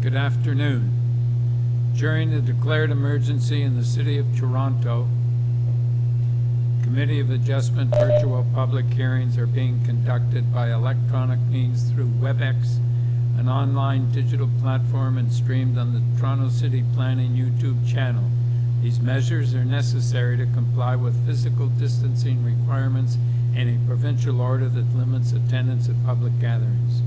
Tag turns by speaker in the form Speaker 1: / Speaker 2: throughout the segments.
Speaker 1: Good afternoon. During the declared emergency in the City of Toronto, Committee of Adjustment virtual public hearings are being conducted by electronic means through WebEx, an online digital platform, and streamed on the Toronto City Planning YouTube channel. These measures are necessary to comply with physical distancing requirements and a provincial order that limits attendance at public gatherings.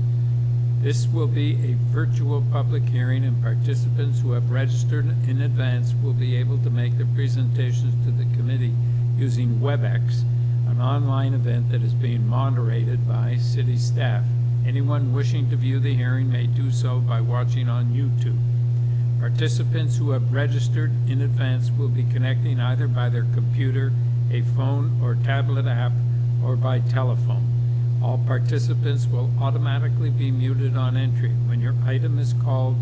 Speaker 1: This will be a virtual public hearing, and participants who have registered in advance will be able to make their presentations to the committee using WebEx, an online event that is being moderated by city staff. Anyone wishing to view the hearing may do so by watching on YouTube. Participants who have registered in advance will be connecting either by their computer, a phone or tablet app, or by telephone. All participants will automatically be muted on entry. When your item is called,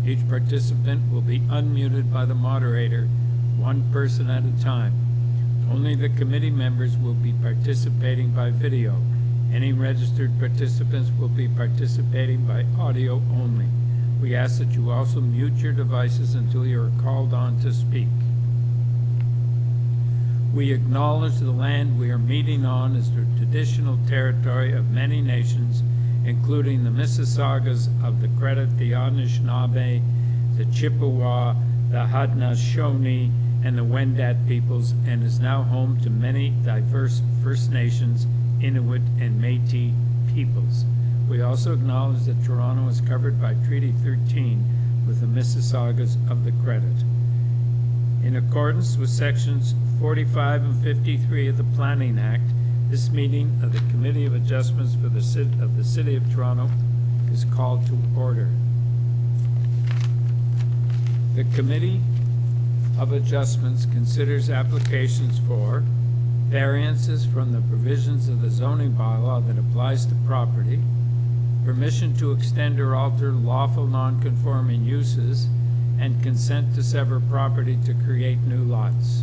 Speaker 1: each participant will be unmuted by the moderator, one person at a time. Only the committee members will be participating by video. Any registered participants will be participating by audio only. We ask that you also mute your devices until you are called on to speak. We acknowledge the land we are meeting on is the traditional territory of many nations, including the Mississaugas of the Credit, the Anishinaabe, the Chippewa, the Haudenosaunee, and the Wendat peoples, and is now home to many diverse First Nations, Inuit, and Métis peoples. We also acknowledge that Toronto is covered by Treaty 13 with the Mississaugas of the Credit. In accordance with sections 45 and 53 of the Planning Act, this meeting of the Committee of Adjustments for the City of Toronto is called to order. The Committee of Adjustments considers applications for variances from the provisions of the zoning bylaw that applies to property, permission to extend or alter lawful non-conforming uses, and consent to sever property to create new lots.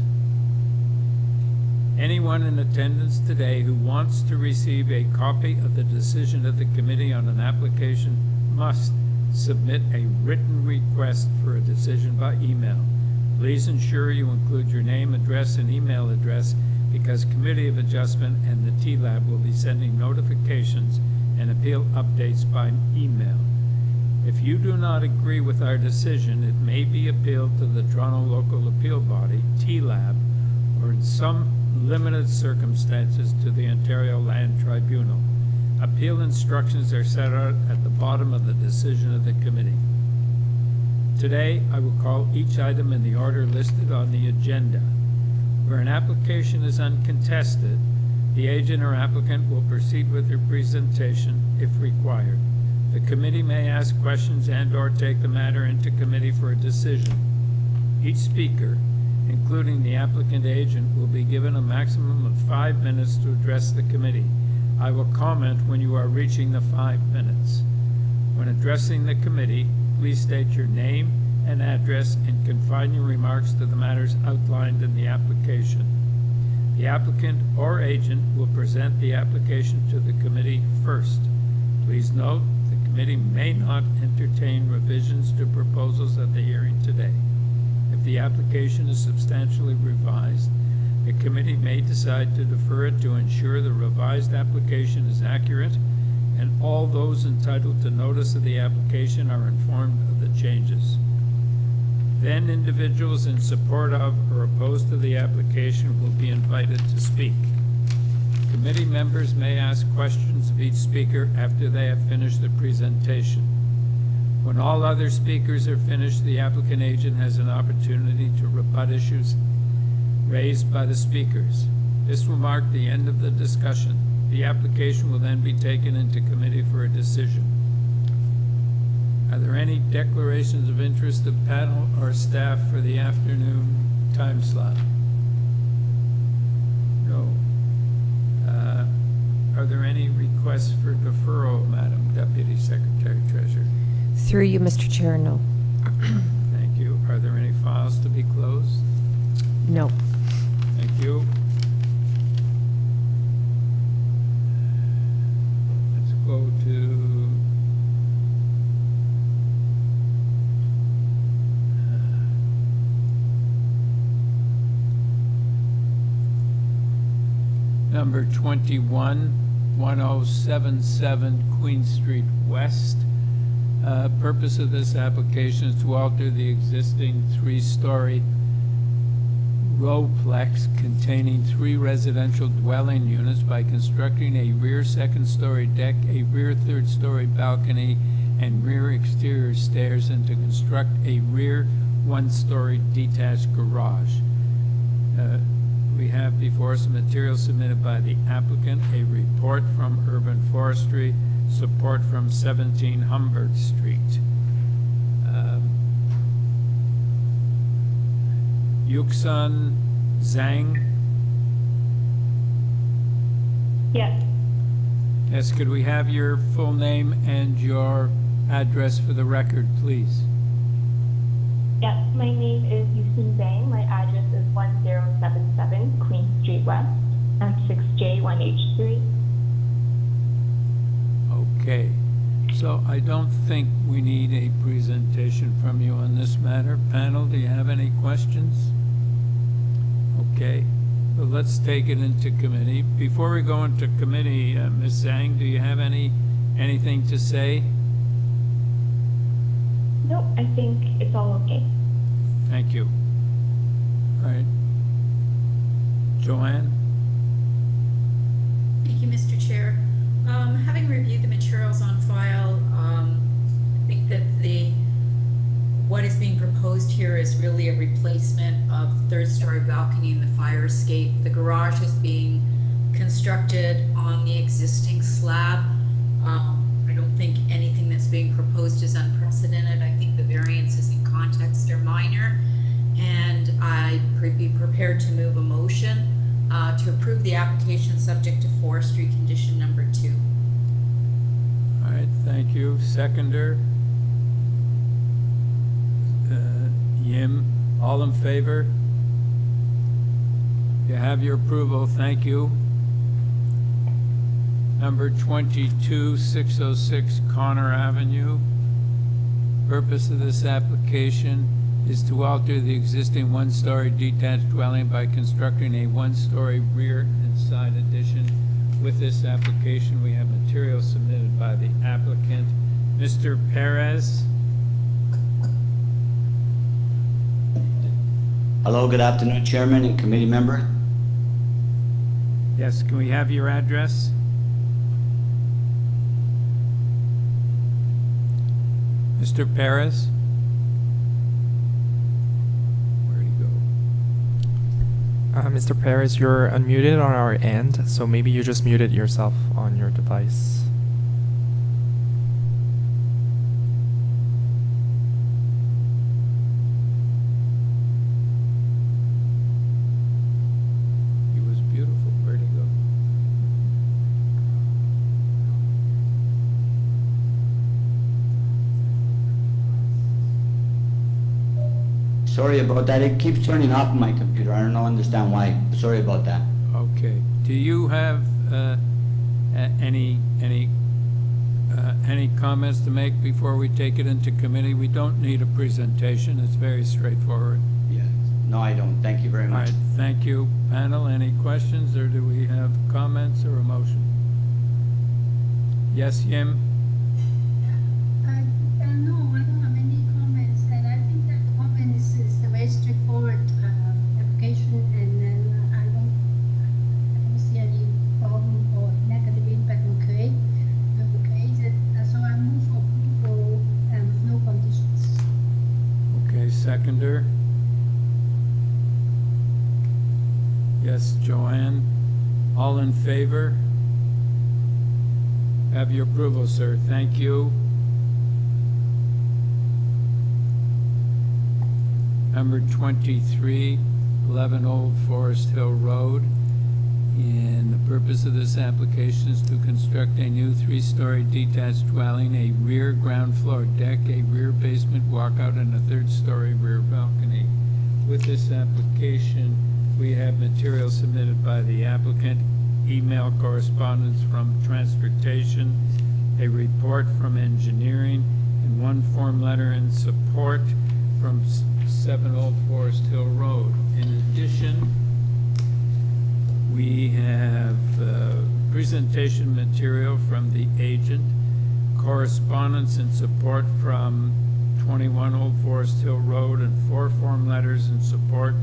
Speaker 1: Anyone in attendance today who wants to receive a copy of the decision of the committee on an application must submit a written request for a decision by email. Please ensure you include your name, address, and email address, because Committee of Adjustment and the TLAB will be sending notifications and appeal updates by email. If you do not agree with our decision, it may be appealed to the Toronto Local Appeal Body, TLAB, or in some limited circumstances to the Ontario Land Tribunal. Appeal instructions are set out at the bottom of the decision of the committee. Today, I will call each item in the order listed on the agenda. Where an application is uncontested, the agent or applicant will proceed with their presentation if required. The committee may ask questions and/or take the matter into committee for a decision. Each speaker, including the applicant agent, will be given a maximum of 5 minutes to address the committee. I will comment when you are reaching the 5 minutes. When addressing the committee, please state your name and address and confine your remarks to the matters outlined in the application. The applicant or agent will present the application to the committee first. Please note, the committee may not entertain revisions to proposals at the hearing today. If the application is substantially revised, the committee may decide to defer it to ensure the revised application is accurate and all those entitled to notice of the application are informed of the changes. Then individuals in support of or opposed to the application will be invited to speak. Committee members may ask questions of each speaker after they have finished their presentation. When all other speakers are finished, the applicant agent has an opportunity to rebut issues raised by the speakers. This will mark the end of the discussion. The application will then be taken into committee for a decision. Are there any declarations of interest of panel or staff for the afternoon time slot? No. Are there any requests for deferral, Madam Deputy Secretary Treasurer?
Speaker 2: Through you, Mr. Chair, no.
Speaker 1: Thank you. Are there any files to be closed?
Speaker 2: No.
Speaker 1: Thank you. Let's go to Number 21, 1077 Queen Street West. Purpose of this application is to alter the existing three-story rowplex containing 3 residential dwelling units by constructing a rear second-story deck, a rear third-story balcony, and rear exterior stairs, and to construct a rear one-story detached garage. We have before us material submitted by the applicant, a report from Urban Forestry, support from 17 Humbert Street. Yuxan Zhang?
Speaker 3: Yes.
Speaker 1: Yes, could we have your full name and your address for the record, please?
Speaker 3: Yes, my name is Yusun Zhang. My address is 1077 Queen Street West, M6J1H3.
Speaker 1: Okay, so I don't think we need a presentation from you on this matter. Panel, do you have any questions? Okay, well, let's take it into committee. Before we go into committee, Ms. Zhang, do you have anything to say?
Speaker 3: Nope, I think it's all okay.
Speaker 1: Thank you. All right. Joanne?
Speaker 4: Thank you, Mr. Chair. Having reviewed the materials on file, I think that what is being proposed here is really a replacement of third-story balcony and the fire escape. The garage is being constructed on the existing slab. I don't think anything that's being proposed is unprecedented. I think the variances in context are minor, and I'd be prepared to move a motion to approve the application subject to forestry condition number 2.
Speaker 1: All right, thank you. Seconder? Yim, all in favor? You have your approval, thank you. Number 22, 606 Concord Avenue. Purpose of this application is to alter the existing one-story detached dwelling by constructing a one-story rear and side addition. With this application, we have material submitted by the applicant. Mr. Perez?
Speaker 5: Hello, good afternoon, Chairman and committee member.
Speaker 1: Yes, can we have your address? Mr. Perez? Where'd he go?
Speaker 6: Mr. Perez, you're unmuted on our end, so maybe you just muted yourself on your device.
Speaker 1: He was beautiful. Where'd he go?
Speaker 5: Sorry about that. It keeps turning off my computer. I don't understand why. Sorry about that.
Speaker 1: Okay. Do you have any comments to make before we take it into committee? We don't need a presentation. It's very straightforward.
Speaker 5: Yes. No, I don't. Thank you very
Speaker 1: All
Speaker 5: much.
Speaker 1: right, thank you. Panel, any questions, or do we have comments or a motion? Yes, Yim?
Speaker 7: No, I don't have any comments, and I think that the comment is a very straightforward application, and I don't see any problem or negative impact on create. So I move for approval with no conditions.
Speaker 1: Okay, seconder? Yes, Joanne? All in favor? Have your approval, sir. Thank you. Number 23, 11 Old Forest Hill Road. And the purpose of this application is to construct a new 3-story detached dwelling, a rear ground floor deck, a rear basement walkout, and a 3rd-story rear balcony. With this application, we have material submitted by the applicant, email correspondence from transportation, a report from engineering, and 1 form letter in support from 7 Old Forest Hill Road. In addition, We have presentation material from the agent, correspondence and support from 21 Old Forest Hill Road, and 4 form letters in support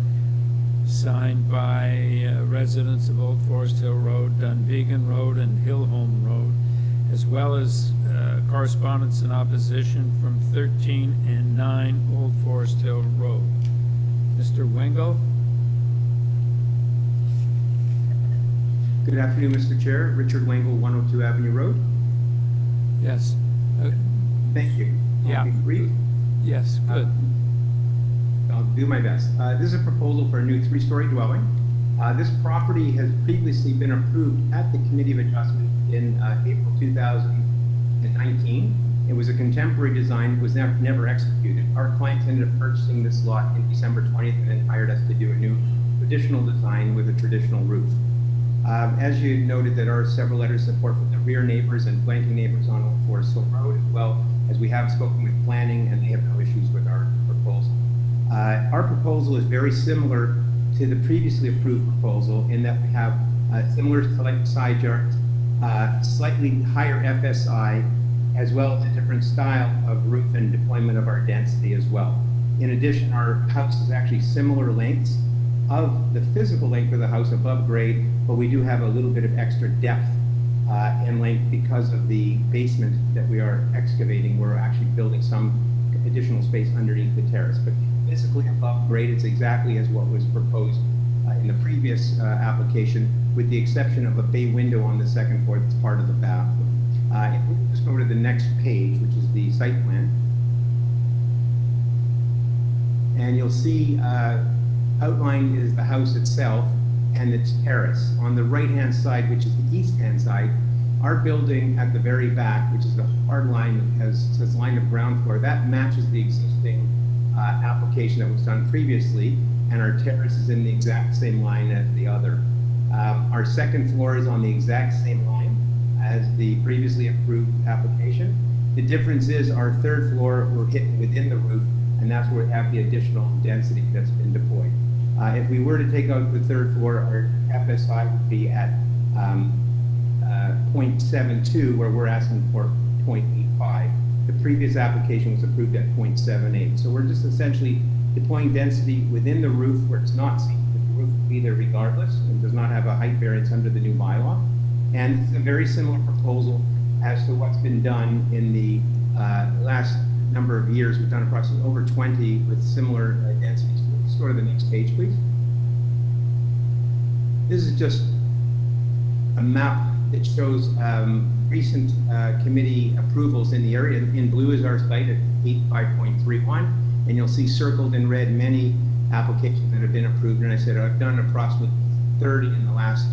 Speaker 1: signed by residents of Old Forest Hill Road, Dunvegan Road, and Hillholm Road, as well as correspondence in opposition from 13 and 9 Old Forest Hill Road. Mr. Wengel?
Speaker 8: Good afternoon, Mr. Chair. Richard Wengel, 102 Avenue Road.
Speaker 1: Yes.
Speaker 8: Thank you.
Speaker 1: Yeah.
Speaker 8: I'll be brief.
Speaker 1: Yes, good.
Speaker 8: I'll do my best. This is a proposal for a new 3-story dwelling. This property has previously been approved at the Committee of Adjustment in April 2019. It was a contemporary design, was never executed. Our clients ended up purchasing this lot in December 20th and then hired us to do a new traditional design with a traditional roof. As you noted, there are several letters of support from the rear neighbors and flanking neighbors on Old Forest Hill Road, as well as we have spoken with planning, and they have no issues with our proposal. Our proposal is very similar to the previously approved proposal in that we have similar side yards, slightly higher FSI, as well as a different style of roof and deployment of our density as well. In addition, our house is actually similar lengths of the physical length of the house above grade, but we do have a little bit of extra depth and length because of the basement that we are excavating. We're actually building some additional space underneath the terrace, but physically above grade, it's exactly as what was proposed in the previous application, with the exception of a bay window on the second floor that's part of the bathroom. If we just go to the next page, which is the site plan, and you'll see outlined is the house itself and its terrace. On the right-hand side, which is the east-hand side, our building at the very back, which is the hard line that says line of ground floor, that matches the existing application that was done previously, and our terrace is in the exact same line as the other. Our second floor is on the exact same line as the previously approved application. The difference is our third floor, we're hidden within the roof, and that's where we have the additional density that's been deployed. If we were to take out the third floor, our FSI would be at 0.72, where we're asking for 0.85. The previous application was approved at 0.78. So we're just essentially deploying density within the roof where it's not seen. The roof will be there regardless and does not have a height variance under the new bylaw. And it's a very similar proposal as to what's been done in the last number of years. We've done approximately over 20 with similar densities. Let's go to the next page, please. This is just a map that shows recent committee approvals in the area. In blue is our site at 85.31, and you'll see circled in red many applications that have been approved. And I said I've done approximately 30 in the last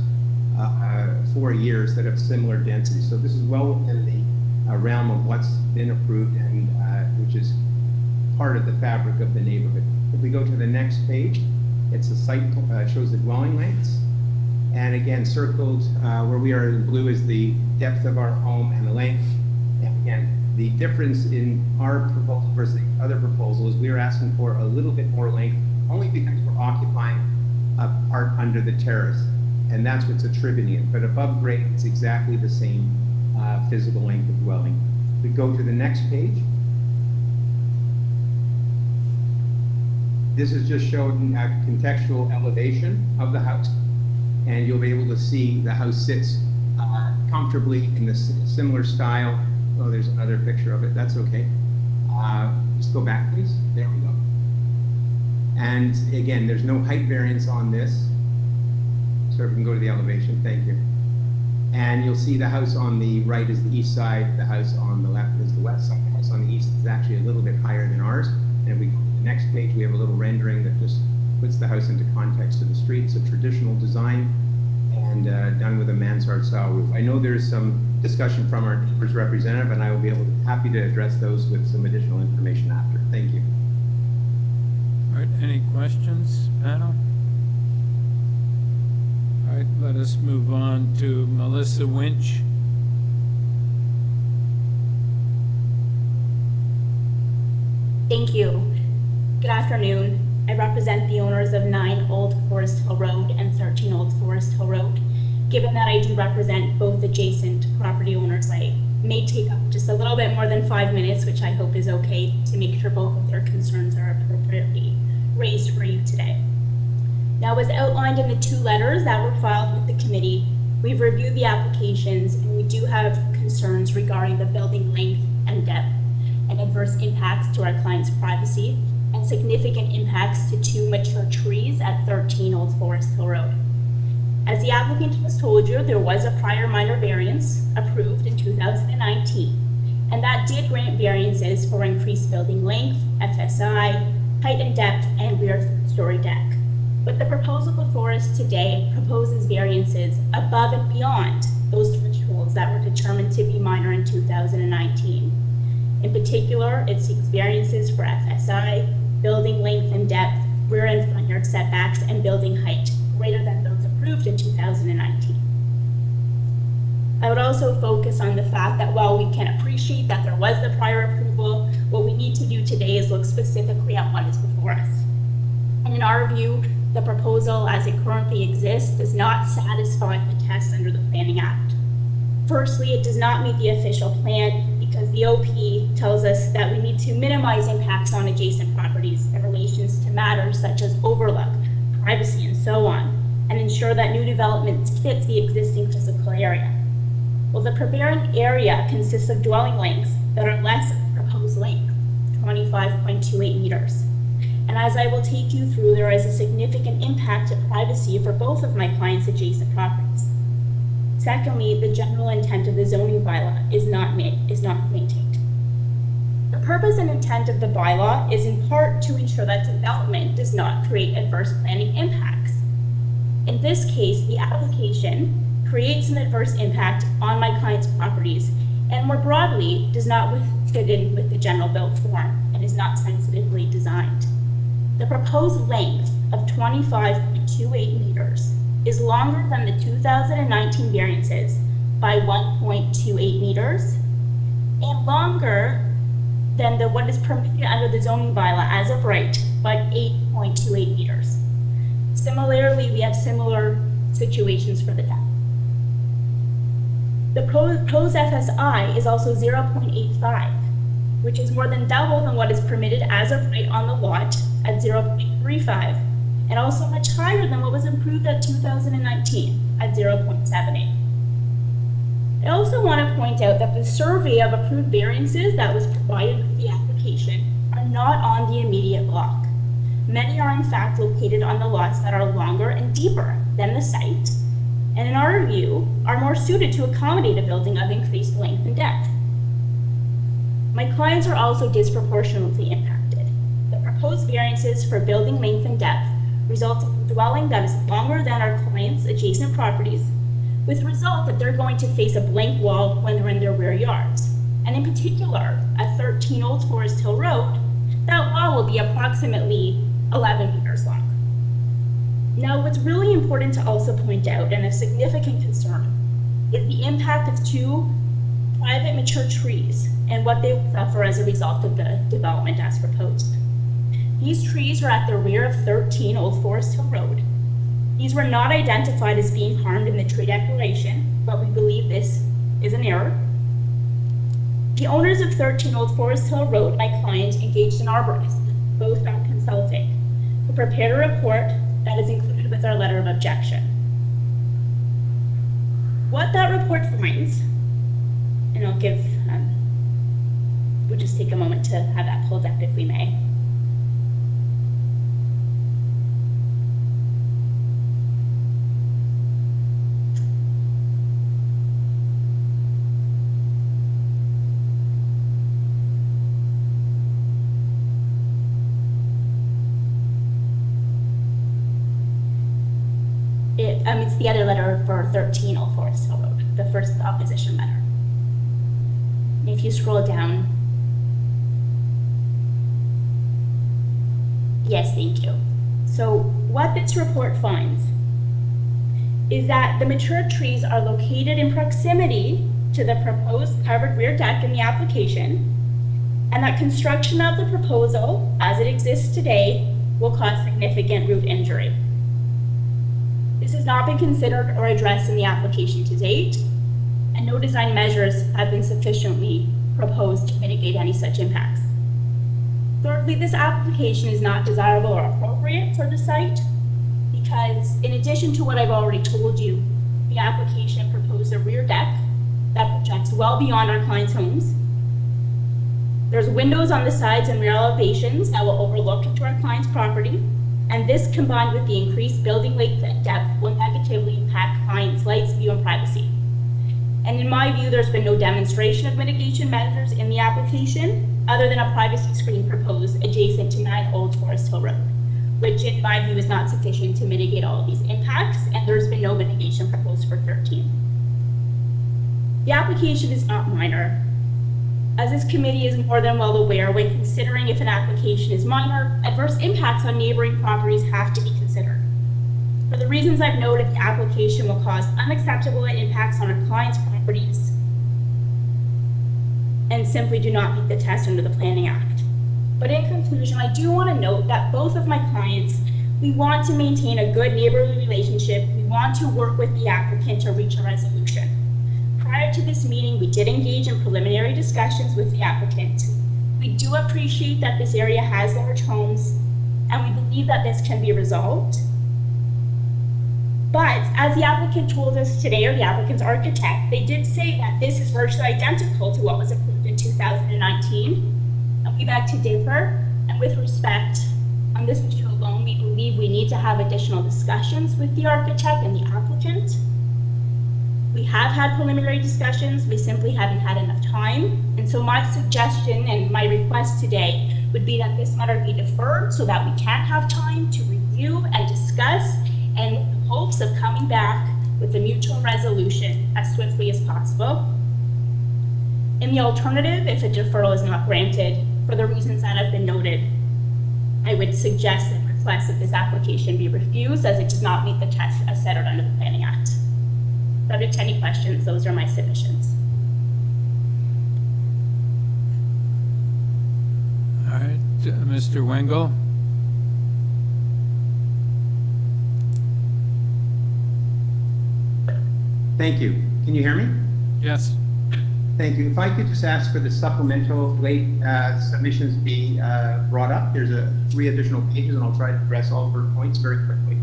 Speaker 8: 4 years that have similar densities. So this is well within the realm of what's been approved, and which is part of the fabric of the neighborhood. If we go to the next page, it's the site, shows the dwelling lengths. And again, circled where we are in blue is the depth of our home and the length. And again, the difference in our proposal versus the other proposal is we are asking for a little bit more length, only because we're occupying a part under the terrace. And that's what's attributing it. But above grade, it's exactly the same physical length of dwelling. We go to the next page. This is just showing a contextual elevation of the house, and you'll be able to see the house sits comfortably in the similar style. Oh, there's another picture of it. That's okay. Just go back, please. There we go. And again, there's no height variance on this. So we can go to the elevation. Thank you. And you'll see the house on the right is the east side. The house on the left is the west side. The house on the east is actually a little bit higher than ours. And if we go to the next page, we have a little rendering that just puts the house into context to the street. It's a traditional design and done with a mansard style roof. I know there's some discussion from our neighbor's representative, and I will be happy to address those with some additional information after. Thank you.
Speaker 1: All right, any questions, panel? All right, let us move on to Melissa Winch.
Speaker 9: Thank you. Good afternoon.
Speaker 3: I represent the owners of 9 Old Forest Hill Road and 13 Old Forest Hill Road. Given that I do represent both adjacent property owners, I may take up just a little bit more than 5 minutes, which I hope is okay, to make sure both of their concerns are appropriately raised for you today. Now, as outlined in the 2 letters that were filed with the committee, we've reviewed the applications and we do have concerns regarding the building length and depth and adverse impacts to our client's privacy and significant impacts to 2 mature trees at 13 Old Forest Hill Road. As the applicant has told you, there was a prior minor variance approved in 2019, and that did grant variances for increased building length, FSI, height and depth, and rear 3-story deck. But the proposal before us today proposes variances above and beyond those thresholds that were determined to be minor in 2019. In particular, it seeks variances for FSI, building length and depth, rear and front yard setbacks, and building height greater than those approved in 2019. I would also focus on the fact that while we can appreciate that there was the prior approval, what we need to do today is look specifically at what is before us. And in our view, the proposal as it currently exists does not satisfy the tests under the Planning Act. Firstly, it does not meet the official plan because the OP tells us that we need to minimize impacts on adjacent properties in relations to matters such as overlook, privacy, and so on, and ensure that new development fits the existing physical area. Well, the prevailing area consists of dwelling lengths that are less than the proposed length, 25.28 meters. And as I will take you through, there is a significant impact to privacy for both of my clients' adjacent properties. Secondly, the general intent of the zoning bylaw is not maintained. The purpose and intent of the bylaw is in part to ensure that development does not create adverse planning impacts. In this case, the application creates an adverse impact on my client's properties and more broadly does not fit in with the general built form and is not sensitively designed. The proposed length of 25.28 meters is longer than the 2019 variances by 1.28 meters and longer than what is permitted under the zoning bylaw as of right by 8.28 meters. Similarly, we have similar situations for the deck. The proposed FSI is also 0.85, which is more than double than what is permitted as of right on the lot at 0.35, and also much higher than what was approved at 2019 at 0.78. I also want to point out that the survey of approved variances that was provided with the application are not on the immediate block. Many are in fact located on the lots that are longer and deeper than the site, and in our view, are more suited to accommodate a building of increased length and depth. My clients are also disproportionately impacted. The proposed variances for building length and depth result in a dwelling that is longer than our clients' adjacent properties, with the result that they're going to face a blank wall when they're in their rear yards. And in particular, at 13 Old Forest Hill Road, that wall will be approximately 11 meters long. Now, what's really important to also point out, and a significant concern, is the impact of 2 private mature trees and what they will suffer as a result of the development as proposed. These trees are at the rear of 13 Old Forest Hill Road. These were not identified as being harmed in the tree declaration, but we believe this is an error. The owners of 13 Old Forest Hill Road, my client, engaged an arborist, both from consulting, who prepared a report that is included with our letter of objection. What that report finds, and I'll give, we'll just take a moment to have that pulled up if we may. It's the other letter for 13 Old Forest Hill Road, the first opposition letter. And if you scroll down, yes, thank you. So what this report finds is that the mature trees are located in proximity to the proposed covered rear deck in the application, and that construction of the proposal as it exists today will cause significant root injury. This has not been considered or addressed in the application to date, and no design measures have been sufficiently proposed to mitigate any such impacts. Thirdly, this application is not desirable or appropriate for the site because, in addition to what I've already told you, the application proposed a rear deck that projects well beyond our clients' homes. There's windows on the sides and rear elevations that will overlook into our client's property, and this combined with the increased building length and depth will negatively impact clients' lights, view, and privacy. And in my view, there's been no demonstration of mitigation measures in the application other than a privacy screen proposed adjacent to 9 Old Forest Hill Road, which in my view is not sufficient to mitigate all of these impacts, and there's been no mitigation proposed for 13. The application is not minor. As this committee is more than well aware, when considering if an application is minor, adverse impacts on neighboring properties have to be considered. For the reasons I've noted, the application will cause unacceptable impacts on our clients' properties and simply do not meet the test under the Planning Act. But in conclusion, I do want to note that both of my clients, we want to maintain a good neighborly relationship. We want to work with the applicant to reach a resolution. Prior to this meeting, we did engage in preliminary discussions with the applicant. We do appreciate that this area has large homes, and we believe that this can be resolved. But as the applicant told us today, or the applicant's architect, they did say that this is virtually identical to what was approved in 2019. And we beg to differ, and with respect, on this issue alone, we believe we need to have additional discussions with the architect and the applicant. We have had preliminary discussions, we simply haven't had enough time. And so my suggestion and my request today would be that this matter be deferred so that we can have time to review and discuss, and with the hopes of coming back with a mutual resolution as swiftly as possible. In the alternative, if a deferral is not granted, for the reasons that have been noted, I would suggest and request that this application be refused as it does not meet the test as set out under the Planning Act. Subject to any questions, those are my submissions.
Speaker 1: All right, Mr. Wengel?
Speaker 8: Thank you. Can you hear me?
Speaker 1: Yes.
Speaker 8: Thank you. If I could just ask for the supplemental late submissions be brought up. There's 3 additional pages, and I'll try to address all of her points very quickly.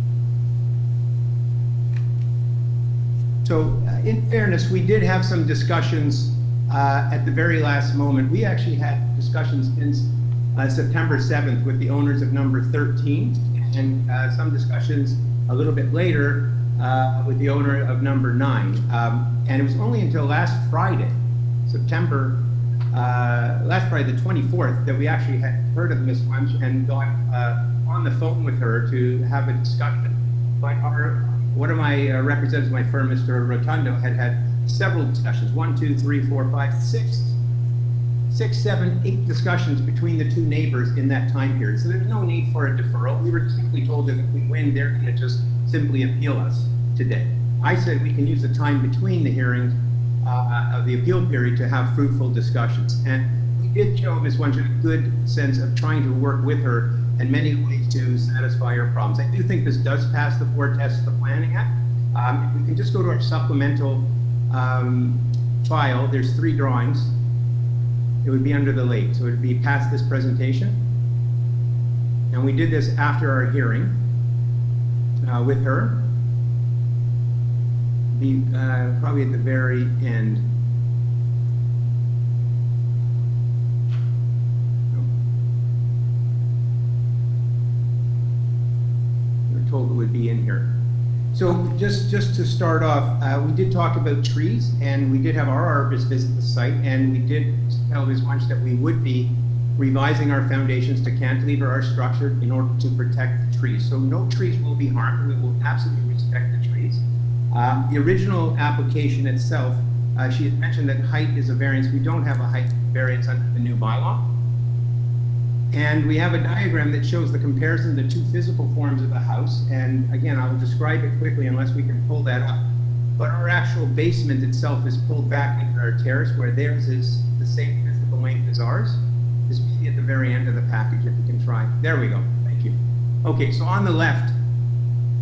Speaker 8: So in fairness, we did have some discussions at the very last moment. We actually had discussions since September 7th with the owners of number 13, and some discussions a little bit later with the owner of number 9. And it was only until last Friday, last Friday the 24th, that we actually had heard of Ms. Wunsch and got on the phone with her to have a discussion. But one of my representatives of my firm, Mr. Rotundo, had several discussions, 1, 2, 3, 4, 5, 6, 7, 8 discussions between the 2 neighbors in that time period. So there's no need for a deferral. We were simply told that if we win, they're going to just simply appeal us today. I said we can use the time between the hearings of the appeal period to have fruitful discussions. And we did show Ms. Wunsch a good sense of trying to work with her in many ways to satisfy her problems. I do think this does pass the 4 tests of the Planning Act. If we can just go to our supplemental file, there's 3 drawings. It would be under the late, so it would be past this presentation. And we did this after our hearing with her. Be probably at the very end. We were told it would be in here. So just to start off, we did talk about trees, and we did have our arborist visit the site, and we did tell Ms. Wunsch that we would be revising our foundations to cantilever our structure in order to protect the trees. So no trees will be harmed. We will absolutely respect the trees. The original application itself, she had mentioned that height is a variance. We don't have a height variance under the new bylaw. And we have a diagram that shows the comparison of the 2 physical forms of the house. And again, I'll describe it quickly unless we can pull that up. But our actual basement itself is pulled back into our terrace, where theirs is the same physical length as ours. This will be at the very end of the package if we can try. There we go. Thank you. Okay, so on the left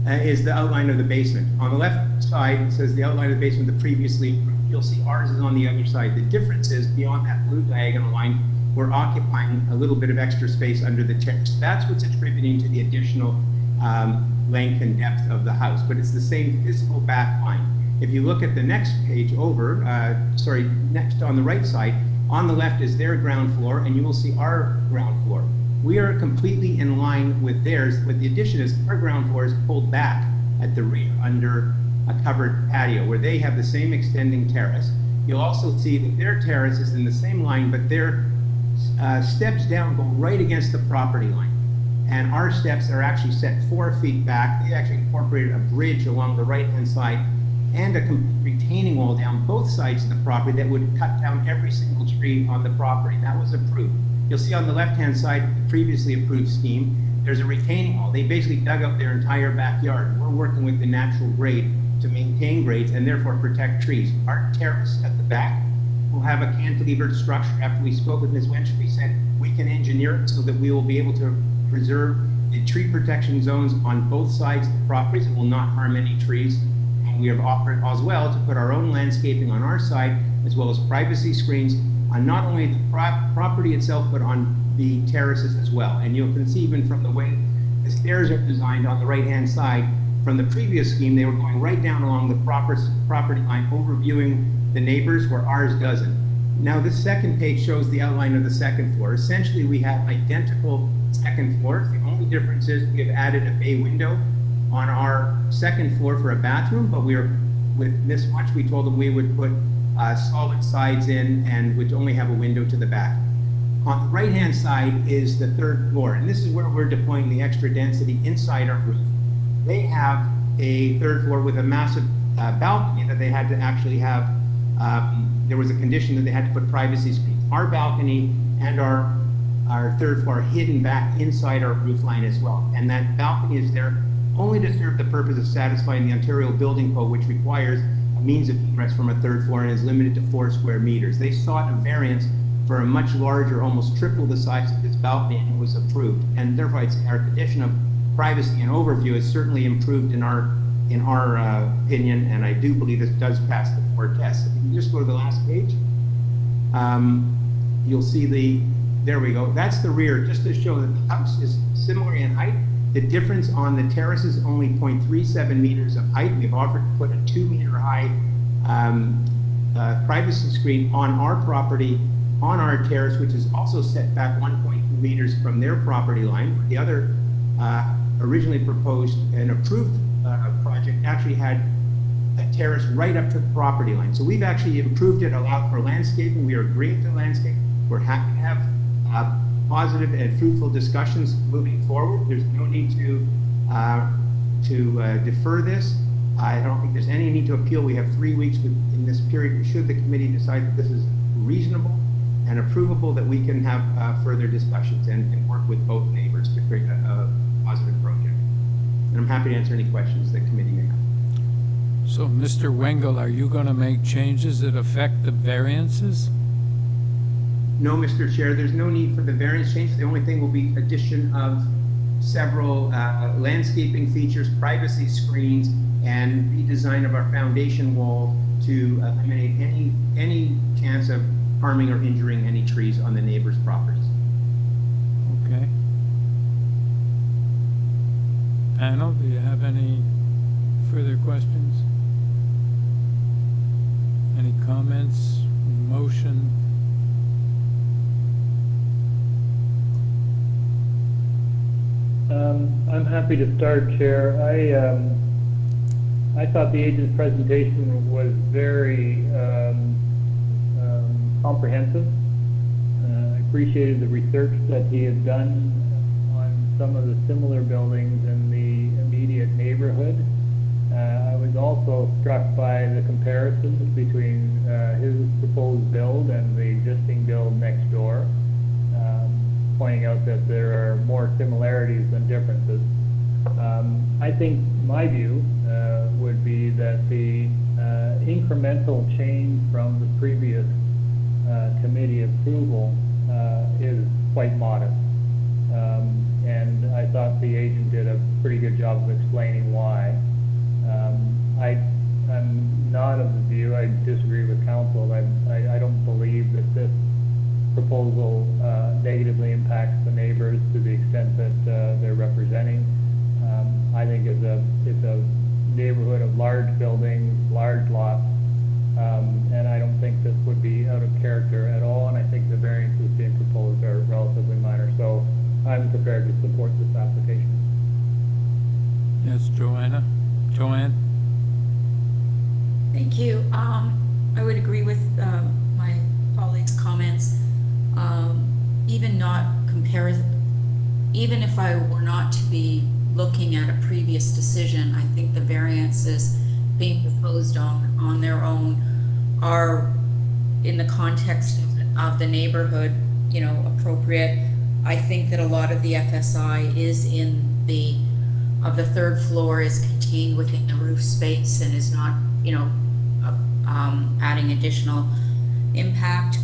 Speaker 8: is the outline of the basement. On the left side, it says the outline of the basement, the previously approved. You'll see ours is on the other side. The difference is beyond that blue diagonal line, we're occupying a little bit of extra space under the terrace. That's what's attributing to the additional length and depth of the house, but it's the same physical back line. If you look at the next page over, next on the right side, on the left is their ground floor, and you will see our ground floor. We are completely in line with theirs, but the addition is our ground floor is pulled back at the rear under a covered patio where they have the same extending terrace. You'll also see that their terrace is in the same line, but their steps down go right against the property line. And our steps are actually set 4 feet back. They actually incorporated a bridge along the right-hand side and a retaining wall down both sides of the property that would cut down every single tree on the property. That was approved. You'll see on the left-hand side, the previously approved scheme, there's a retaining wall. They basically dug up their entire backyard. We're working with the natural grade to maintain grades and therefore protect trees. Our terrace at the back will have a cantilevered structure. After we spoke with Ms. Wench, we said we can engineer it so that we will be able to preserve the tree protection zones on both sides of the properties and will not harm any trees. And we have offered as well to put our own landscaping on our side, as well as privacy screens on not only the property itself, but on the terraces as well. And you can see even from the way the stairs are designed on the right-hand side, from the previous scheme, they were going right down along the property line, overviewing the neighbors where ours doesn't. Now this second page shows the outline of the second floor. Essentially, we have identical second floors. The only difference is we have added a bay window on our second floor for a bathroom, but with this much, we told them we would put solid sides in and would only have a window to the back. On the right-hand side is the third floor, and this is where we're deploying the extra density inside our roof. They have a third floor with a massive balcony that they had to actually have. There was a condition that they had to put privacy screens. Our balcony and our third floor are hidden back inside our roof line as well, and that balcony is there only to serve the purpose of satisfying the Ontario Building Code, which requires a means of egress from a third floor and is limited to 4 square meters. They sought a variance for a much larger, almost triple the size of this balcony, and it was approved. And therefore, our condition of privacy and overview is certainly improved in our opinion, and I do believe this does pass the 4 tests. If you can just go to the last page, you'll see there we go. That's the rear, just to show that the house is similar in height. The difference on the terrace is only 0.37 meters of height. We've offered to put a 2-meter high privacy screen on our property, on our terrace, which is also set back 1.2 meters from their property line. The other originally proposed and approved project actually had a terrace right up to the property line. So we've actually improved it, allowed for landscaping. We are agreeing to landscape. We're happy to have positive and fruitful discussions moving forward. There's no need to defer this. I don't think there's any need to appeal. We have 3 weeks in this period. Should the committee decide that this is reasonable and approvable, that we can have further discussions and work with both neighbors to create a positive project. And I'm happy to answer any questions that committee may have.
Speaker 1: So, Mr. Wengel, are you going to make changes that affect the variances?
Speaker 8: No, Mr. Chair, there's no need for the variance change. The only thing will be addition of several landscaping features, privacy screens, and redesign of our foundation wall to eliminate any chance of harming or injuring any trees on the neighbors' properties.
Speaker 1: Okay. Panel, do you have any further questions? Any comments, motion?
Speaker 9: I'm happy to start, Chair. I thought the agent's presentation was very comprehensive. I appreciated the research that he had done on some of the similar buildings in the immediate neighborhood. I was also struck by the comparisons between his proposed build and the existing build next door, pointing out that there are more similarities than differences. I think my view would be that the incremental change from the previous committee approval is quite modest. And I thought the agent did a pretty good job of explaining why. I'm not of the view, I disagree with council, I don't believe that this proposal negatively impacts the neighbors to the extent that they're representing. I think it's a neighborhood of large buildings, large lots, and I don't think this would be out of character at all, and I think the variances being proposed are relatively minor, so I'm prepared to support this application.
Speaker 1: Yes, Joanne?
Speaker 4: Thank you. I would agree with my colleagues' comments. Even if I were not to be looking at a previous decision, I think the variances being proposed on their own are, in the context of the neighborhood, appropriate. I think that a lot of the FSI is of the third floor is contained within the roof space and is not, adding additional impact.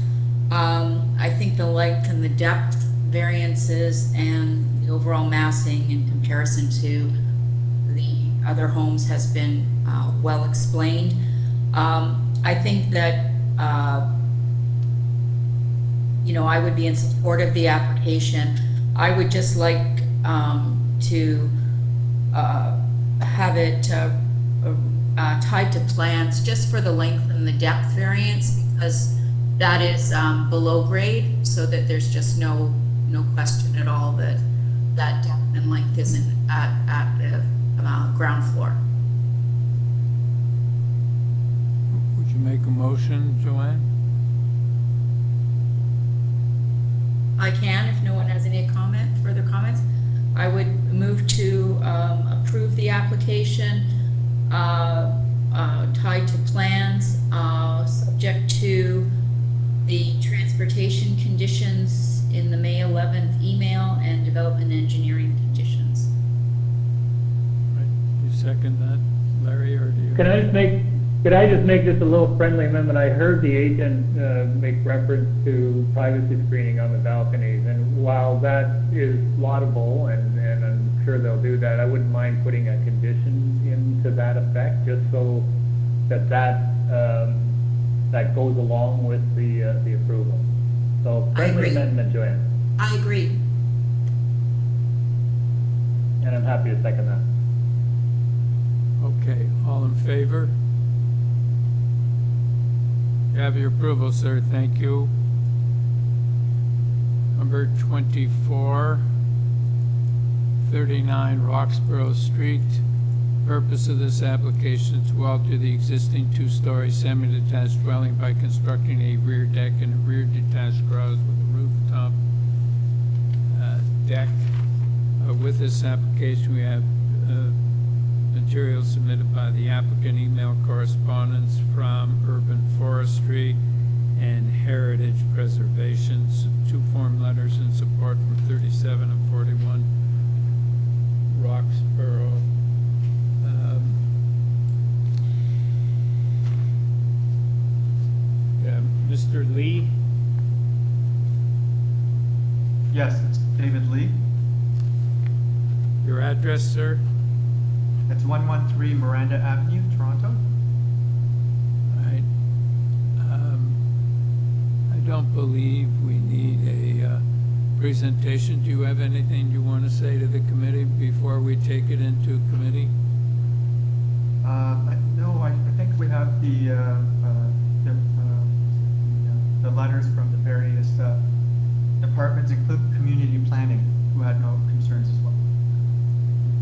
Speaker 4: I think the length and the depth variances and the overall massing in comparison to the other homes has been well explained. I think that, I would be in support of the application. I would just like to have it tied to plans just for the length and the depth variance, because that is below grade, so that there's just no question at all that depth and length isn't at the ground floor.
Speaker 1: Would you make a motion, Joanne?
Speaker 4: I can, if no one has any further comments. I would move to approve the application tied to plans, subject to the transportation conditions in the May 11th email and development engineering conditions.
Speaker 1: Right. You second that, Larry, or do you?
Speaker 9: Could I just make this a little friendly amendment? I heard the agent make reference to privacy screening on the balconies, and while that is laudable, and I'm sure they'll do that, I wouldn't mind putting a condition into that effect, just so that goes along with the approval. So friendly amendment, Joanne,
Speaker 4: I agree.
Speaker 9: and I'm happy to second that.
Speaker 1: Okay, all in favor? You have your approval, sir, thank you. Number 24, 39 Roxborough Street. Purpose of this application is to alter the existing two-story semi-detached dwelling by constructing a rear deck and a rear detached garage with a rooftop deck. With this application, we have materials submitted by the applicant, email correspondence from Urban Forestry and Heritage Preservation, 2 form letters in support from 37 and 41 Roxborough. Mr. Lee?
Speaker 10: Yes, it's David Lee.
Speaker 1: Your address, sir?
Speaker 10: It's 113 Miranda Avenue, Toronto.
Speaker 1: Right. I don't believe we need a presentation. Do you have anything you want to say to the committee before we take it into committee?
Speaker 10: No, I think we have the letters from the various departments, including community planning, who had no concerns as well.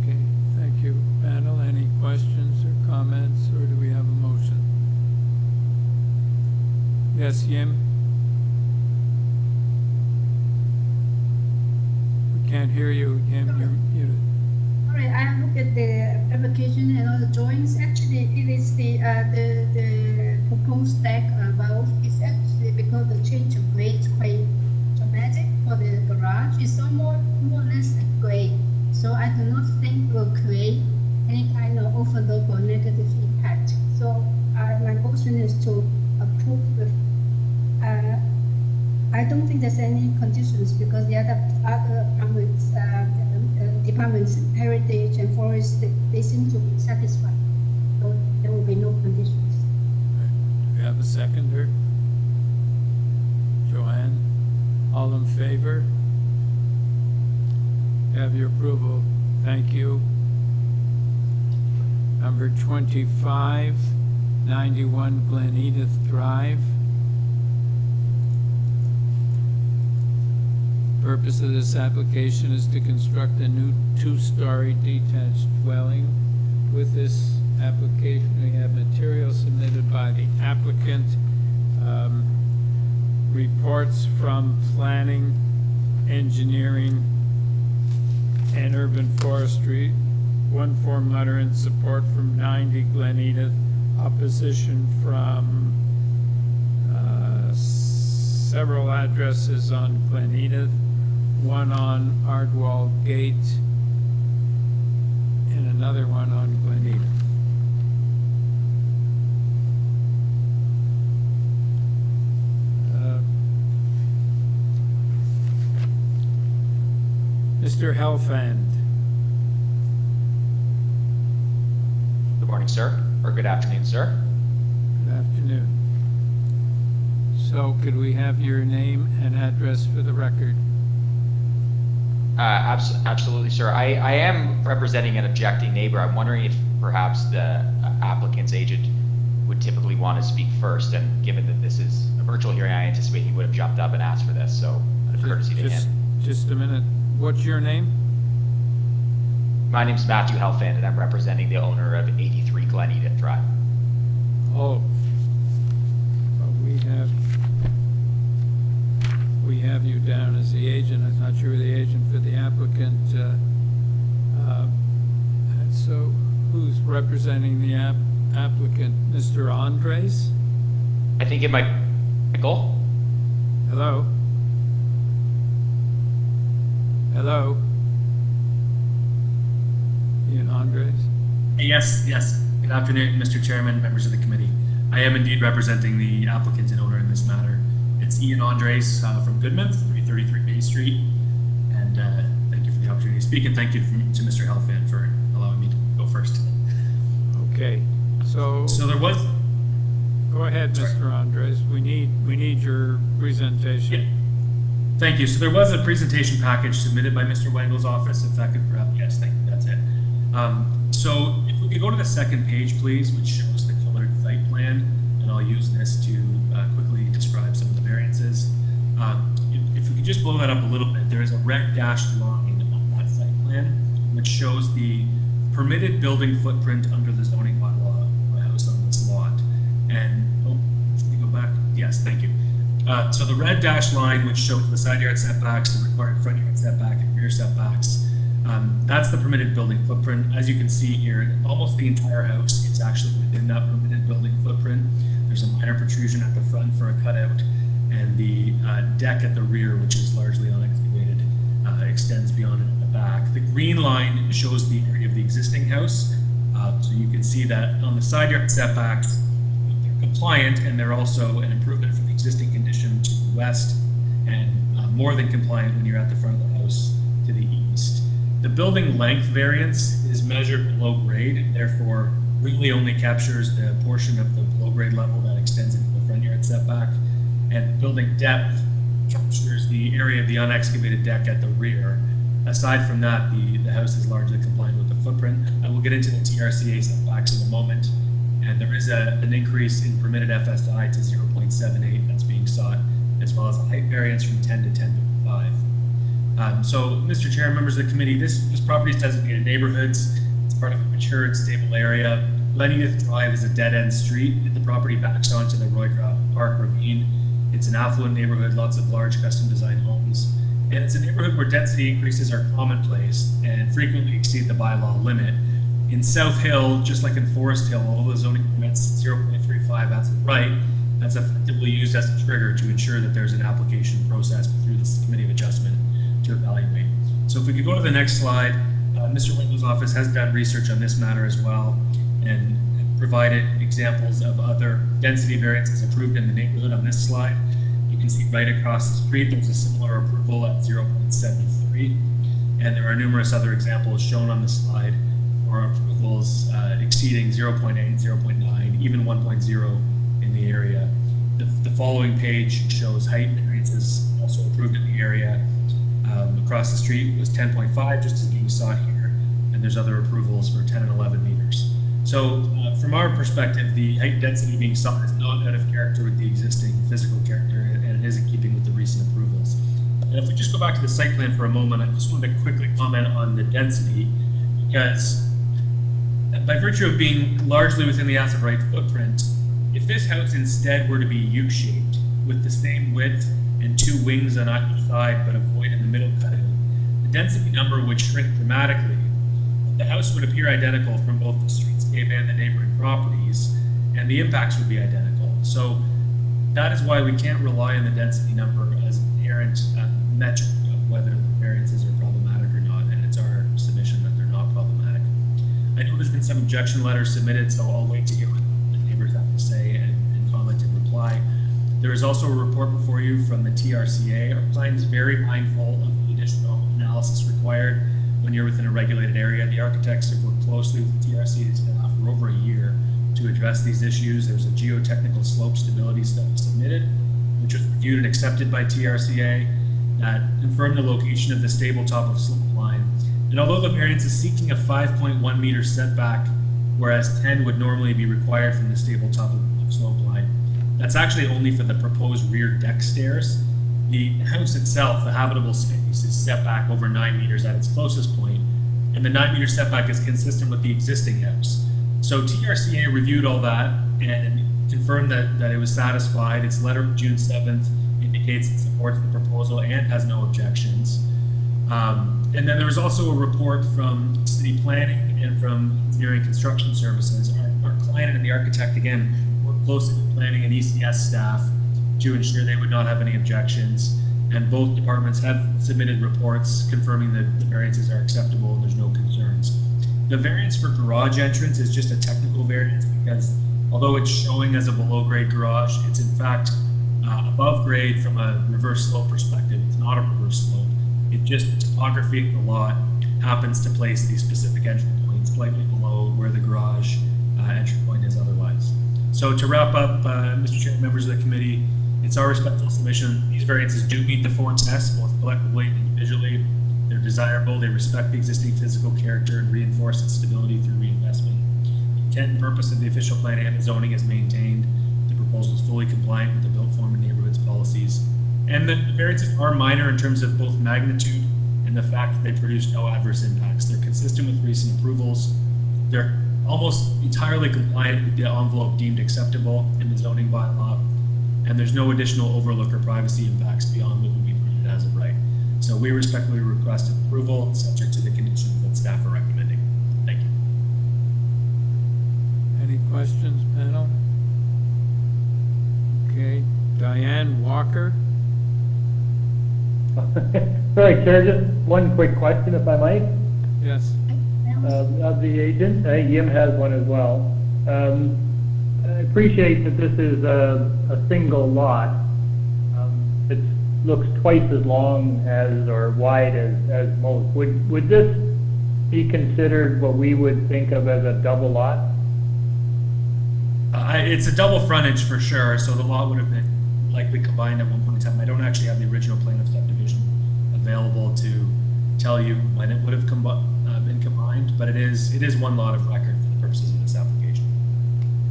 Speaker 1: Okay, thank you. Panel, any questions or comments, or do we have a motion? Yes, Yim? We can't hear you, Yim, you're muted.
Speaker 7: All right, I looked at the application and all the drawings. Actually, it is the proposed deck above is actually because the change of grade is quite dramatic for the garage. It's more or less a grade. So I do not think it will create any kind of overload or negative impact. So my motion is to approve the, I don't think there's any conditions because the other comments, departments, heritage and forest, they seem to be satisfied. So there will be no conditions.
Speaker 1: Do you have a seconder? Joanne? All in favor? Have your approval. Thank you. Number 25, 91 Glen Edith Drive. Purpose of this application is to construct a new two-story detached dwelling. With this application, we have material submitted by the applicant, reports from planning, engineering, and urban forestry, one form letter in support from 90 Glen Edith, opposition from several addresses on Glen Edith, one on Ardwall Gate, and another one on Glen Edith. Mr. Helfand.
Speaker 11: Good morning, sir, or good afternoon, sir.
Speaker 1: Good afternoon. So could we have your name and address for the record?
Speaker 11: Absolutely, sir. I am representing an objecting neighbor. I'm wondering if perhaps the applicant's agent would typically want to speak first, and given that this is a virtual hearing, I anticipate he would have jumped up and asked for this, so out of courtesy to him.
Speaker 1: Just a minute. What's your name?
Speaker 11: My name's Matthew Helfand, and I'm representing the owner of 83 Glen Edith Drive.
Speaker 1: Oh. Well, we have you down as the agent. I thought you were the agent for the applicant. And so who's representing the applicant? Mr. Andres?
Speaker 11: I think it might Michael.
Speaker 1: Hello? Hello? Ian Andres?
Speaker 12: Yes. Good afternoon, Mr. Chairman, members of the committee. I am indeed representing the applicant and owner in this matter. It's Ian Andres from Goodman, 333 Bay Street. And thank you for the opportunity to speak, and thank you to Mr. Helfand for allowing me to go first.
Speaker 1: Okay, so
Speaker 12: there was...
Speaker 1: Go ahead,
Speaker 12: Sorry.
Speaker 1: Mr. Andres. We need your presentation.
Speaker 12: Yeah. Thank you. So there was a presentation package submitted by Mr. Wengel's office. If that could perhaps, yes, thank you, that's it. So if we could go to the second page, please, which shows the colored site plan, and I'll use this to quickly describe some of the variances. If we could just blow that up a little bit, there is a red dashed line on that site plan, which shows the permitted building footprint under the zoning bylaw of a house on this lot. And, should we go back? Yes, thank you. So the red dashed line, which shows the side yard setbacks, the required front yard setback, and rear setbacks, that's the permitted building footprint. As you can see here, almost the entire house is actually within that permitted building footprint. There's a minor protrusion at the front for a cutout, and the deck at the rear, which is largely unexcavated, extends beyond it at the back. The green line shows the area of the existing house. So you can see that on the side yard setbacks, they're compliant, and they're also an improvement from the existing condition to the west, and more than compliant when you're at the front of the house to the east. The building length variance is measured below grade, and therefore really only captures the portion of the below grade level that extends into the front yard setback. And building depth captures the area of the unexcavated deck at the rear. Aside from that, the house is largely compliant with the footprint. I will get into the TRCA setbacks in a moment. And there is an increase in permitted FSI to 0.78 that's being sought, as well as a height variance from 10 to 10.5. So, Mr. Chair, members of the committee, this property is designated neighborhoods. It's part of a mature and stable area. Glen Edith Drive is a dead-end street. The property backs onto the Roycroft Park Ravine. It's an affluent neighborhood, lots of large custom-designed homes. And it's a neighborhood where density increases are commonplace and frequently exceed the bylaw limit. In South Hill, just like in Forest Hill, all the zoning permits 0.35 as of right, that's effectively used as a trigger to ensure that there's an application process through this committee of adjustment to evaluate. So if we could go to the next slide, Mr. Winkle's office has done research on this matter as well and provided examples of other density variances approved in the neighborhood on this slide. You can see right across the street, there's a similar approval at 0.73. And there are numerous other examples shown on the slide for approvals exceeding 0.8, 0.9, even 1.0 in the area. The following page shows height variances also approved in the area. Across the street was 10.5, just as being sought here, and there's other approvals for 10 and 11 meters. So from our perspective, the height density being sought is not out of character with the existing physical character, and it is in keeping with the recent approvals. And if we just go back to the site plan for a moment, I just wanted to quickly comment on the density, because by virtue of being largely within the asset right footprint, if this house instead were to be U-shaped with the same width and two wings on either side but a void in the middle cutting, the density number would shrink dramatically. The house would appear identical from both the streetscape and the neighboring properties, and the impacts would be identical. So that is why we can't rely on the density number as an inherent metric of whether the variances are problematic or not, and it's our submission that they're not problematic. I know there's been some objection letters submitted, so I'll wait to hear what the neighbors have to say and comment and reply. There is also a report before you from the TRCA. Our client is very mindful of the additional analysis required when you're within a regulated area. The architects have worked closely with the TRCA staff for over a year to address these issues. There's a geotechnical slope stability study submitted, which was reviewed and accepted by TRCA, that confirmed the location of the stable top of slope line. And although the variance is seeking a 5.1 meter setback, whereas 10 would normally be required from the stable top of slope line, that's actually only for the proposed rear deck stairs. The house itself, the habitable space, is set back over 9 meters at its closest point, and the 9 meter setback is consistent with the existing house. So TRCA reviewed all that and confirmed that it was satisfied. Its letter of June 7th indicates it supports the proposal and has no objections. And then there was also a report from city planning and from engineering construction services. Our client and the architect, again, worked closely with planning and ECS staff to ensure they would not have any objections. And both departments have submitted reports confirming that the variances are acceptable and there's no concerns. The variance for garage entrance is just a technical variance because although it's showing as a below grade garage, it's in fact above grade from a reverse slope perspective. It's not a reverse slope. It just, the topography of the lot happens to place the specific entry point slightly below where the garage entry point is otherwise. So to wrap up, Mr. Chair, members of the committee, it's our respectful submission. These variances do meet the 4 tests, both collectively and individually. They're desirable. They respect the existing physical character and reinforce its stability through reinvestment. The intent and purpose of the official plan and the zoning is maintained. The proposal is fully compliant with the built form and neighborhoods policies. And the variances are minor in terms of both magnitude and the fact that they produce no adverse impacts. They're consistent with recent approvals. They're almost entirely compliant with the envelope deemed acceptable in the zoning bylaw. And there's no additional overlook or privacy impacts beyond what would be permitted as of right. So we respectfully request approval subject to the conditions that staff are recommending. Thank you.
Speaker 1: Any questions, panel? Okay, Diane Walker?
Speaker 9: Sorry, Chair, just one quick question, if I might,
Speaker 1: Yes.
Speaker 9: of the agent. Yim has one as well. I appreciate that this is a single lot. It looks twice as long as, or wide as most. Would this be considered what we would think of as a double lot?
Speaker 12: It's a double frontage for sure, so the lot would have been likely combined at one point in time. I don't actually have the original plan of subdivision available to tell you when it would have been combined, but it is one lot of record for the purposes of this application.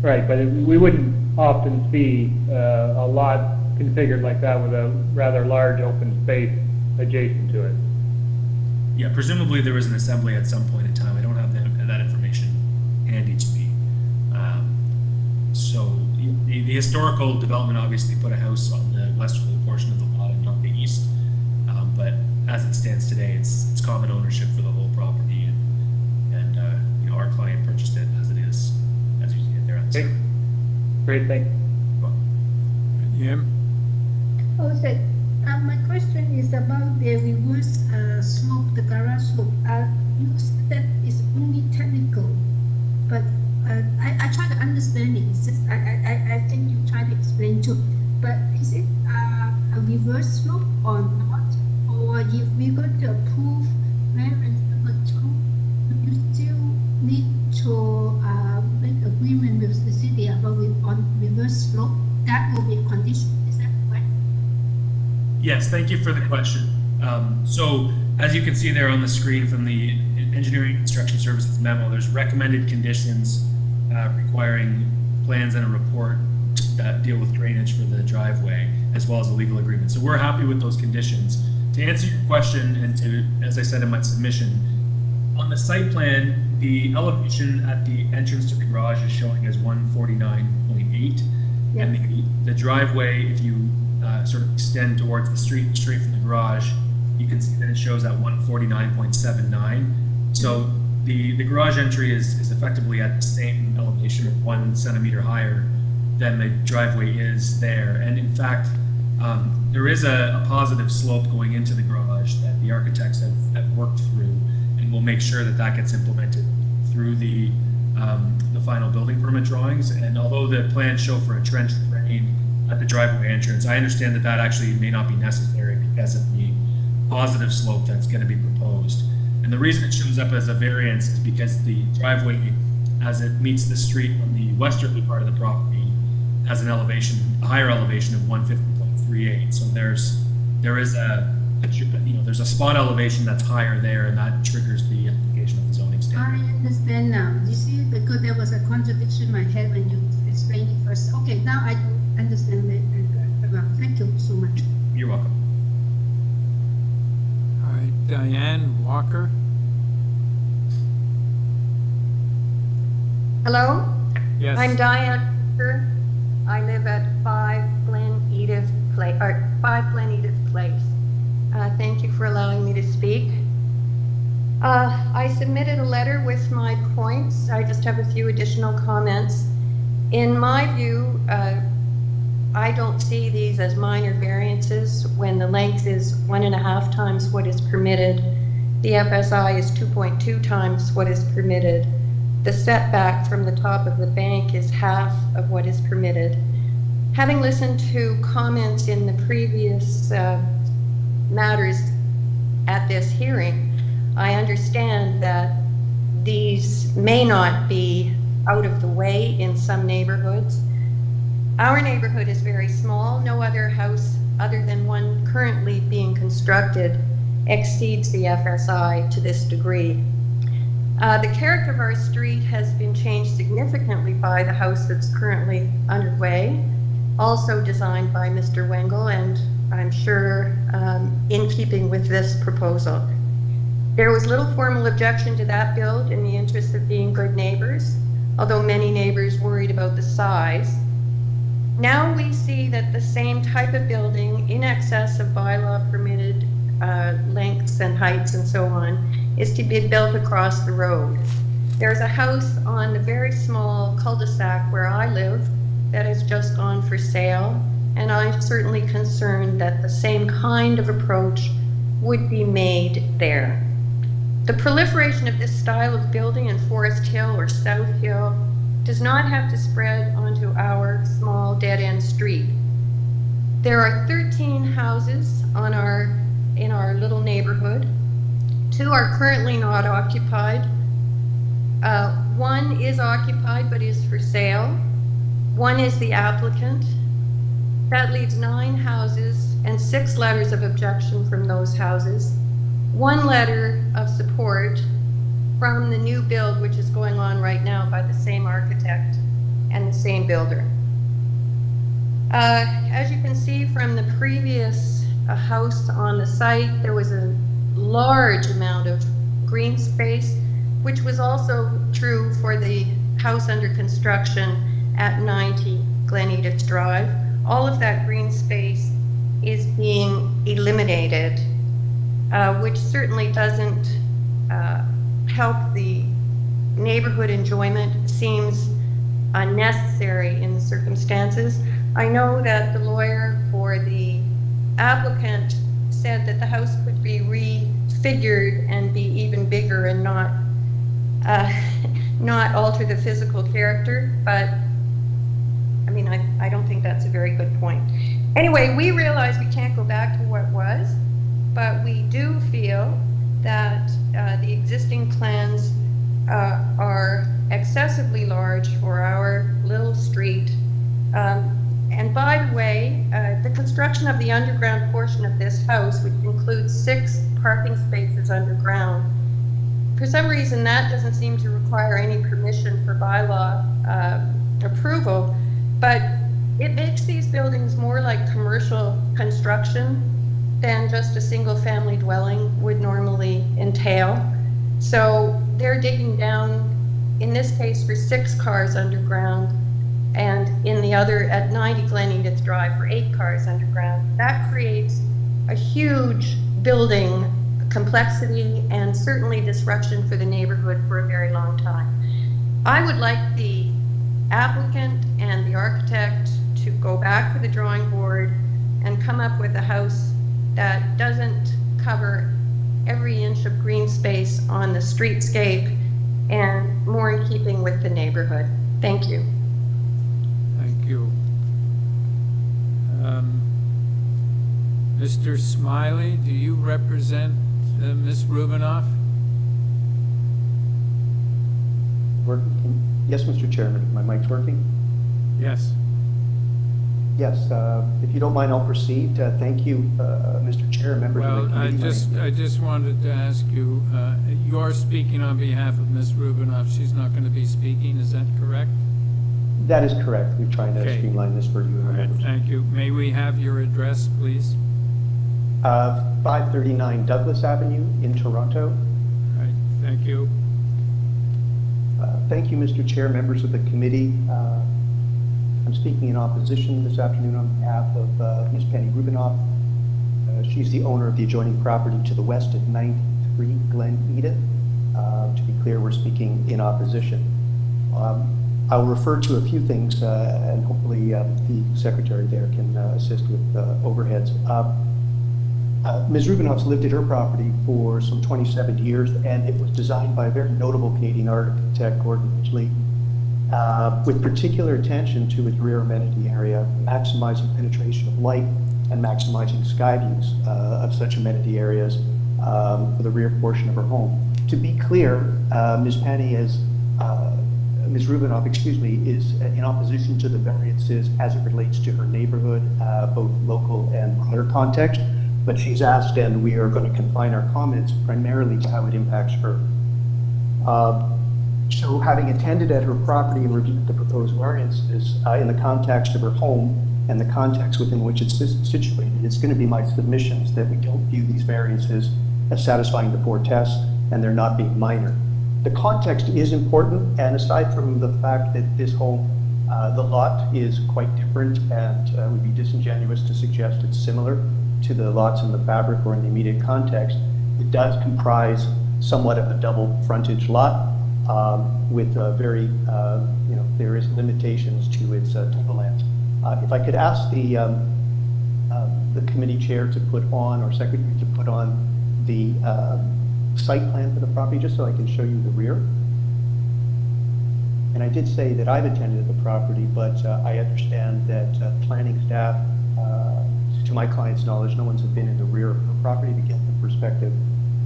Speaker 9: Right, but we wouldn't often see a lot configured like that with a rather large open space adjacent to it.
Speaker 12: Yeah, presumably there was an assembly at some point in time. I don't have that information handy to me. So the historical development obviously put a house on the westerly portion of the lot and not the east. But as it stands today, it's common ownership for the whole property, and our client purchased it as it is, as you see it there on the
Speaker 9: Okay.
Speaker 12: survey.
Speaker 9: Great, thanks.
Speaker 1: Yim?
Speaker 7: Also, my question is about the reverse slope, the garage slope. You said that it's only technical, but I try to understand it. It's just, I think you try to explain too. But is it a reverse slope or not? Or if we're going to approve variance number 2, you still need to make agreement with the city about on reverse slope. That will be a condition, is that correct?
Speaker 12: Yes, thank you for the question. So as you can see there on the screen from the Engineering Construction Services memo, there's recommended conditions requiring plans and a report that deal with drainage for the driveway, as well as a legal agreement. So we're happy with those conditions. To answer your question, and to, as I said in my submission, on the site plan, the elevation at the entrance to the garage is showing as 149.8.
Speaker 7: Yeah.
Speaker 12: And the driveway, if you sort of extend towards the street straight from the garage, you can see that it shows at 149.79. So the garage entry is effectively at the same elevation of 1 centimeter higher than the driveway is there. And in fact, there is a positive slope going into the garage that the architects have worked through, and we'll make sure that that gets implemented through the final building permit drawings. And although the plans show for a trench drain at the driveway entrance, I understand that that actually may not be necessary because of the positive slope that's going to be proposed. And the reason it shows up as a variance is because the driveway, as it meets the street on the westerly part of the property, has an elevation, a higher elevation of 150.38. So there is there's a spot elevation that's higher there, and that triggers the application of the zoning standard.
Speaker 7: I understand now. You see, because there was a contradiction in my head when you explained it first. Okay, now I understand it. Well, thank you so much.
Speaker 12: You're welcome.
Speaker 1: All right, Diane Walker?
Speaker 13: Hello?
Speaker 1: Yes.
Speaker 13: I'm Diane Walker. I live at 5 Glen Edith Place. Thank you for allowing me to speak. I submitted a letter with my points. I just have a few additional comments. In my view, I don't see these as minor variances when the length is 1.5 times what is permitted. The FSI is 2.2 times what is permitted. The setback from the top of the bank is half of what is permitted. Having listened to comments in the previous matters at this hearing, I understand that these may not be out of the way in some neighborhoods. Our neighborhood is very small. No other house other than one currently being constructed exceeds the FSI to this degree. The character of our street has been changed significantly by the house that's currently underway, also designed by Mr. Wengel, and I'm sure in keeping with this proposal. There was little formal objection to that build in the interest of being good neighbors, although many neighbors worried about the size. Now we see that the same type of building in excess of bylaw permitted lengths and heights and so on is to be built across the road. There's a house on the very small cul-de-sac where I live that has just gone for sale, and I'm certainly concerned that the same kind of approach would be made there. The proliferation of this style of building in Forest Hill or South Hill does not have to spread onto our small dead-end street. There are 13 houses in our little neighborhood. 2 are currently not occupied. 1 is occupied but is for sale. 1 is the applicant. That leaves 9 houses and 6 letters of objection from those houses. 1 letter of support from the new build, which is going on right now by the same architect and the same builder. As you can see from the previous house on the site, there was a large amount of green space, which was also true for the house under construction at 90 Glen Edith Drive. All of that green space is being eliminated, which certainly doesn't help the neighborhood enjoyment. Seems unnecessary in the circumstances. I know that the lawyer for the applicant said that the house could be refigured and be even bigger and not alter the physical character, but I mean, I don't think that's a very good point. Anyway, we realize we can't go back to what was, but we do feel that underground portion of this house, which includes 6 parking spaces underground. For some reason, that doesn't seem to require any permission for bylaw approval, but it makes these buildings more like commercial construction than just a single-family dwelling would normally entail. So they're digging down, in this case, for 6 cars underground, and in the other, at 90 Glen Edith Drive, for 8 cars underground. That creates a huge building complexity and certainly disruption for the neighborhood for a very long time. I would like the applicant and the architect to go back to the drawing board and come up with a house that doesn't cover every inch of green space on the streetscape and more in keeping with the neighborhood. Thank you.
Speaker 1: Thank you. Mr. Smiley, do you represent Ms. Rubinoff?
Speaker 14: Yes, Mr. Chairman, my mic's working?
Speaker 1: Yes.
Speaker 14: Yes, if you don't mind, I'll proceed. Thank you, Mr. Chair, members of the
Speaker 1: Well,
Speaker 14: committee.
Speaker 1: I just wanted to ask you, you're speaking on behalf of Ms. Rubinoff. She's not going to be speaking, is that correct?
Speaker 14: That is correct. We're trying to
Speaker 1: Okay.
Speaker 14: streamline this for you.
Speaker 1: All right, thank you. May we have your address, please?
Speaker 14: 539 Douglas Avenue in Toronto.
Speaker 1: All right, thank you.
Speaker 14: Thank you, Mr. Chair, members of the committee. I'm speaking in opposition this afternoon on behalf of Ms. Penny Rubinoff. She's the owner of the adjoining property to the west at 93 Glen Edith. To be clear, we're speaking in opposition. I will refer to a few things, and hopefully the secretary there can assist with overheads. Ms. Rubinoff's lived at her property for some 27 years, and it was designed by a very notable Canadian architect, Gordon Ridgely, with particular attention to its rear amenity area, maximizing penetration of light and maximizing sky views of such amenity areas for the rear portion of her home. To be clear, Ms. Rubinoff, is in opposition to the variances as it relates to her neighborhood, both local and broader context, but she's asked, and we are going to confine our comments primarily to how it impacts her. So having attended at her property and reviewed the proposed variances in the context of her home and the context within which it's situated, it's going to be my submissions that we don't view these variances as satisfying the 4 tests and they're not being minor. The context is important, and aside from the fact that this home, the lot is quite different, and it would be disingenuous to suggest it's similar to the lots in the fabric or in the immediate context, it does comprise somewhat of a double frontage lot with very, there is limitations to its total length. If I could ask the committee chair to put on, or secretary to put on the site plan for the property, just so I can show you the rear. And I did say that I've attended the property, but I understand that planning staff, to my client's knowledge, no one's been in the rear of the property to get the perspective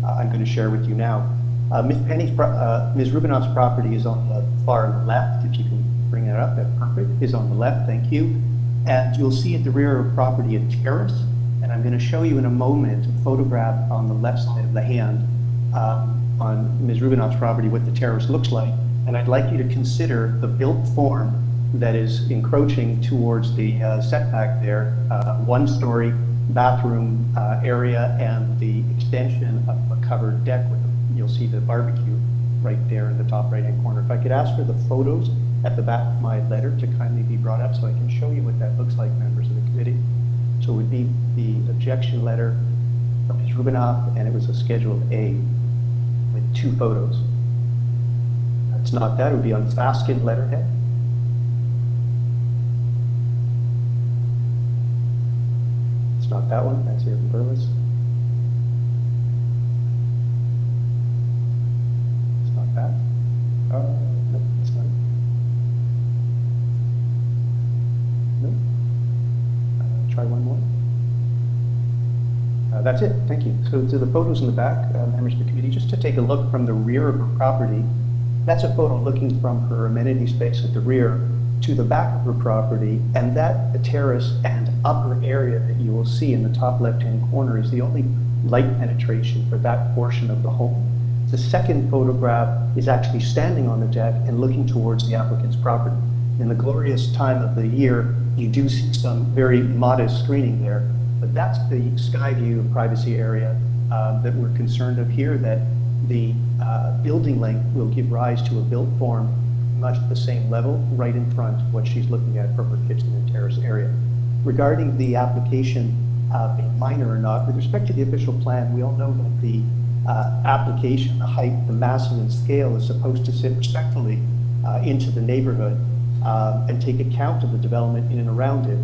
Speaker 14: I'm going to share with you now. Ms. Rubinoff's property is on the far left. If you can bring that up, that's perfect. Is on the left, thank you. And you'll see at the rear of the property a terrace, and I'm going to show you in a moment a photograph on the left side of the hand on Ms. Rubinoff's property what the terrace looks like. And I'd like you to consider the built form that is encroaching towards the setback there, 1-story bathroom area and the extension of a covered deck with, you'll see the barbecue right there in the top right-hand corner. If I could ask for the photos at the back of my letter to kindly be brought up so I can show you what that looks like, members of the committee. So it would be the objection letter from Ms. Rubinoff, and it was a Schedule A with 2 photos. That's not that, it would be on Faskin letterhead. It's not that one, that's here in Burles. It's not that. No, it's not. No. Try one more. That's it, thank you. So to the photos in the back, members of the committee, just to take a look from the rear of her property, that's a photo looking from her amenity space at the rear to the back of her property, and that terrace and upper area that you will see in the top left-hand corner is the only light penetration for that portion of the home. The second photograph is actually standing on the deck and looking towards the applicant's property. In the glorious time of the year, you do see some very modest screening there, but that's the sky view privacy area that we're concerned of here, that the building length will give rise to a built form much at the same level right in front of what she's looking at from her kitchen and terrace area. Regarding the application being minor or not, with respect to the official plan, we all know that the application, the height, the massing and scale is supposed to sit respectfully into the neighborhood and take account of the development in and around it.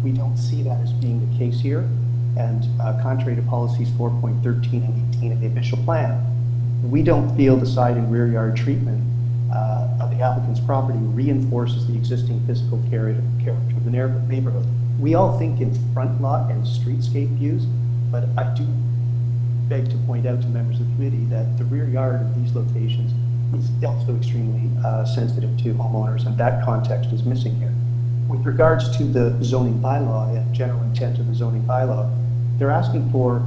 Speaker 14: We don't see that as being the case here, and contrary to policies 4.13 and 18 of the official plan, we don't feel the side and rear yard treatment of the applicant's property reinforces the existing physical character of the neighborhood. We all think in front lot and streetscape views, but I do beg to point out to members of the committee that the rear yard of these locations is also extremely sensitive to homeowners, and that context is missing here. With regards to the zoning bylaw and general intent of the zoning bylaw, they're asking for,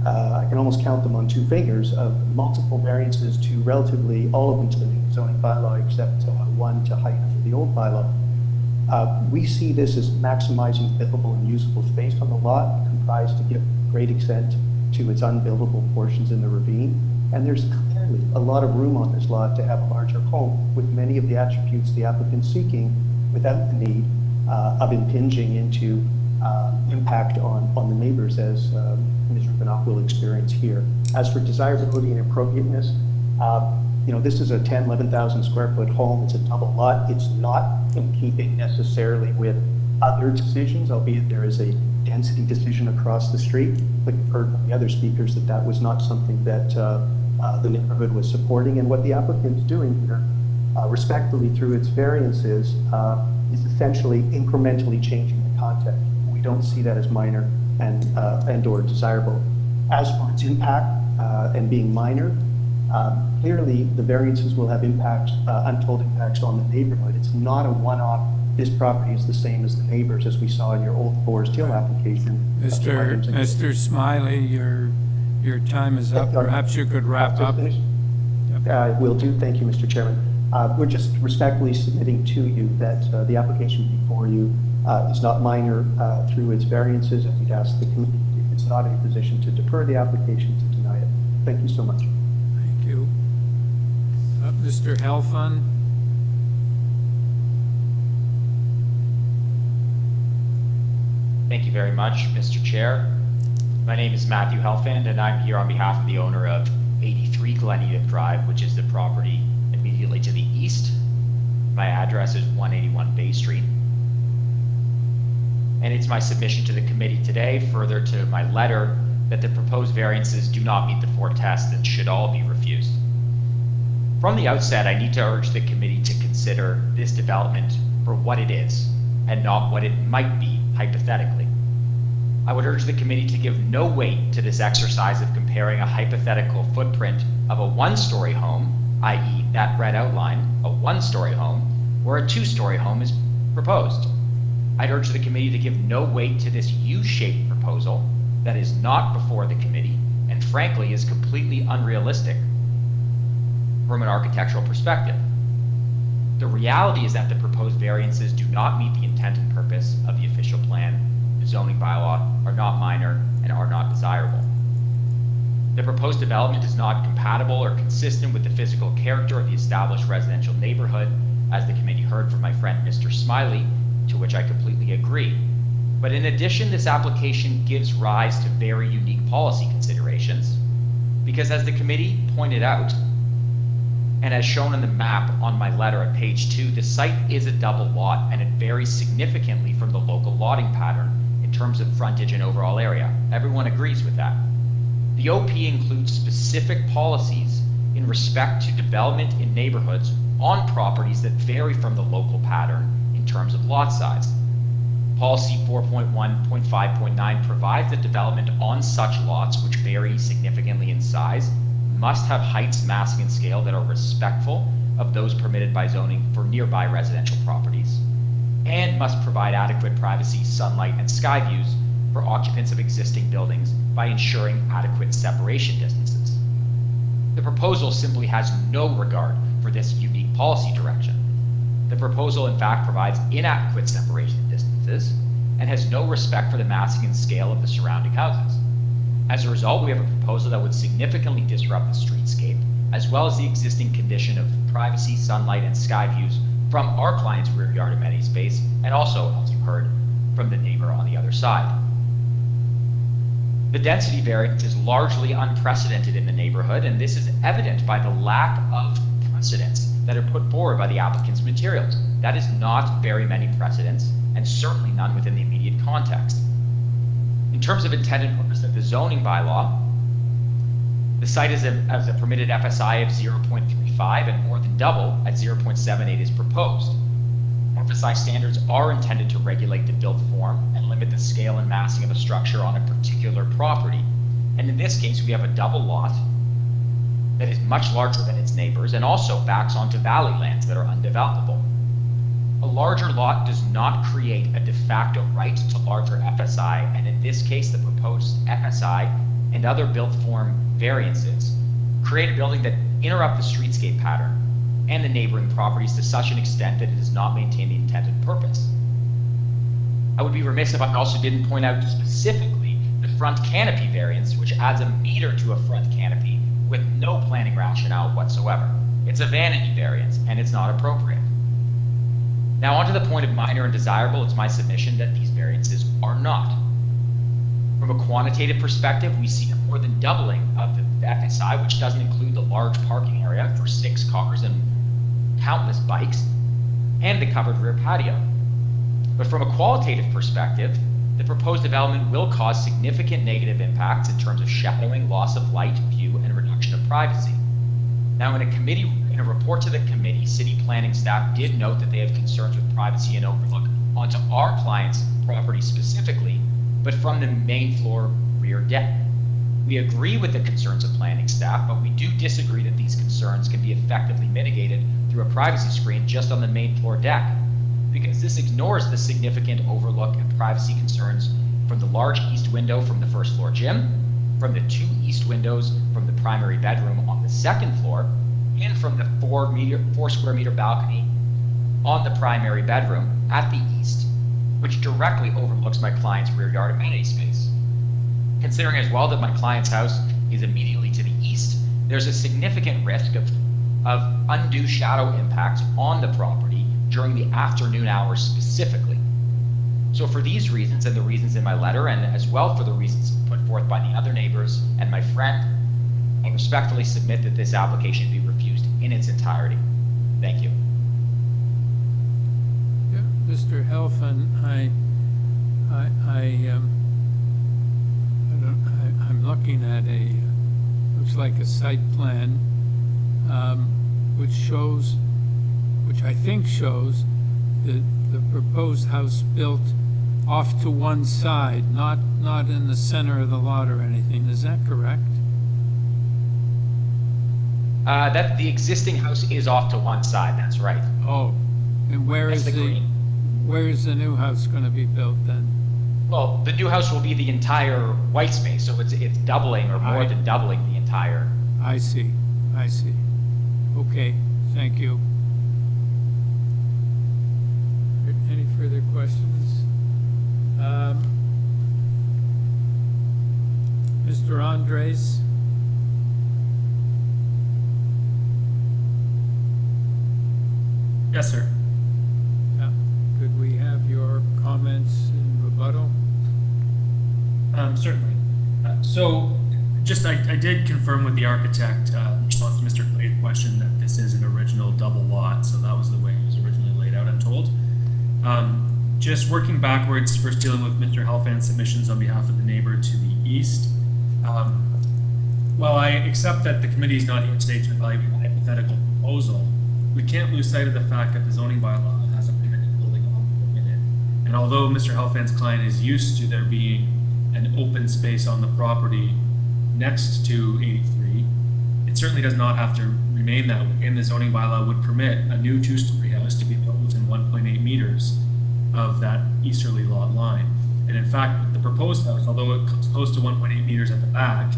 Speaker 14: I can almost count them on two fingers, of multiple variances to relatively all of them to the new zoning bylaw, except one to height of the old bylaw. We see this as maximizing livable and usable space on the lot, comprised to give great extent to its unbuildable portions in the ravine. And there's clearly a lot of room on this lot to have a larger home with many of the attributes the applicant's seeking without the need of impinging into impact on the neighbors, as Ms. Rubinoff will experience here. As for desirability and appropriateness, this is a 10, 11,000 square foot home. It's a double lot. It's not in keeping necessarily with other decisions, albeit there is a density decision across the street. But you've heard from the other speakers that that was not something that the neighborhood was supporting. And what the applicant's doing here, respectfully through its variances, is essentially incrementally changing the context. We don't see that as minor and or desirable. As for its impact and being minor, clearly the variances will have impacts, untold impacts on the neighborhood. It's not a one-off. This property is the same as the neighbors, as we saw in your Old Forest Hill application.
Speaker 1: Mr. Smiley, your time is up. Perhaps you could wrap up.
Speaker 14: Will do. Thank you, Mr. Chairman. We're just respectfully submitting to you that the application before you is not minor through its variances, and we'd ask the committee, if it's not in a position to defer the application, to deny it. Thank you so much.
Speaker 1: Thank you. Mr. Helfand?
Speaker 11: Thank you very much, Mr. Chair. My name is Matthew Helfand, and I'm here on behalf of the owner of 83 Glen Edith Drive, which is the property immediately to the east. My address is 181 Bay Street. And it's my submission to the committee today, further to my letter, that the proposed variances do not meet the four tests and should all be refused. From the outset, I need to urge the committee to consider this development for what it is and not what it might be hypothetically. I would urge the committee to give no weight to this exercise of comparing a hypothetical footprint of a one-story home, i.e. that red outline, a one-story home, where a two-story home is proposed. I'd urge the committee to give no weight to this U-shaped proposal that is not before the committee and frankly is completely unrealistic from an architectural perspective. The reality is that the proposed variances do not meet the intent and purpose of the official plan, the zoning bylaw, are not minor, and are not desirable. The proposed development is not compatible or consistent with the physical character of the established residential neighborhood, as the committee heard from my friend Mr. Smiley, to which I completely agree. But in addition, this application gives rise to very unique policy considerations, because as the committee pointed out, and as shown on the map on my letter at page 2, the site is a double lot, and it varies significantly from the local lotting pattern in terms of frontage and overall area. Everyone agrees with that. The OP includes specific policies in respect to development in neighborhoods on properties that vary from the local pattern in terms of lot size. Policy 4.1.5.9 provides that development on such lots, which vary significantly in size, must have heights, massing, and scale that are respectful of those permitted by zoning for nearby residential properties. and must provide adequate privacy, sunlight, and sky views for occupants of existing buildings by ensuring adequate separation distances. The proposal simply has no regard for this unique policy direction. The proposal, in fact, provides inadequate separation distances and has no respect for the massing and scale of the surrounding houses. As a result, we have a proposal that would significantly disrupt the streetscape, as well as the existing condition of privacy, sunlight, and sky views from our client's rear yard amenity space, and also, as you heard, from the neighbor on the other side. The density variance is largely unprecedented in the neighborhood, and this is evident by the lack of precedents that are put forward by the applicant's materials. That is not very many precedents, and certainly none within the immediate context. In terms of intended purpose of the zoning bylaw, the site has a permitted FSI of 0.35 and more than double at 0.78 is proposed. FSI standards are intended to regulate the built form and limit the scale and massing of a structure on a particular property. And in this case, we have a double lot that is much larger than its neighbors and also backs onto valley lands that are undevelopable. A larger lot does not create a de facto right to larger FSI, and in this case, the proposed FSI and other built form variances create a building that interrupt the streetscape pattern and the neighboring properties to such an extent that it does not maintain the intended purpose. I would be remiss if I also didn't point out specifically the front canopy variance, which adds a meter to a front canopy with no planning rationale whatsoever. It's a vanity variance, and it's not appropriate. Now, on to the point of minor and desirable, it's my submission that these variances are not. From a quantitative perspective, we see a more than doubling of the FSI, which doesn't include the large parking area for 6 cars and countless bikes, and the covered rear patio. But from a qualitative perspective, the proposed development will cause significant negative impacts in terms of shadowing, loss of light, view, and reduction of privacy. Now, in a report to the committee, city planning staff did note that they have concerns with privacy and overlook onto our client's property specifically, but from the main floor rear deck. We agree with the concerns of planning staff, but we do disagree that these concerns can be effectively mitigated through a privacy screen just on the main floor deck, because this ignores the significant overlook and privacy concerns from the large east window from the first floor gym, from the 2 east windows from the primary bedroom on the 2nd floor, and from the 4 square meter balcony on the primary bedroom at the east, which directly overlooks my client's rear yard amenity space. Considering as well that my client's house is immediately to the east, there's a significant risk of undue shadow impacts on the property during the afternoon hours specifically. So for these reasons and the reasons in my letter, and as well for the reasons put forth by the other neighbors and my friend, I respectfully submit that this application be refused in its entirety. Thank you.
Speaker 1: Yeah, Mr. Helfand, I'm looking at looks like a site plan, which I think shows the proposed house built off to one side, not in the center of the lot or anything. Is that correct?
Speaker 11: That the existing house is off to one side, that's right.
Speaker 1: Oh, and where is the new house going to be built then?
Speaker 11: Well, the new house will be the entire white space, so it's doubling or more than doubling the entire.
Speaker 1: I see. Okay, thank you. Any further questions? Mr. Andres?
Speaker 12: Yes, sir.
Speaker 1: Yeah. Could we have your comments in rebuttal?
Speaker 12: Certainly. So I did confirm with the architect, in response to Mr. Clay's question, that this is an original double lot, so that was the way it was originally laid out, I'm told. Just working backwards, first dealing with Mr. Helfand's submissions on behalf of the neighbor to the east. While I accept that the committee is not here today to evaluate a hypothetical proposal, we can't lose sight of the fact that the zoning bylaw has a permitted building envelope in it. And although Mr. Helfand's client is used to there being an open space on the property next to 83, it certainly does not have to remain that way. And the zoning bylaw would permit a new 2-story house to be built within 1.8 meters of that easterly lot line. And in fact, the proposed house, although it comes close to 1.8 meters at the back,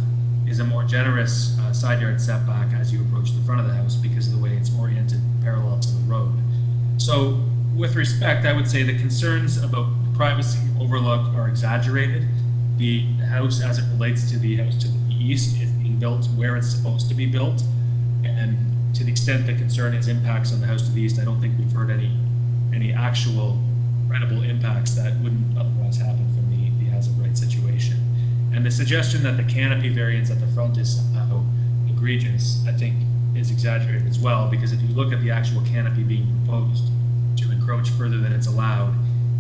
Speaker 12: is a more generous side yard setback as you approach the front of the house because of the way it's oriented parallel to the road. So with respect, I would say the concerns about privacy overlook are exaggerated. The house, as it relates to the house to the east, is being built where it's supposed to be built. And to the extent the concern is impacts on the house to the east, I don't think we've heard any actual credible impacts that wouldn't otherwise happen from the as-of-right situation. And the suggestion that the canopy variance at the front is somehow egregious, I think is exaggerated as well, because if you look at the actual canopy being proposed to encroach further than it's allowed,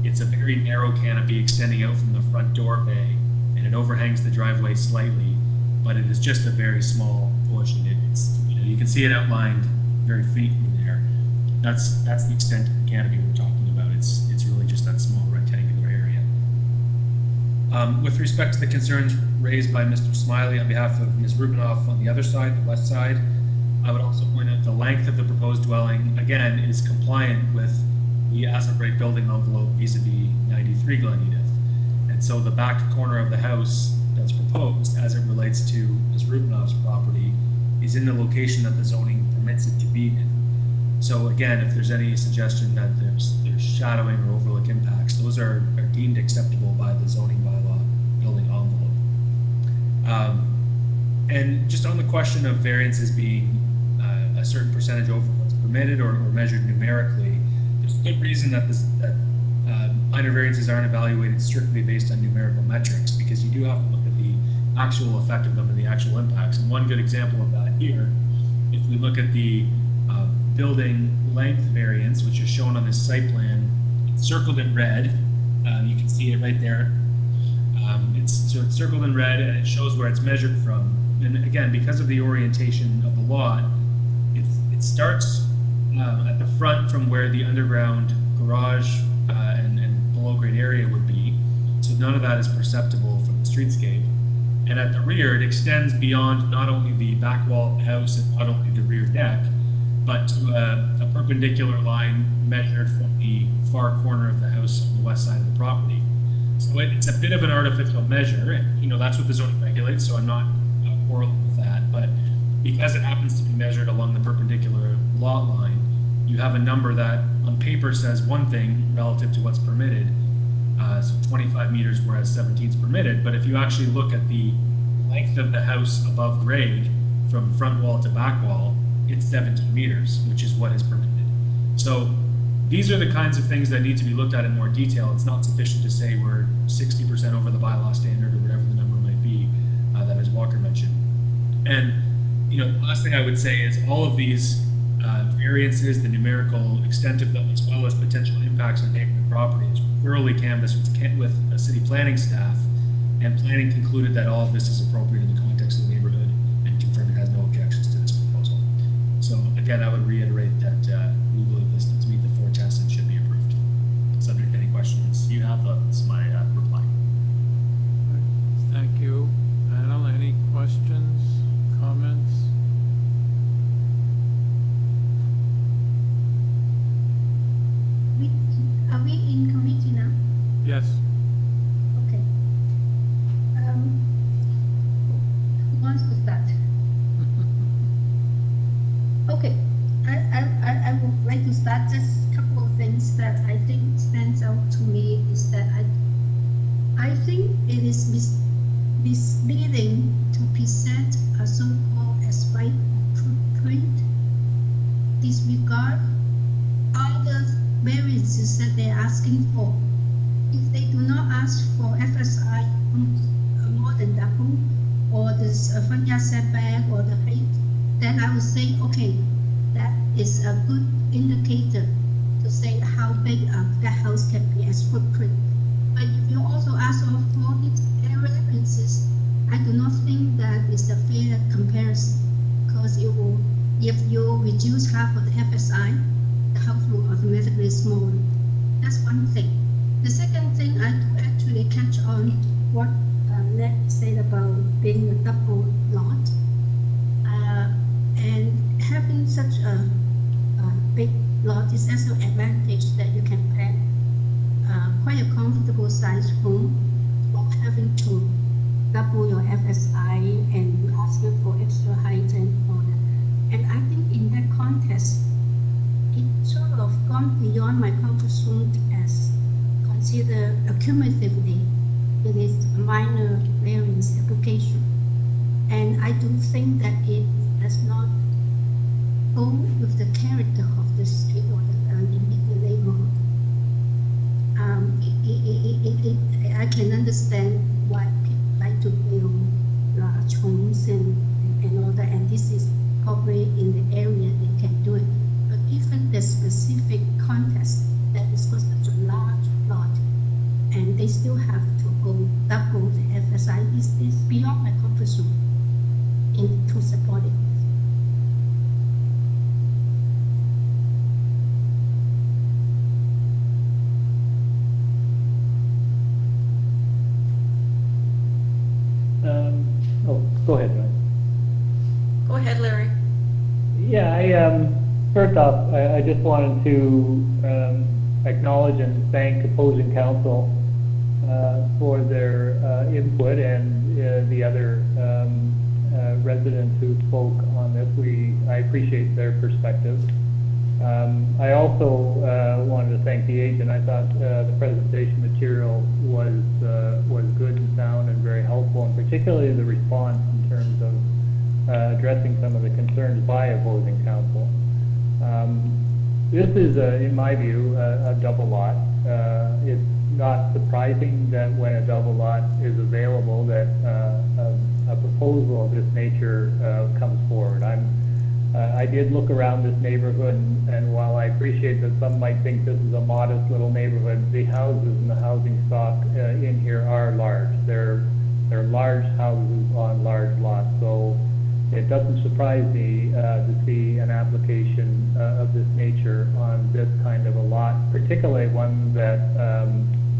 Speaker 12: it's a very narrow canopy extending out from the front door bay, and it overhangs the driveway slightly, but it is just a very small portion. It's, you can see it outlined very faintly there. That's the extent of the canopy we're talking about. It's really just that small rectangular area. With respect to the concerns raised by Mr. Smiley on behalf of Ms. Rubinoff on the other side, the west side, I would also point out the length of the proposed dwelling, again, is compliant with the as-of-right building envelope vis-a-vis 93 Glen Edith. And so the back corner of the house that's proposed, as it relates to Ms. Rubinoff's property, is in the location that the zoning permits it to be in. So again, if there's any suggestion that there's shadowing or overlook impacts, those are deemed acceptable by the zoning bylaw building envelope. And just on the question of variances being a certain percentage over what's permitted or measured numerically, there's a good reason that minor variances aren't evaluated strictly based on numerical metrics, because you do have to look at the actual effect of them and the actual impacts. And one good example of that here, if we look at the building length variance, which is shown on this site plan, it's circled in red. You can see it right there. So it's circled in red, and it shows where it's measured from. And again, because of the orientation of the lot, it starts at the front from where the underground garage and below-grade area would be. So none of that is perceptible from the streetscape. And at the rear, it extends beyond not only the back wall of the house and not only the rear deck, but to a perpendicular line measured from the far corner of the house on the west side of the property. So it's a bit of an artificial measure, and that's what the zoning regulates, so I'm not quarreling with that. But because it happens to be measured along the perpendicular lot line, you have a number that on paper says one thing relative to what's permitted, so 25 meters, whereas 17 is permitted. But if you actually look at the length of the house above grade from front wall to back wall, it's 17 meters, which is what is permitted. So these are the kinds of things that need to be looked at in more detail. It's not sufficient to say we're 60% over the bylaw standard or whatever the number might be that Ms. Walker mentioned. And the last thing I would say is all of these variances, the numerical extent of them, as well as potential impacts on neighboring properties, were thoroughly canvassed with a city planning staff, and planning concluded that all of this is appropriate in the context of the neighborhood and confirmed it has no objections to this proposal. So again, I would reiterate that we believe this does meet the 4 tests and should be approved. Subject to any questions you have, that's my reply.
Speaker 1: Thank you. Panel, any questions, comments?
Speaker 7: Are we in committee now?
Speaker 1: Yes.
Speaker 7: Okay. Who wants to start? Okay. I would like to start. Just a couple of things that I think stands out to me is that I think it is misleading to present a so-called as-right footprint, disregard all the variances that they're asking for. If they do not ask for FSI more than double, or this front yard setback or the height, then I would say, okay, that is a good indicator to say how big that house can be as footprint. But if you also ask for all these variances, I do not think that is a fair comparison, because if you reduce half of the FSI, the house will automatically smaller. That's one thing. The second thing, I do actually catch on what Ned said about being a double lot, and having such a big lot is also an advantage that you can plan quite a comfortable size home without having to double your FSI and you asking for extra height and all that. And I think in that context, it sort of gone beyond my comfort zone as consider accumulatively it is a minor variance application. And I do think that it does not go with the character of the street or the immediate neighborhood. I can understand why people like to build large homes and all that, and this is probably in the area they can do it. But given the specific context that is for such a large lot, and they still have to go double the FSI, is beyond my comfort zone to support it.
Speaker 9: Go ahead, Ryan.
Speaker 4: Go ahead, Larry.
Speaker 9: Yeah, first off, I just wanted to acknowledge and thank opposing counsel for their input and the other residents who spoke on this. I appreciate their perspective. I also wanted to thank the agent. I thought the presentation material was good and sound and very helpful, and particularly the response in terms of addressing some of the concerns by opposing counsel. This is, in my view, a double lot. It's not surprising that when a double lot is available that a proposal of this nature comes forward. I did look around this neighborhood, and while I appreciate that some might think this is a modest little neighborhood, the houses and the housing stock in here are large. They're large houses on large lots, so it doesn't surprise me to see an application of this nature on this kind of a lot, particularly one that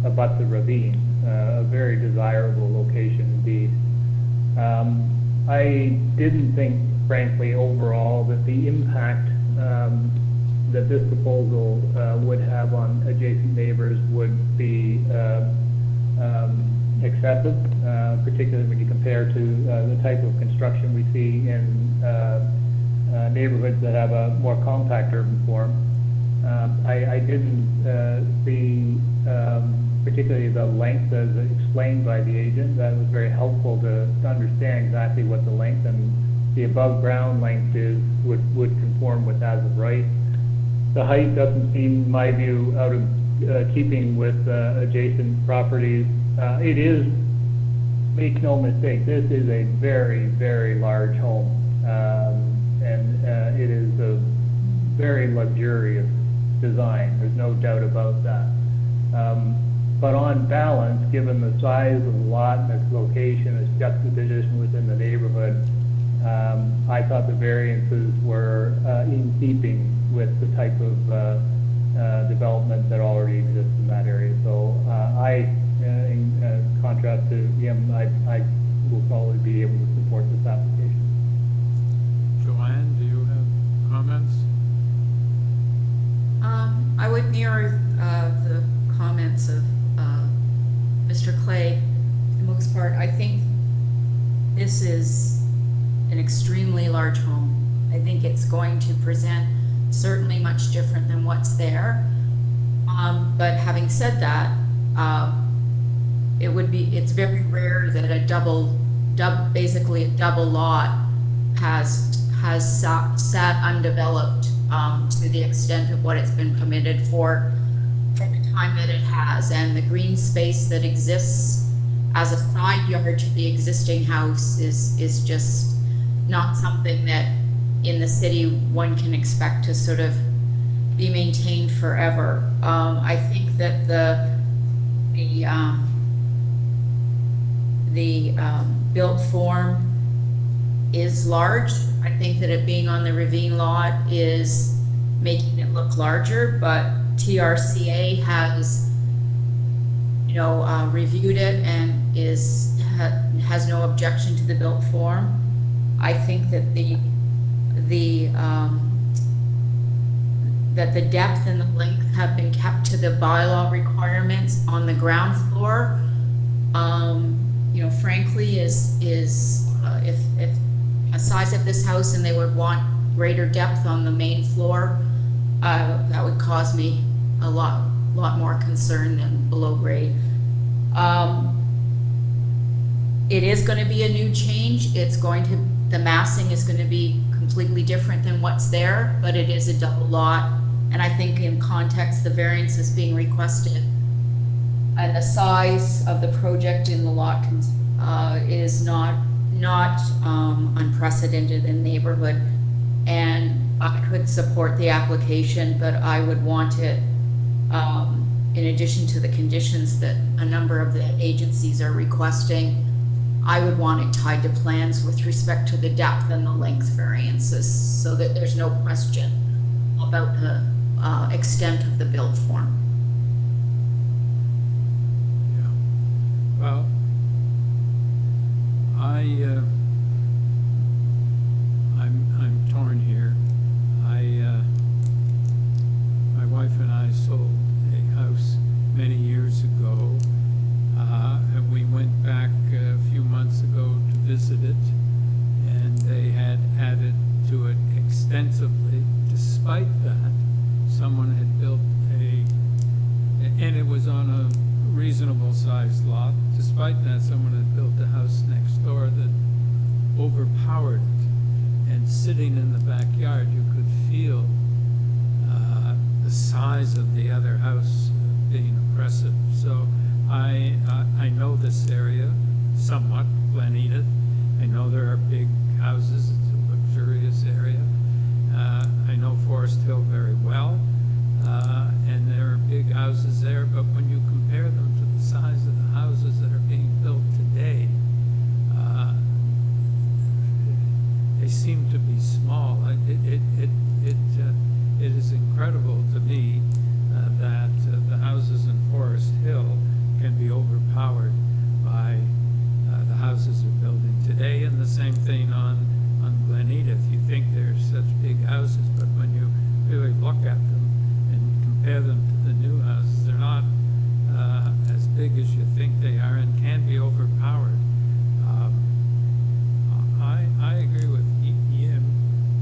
Speaker 9: abuts a ravine, a very desirable location indeed. I didn't think, frankly, overall, that the impact that this proposal would have on adjacent neighbors would be excessive, particularly when you compare to the type of construction we see in neighborhoods that have a more compact urban form. I didn't see particularly the length as explained by the agent. That was very helpful to understand exactly what the length and the above ground length would conform with as of right. The height doesn't seem, in my view, out of keeping with adjacent properties. It is, make no mistake, this is a very, very large home, and it is a very luxurious design. There's no doubt about that. But on balance, given the size of the lot and its location, its juxtaposition within the neighborhood, I thought the variances were in keeping with the type of development that already exists in that area. So in contrast to him, I will probably be able to support this application.
Speaker 1: Joanne, do you have comments?
Speaker 4: I would mirror the comments of Mr. Clay for the most part. I think this is an extremely large home. I think it's going to present certainly much different than what's there. But having said that, it's very rare that basically a double lot has sat undeveloped to the extent of what it's been permitted for the time that it has, and the green space that exists as a side yard to the existing house is just not something that in the city one can expect to sort of be maintained forever. I think that the built form is large. I think that it being on the ravine lot is making it look larger, but TRCA has, reviewed it and has no objection to the built form. that the depth and the length have been kept to the bylaw requirements on the ground floor. You know, frankly, if a size of this house and they would want greater depth on the main floor, that would cause me a lot more concern than below grade. It is going to be a new change. The massing is going to be completely different than what's there, but it is a double lot. And I think in context, the variance is being requested and the size of the project in the lot is not unprecedented in the neighborhood. And I could support the application, but I would want it, in addition to the conditions that a number of the agencies are requesting, I would want it tied to plans with respect to the depth and the length variances so that there's no question about the extent of the build form.
Speaker 1: Yeah. Well, I'm torn here. My wife and I sold a house many years ago, and we went back a few months ago to visit it, and they had added to it extensively. Despite that, someone had built and it was on a reasonable sized lot. Despite that, someone had built a house next door that overpowered it. And sitting in the backyard, you could feel the size of the other house being oppressive. So I know this area somewhat, Glen Edith. I know there are big houses. It's a luxurious area. I know Forest Hill very well, and there are big houses there. But when you compare them to the size of the houses that are being built today, they seem to be small. It is incredible to me that the houses in Forest Hill can be overpowered by the houses they're building today, and the same thing on Glen Edith. You think they're such big houses, but when you really look at them and compare them to the new houses, they're not as big as you think they are and can be overpowered. I agree with Ian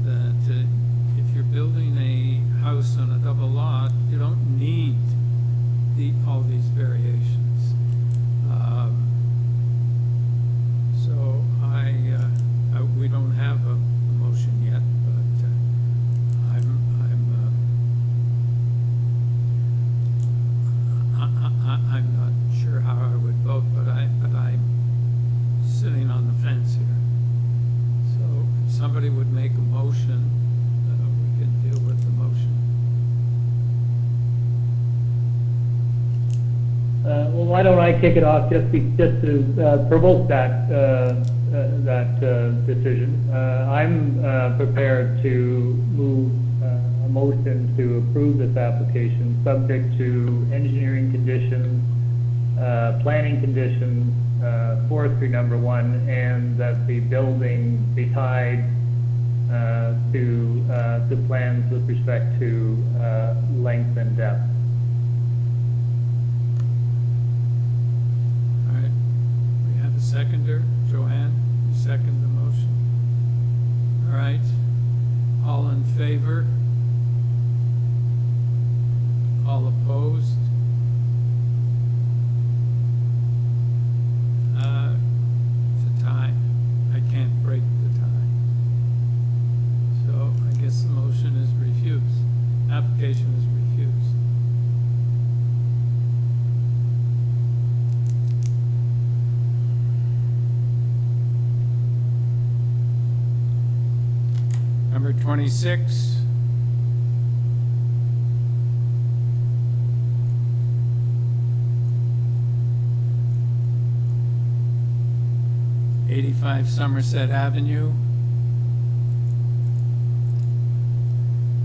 Speaker 1: that if you're building a house on a double lot, you don't need all these variations. So we don't have a motion yet, but I'm not sure how I would vote, but I'm sitting on the fence here. So if somebody would make a motion, we can deal with the motion.
Speaker 9: Well, why don't I kick it off just to provoke that decision. I'm prepared to move a motion to approve this application, subject to engineering conditions, planning conditions, forestry number 1, and that the building be tied to plans with respect to length and depth.
Speaker 1: All right, we have a seconder. Joanne, you second the motion. All right, all in favor? All opposed? It's a tie. I can't break the tie. So I guess the motion is refused. Application is refused. Number 26. '85 Somerset Avenue.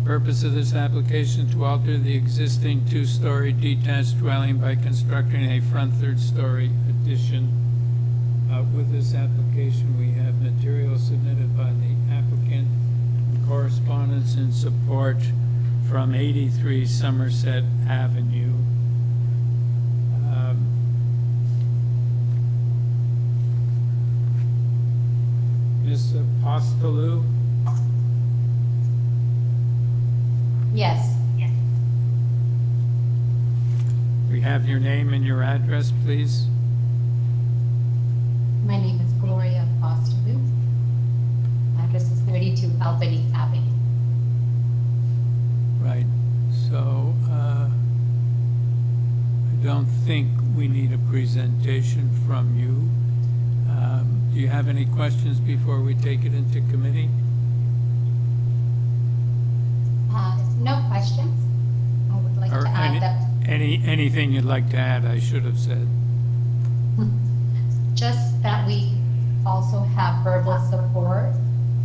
Speaker 1: Purpose of this application to alter the existing two-story detached dwelling by constructing a front third-story addition. With this application, we have material submitted by the applicant and correspondence in support from 83 Somerset Avenue. Ms. Apostolou?
Speaker 15: Yes.
Speaker 1: We have your name and your address, please.
Speaker 15: My name is Gloria Apostolou. Address is 32 Albany Avenue.
Speaker 1: Right, so I don't think we need a presentation from you. Do you have any questions before we take it into committee?
Speaker 15: No questions. I would like
Speaker 1: Or
Speaker 15: to add that
Speaker 1: anything you'd like to add, I should have said.
Speaker 15: just that we also have verbal support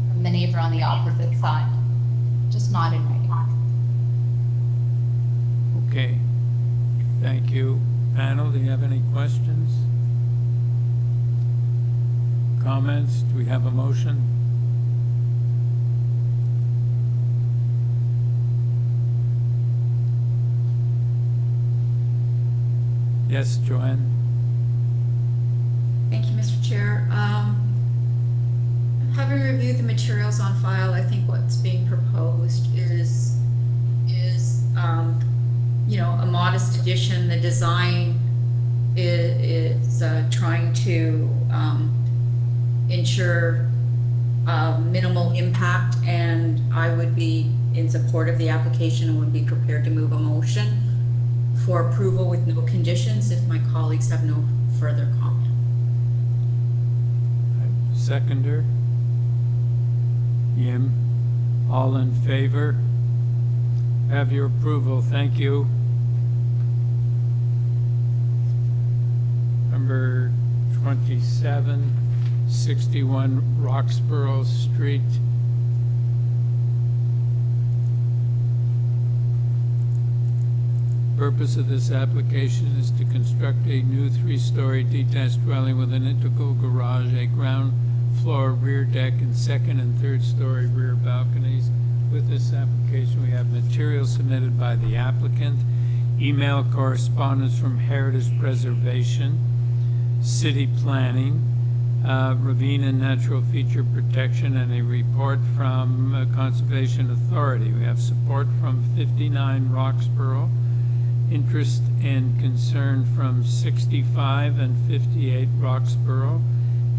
Speaker 15: from the neighbor on the opposite side, just not in writing.
Speaker 1: Okay, thank you. Panel, do you have any questions? Comments? Do we have a motion? Yes, Joanne?
Speaker 4: Thank you, Mr. Chair. Having reviewed the materials on file, I think what's being proposed is a modest addition. The design is trying to ensure minimal impact, and I would be in support of the application and would be prepared to move a motion for approval with no conditions if my colleagues have no further comment.
Speaker 1: Seconder? Yim? All in favor? Have your approval, thank you. Number 27, 61 Roxborough Street. Purpose of this application is to construct a new three-story detached dwelling with an integral garage, a ground floor rear deck, and second and third story rear balconies. With this application, we have materials submitted by the applicant, email correspondence from Heritage Preservation, City Planning, Ravine and Natural Feature Protection, and a report from Conservation Authority. We have support from 59 Roxborough, interest and concern from 65 and 58 Roxborough,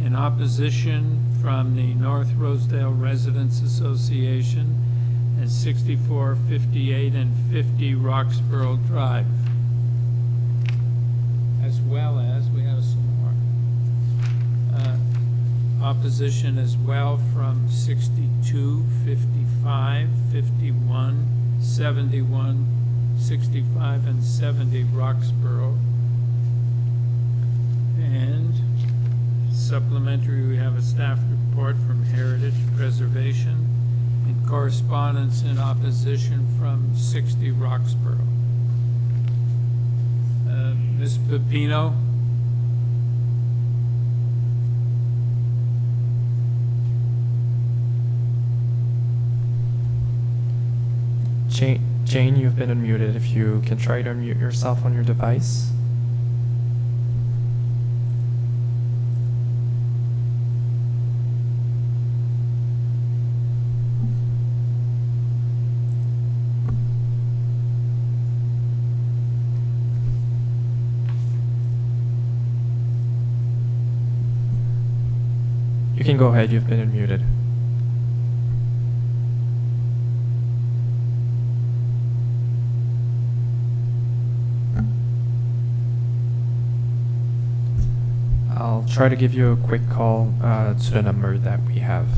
Speaker 1: in opposition from the North Rosedale Residents Association, and 64, 58, and 50 Roxborough Drive. As well as, we have some more. Opposition as well from 62, 55, 51, 71, 65, and 70 Roxborough. And supplementary, we have a staff report from Heritage Preservation and correspondence in opposition from 60 Roxborough. Ms. Pepino?
Speaker 6: Jane, you've been unmuted. If you can try to unmute yourself on your device. You can go ahead, you've been unmuted. I'll try to give you a quick call to the number that we have.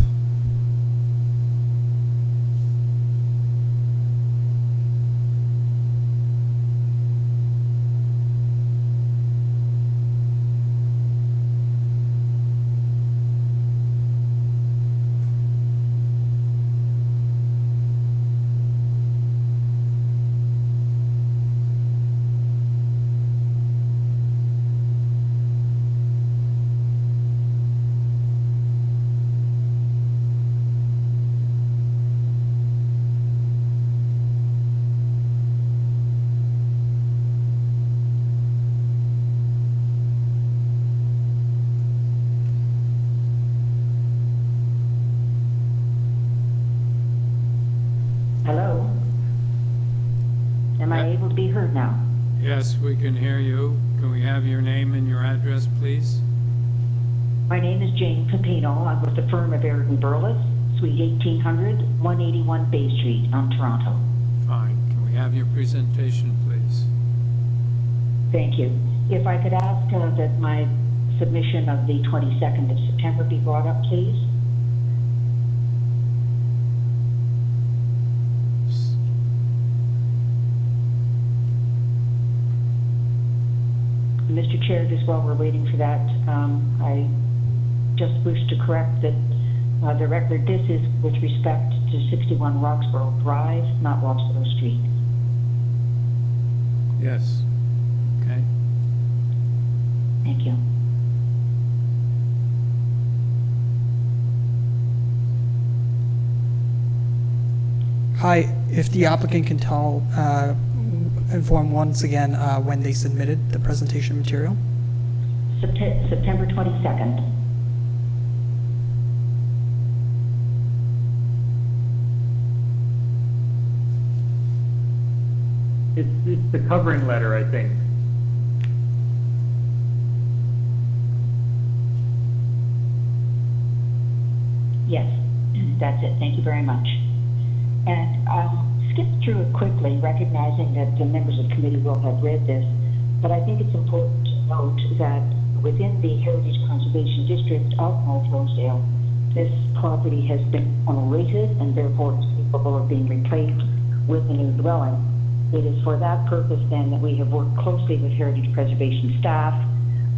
Speaker 16: Am I able to be heard now?
Speaker 1: Yes, we can hear you. Can we have your name and your address, please?
Speaker 16: My name is Jane Pepino. I'm with the firm of Aird and Burles, Suite 1800, 181 Bay Street, Toronto.
Speaker 1: Fine. Can we have your presentation, please?
Speaker 16: Thank you. If I could ask that my submission of the 22nd of September be brought up, please. Mr. Chair, just while we're waiting for that, I just wish to correct that the record, this is with respect to 61 Roxborough Drive, not Roxboro Street.
Speaker 1: Yes. Okay.
Speaker 16: Thank you.
Speaker 17: Hi, if the applicant can inform once again when they submitted the presentation material.
Speaker 16: September 22nd.
Speaker 9: It's the covering letter, I think.
Speaker 16: Yes, that's it. Thank you very much. And I'll skip through it quickly, recognizing that the members of the committee will have read this, but I think it's important to note that within the Heritage Conservation District of North Rosedale, this property has been rated and therefore is capable of being replaced with a new dwelling. It is for that purpose then that we have worked closely with Heritage Preservation staff,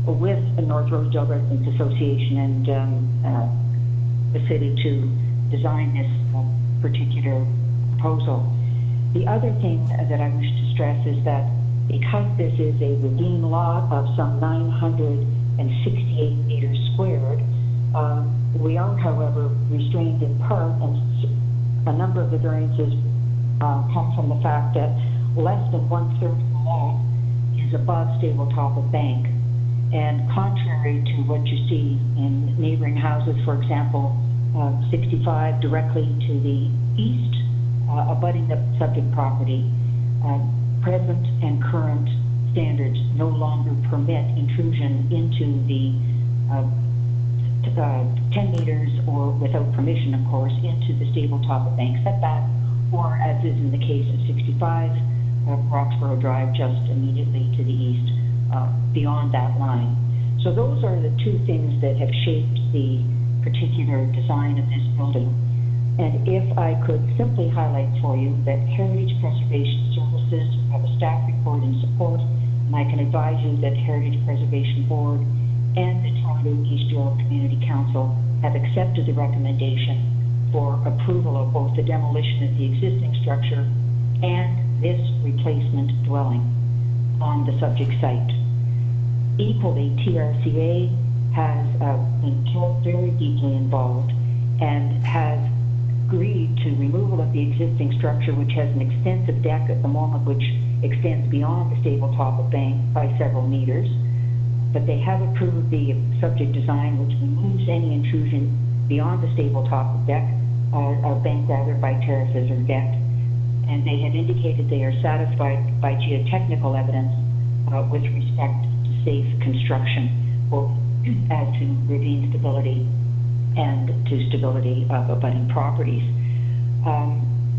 Speaker 16: with the North Rosedale Residents Association and the city to design this particular proposal. The other thing that I wish to stress is that because this is a ravine lot of some 968 meters squared, we are, however, restrained in part, and a number of the variances come from the fact that less than 1/3 of the lot is above stable top of bank. And contrary to what you see in neighboring houses, for example, 65 directly to the east, abutting the subject property, present and current standards no longer permit intrusion into the 10 meters, or without permission, of course, into the stable top of bank setback, or as is in the case of 65 Roxborough Drive, just immediately to the east, beyond that line. So those are the two things that have shaped the particular design of this building. And if I could simply highlight for you that Heritage Preservation Services have a staff report in support, and I can advise you that Heritage Preservation Board and the Toronto East York Community Council have accepted the recommendation for approval of both the demolition of the existing structure and this replacement dwelling on the subject site. Equally, TRCA has been very deeply involved and has agreed to removal of the existing structure, which has an extensive deck at the moment, which extends beyond the stable top of bank by several meters. But they have approved the subject design, which removes any intrusion beyond the stable top of deck, of bank rather, by terraces or deck. And they have indicated they are satisfied by geotechnical evidence with respect to safe construction, both as to ravine stability and to stability of abutting properties.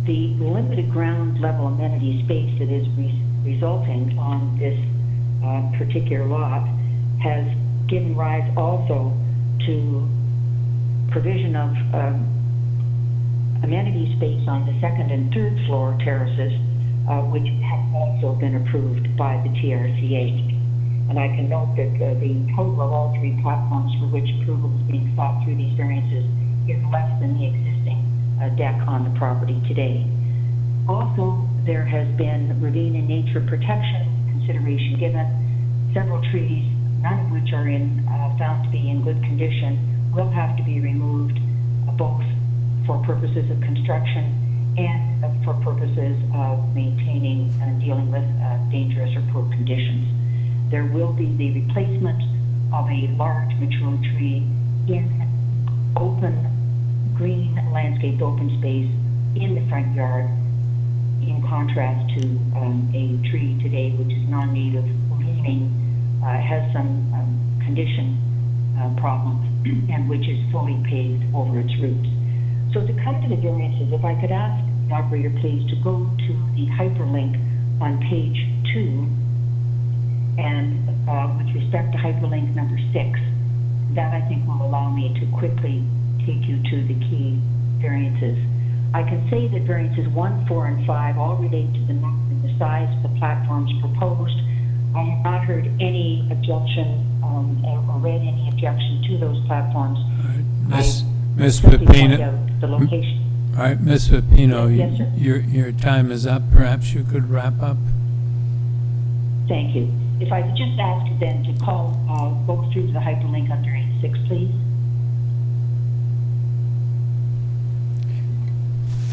Speaker 16: The limited ground level amenity space that is resulting on this particular lot has given rise also to provision of amenity space on the second and third floor terraces, which have also been approved by the TRCA. And I can note that the total of all three platforms for which approval is being sought through these variances is less than the existing deck on the property today. Also, there has been ravine and nature protection consideration given. Several trees, none of which are found to be in good condition, will have to be removed, both for purposes of construction and for purposes of maintaining and dealing with dangerous or poor conditions. There will be the replacement of a large mature tree in open, green landscaped open space in the front yard, in contrast to a tree today which is non-native, meaning has some condition problems and which is fully paved over its roots. So to come to the variances, if I could ask the operator please to go to the hyperlink on page 2, and with respect to hyperlink number 6, that I think will allow me to quickly take you to the key variances. I can say that variances 1, 4, and 5 all relate to the number and the size of the platforms proposed. I have not heard any objection or read any objection to those platforms.
Speaker 1: Ms.
Speaker 16: Simply point
Speaker 1: Pepino.
Speaker 16: out the location.
Speaker 1: All right, Ms. Pepino,
Speaker 16: Yes, sir.
Speaker 1: your time is up. Perhaps you could wrap up?
Speaker 16: Thank you. If I could just ask you then to go through to the hyperlink under 86, please.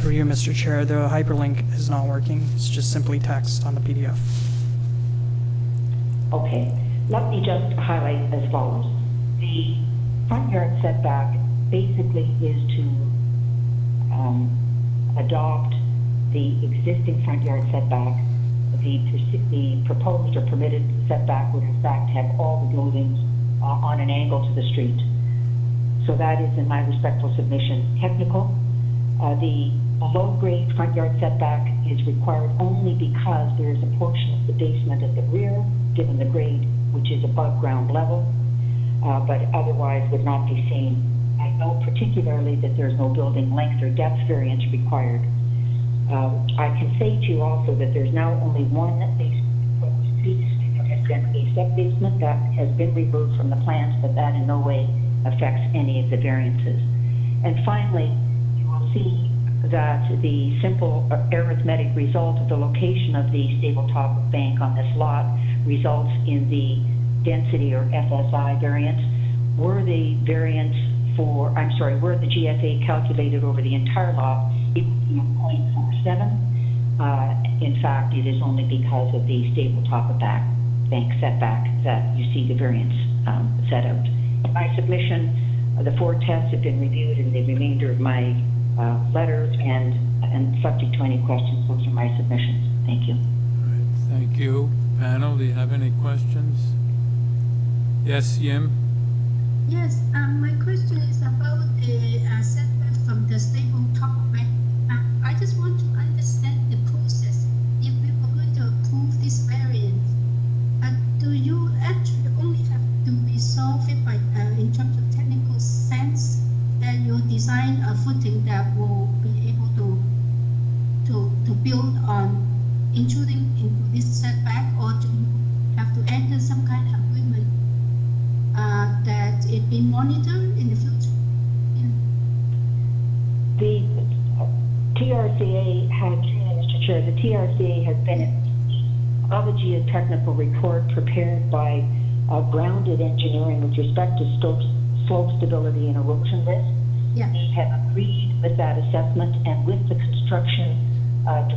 Speaker 17: Through you, Mr. Chair, the hyperlink is not working. It's just simply text on the PDF.
Speaker 16: Okay, let me just highlight as follows. The front yard setback basically is to adopt the existing front yard setback. The proposed or permitted setback would in fact have all the buildings on an angle to the street. So that is, in my respectful submission, technical. The below-grade front yard setback is required only because there is a portion of the basement at the rear, given the grade, which is above ground level, but otherwise would not be seen. I know particularly that there's no building length or depth variance required. I can say to you also that there's now only one basement piece that has been a sub-basement that has been removed from the plans, but that in no way affects any of the variances. And finally, you will see that the simple arithmetic result of the location of the stable top bank on this lot results in the density or FSI variance. Were the GFA calculated over the entire lot, it would be 0.47. In fact, it is only because of the stable top of bank setback that you see the variance set out. In my submission, the 4 tests have been reviewed in the remainder of my letters, and subject to any questions, those are my submissions. Thank you.
Speaker 1: All right, thank you. Panel, do you have any questions? Yes, Yim?
Speaker 7: Yes, my question is about the setback from the stable top bank. I just want to understand the process. If we were going to approve this variance, do you actually only have to resolve it by, in terms of technical sense, that you design a footing that will be able to build on intruding into this setback, or do you have to enter some kind of agreement that it be monitored in the future?
Speaker 16: The TRCA has, Mr. Chair, the TRCA has been of a geotechnical report prepared by grounded engineering with respect to slope stability and erosion risk.
Speaker 7: Yeah.
Speaker 16: They have agreed with that assessment and with the construction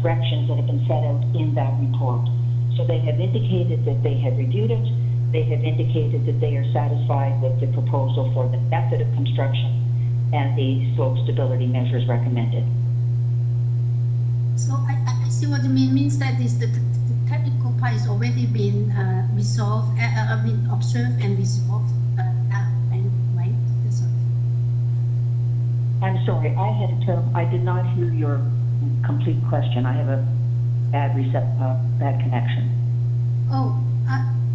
Speaker 16: directions that have been set out in that report. So they have indicated that they have reviewed it. They have indicated that they are satisfied with the proposal for the method of construction and the slope stability measures recommended.
Speaker 7: So I see what you mean. Means that is the technical part is already been resolved, been observed and resolved. Right?
Speaker 16: I'm sorry, I had a term. I did not hear your complete question. I have a bad connection.
Speaker 7: Oh,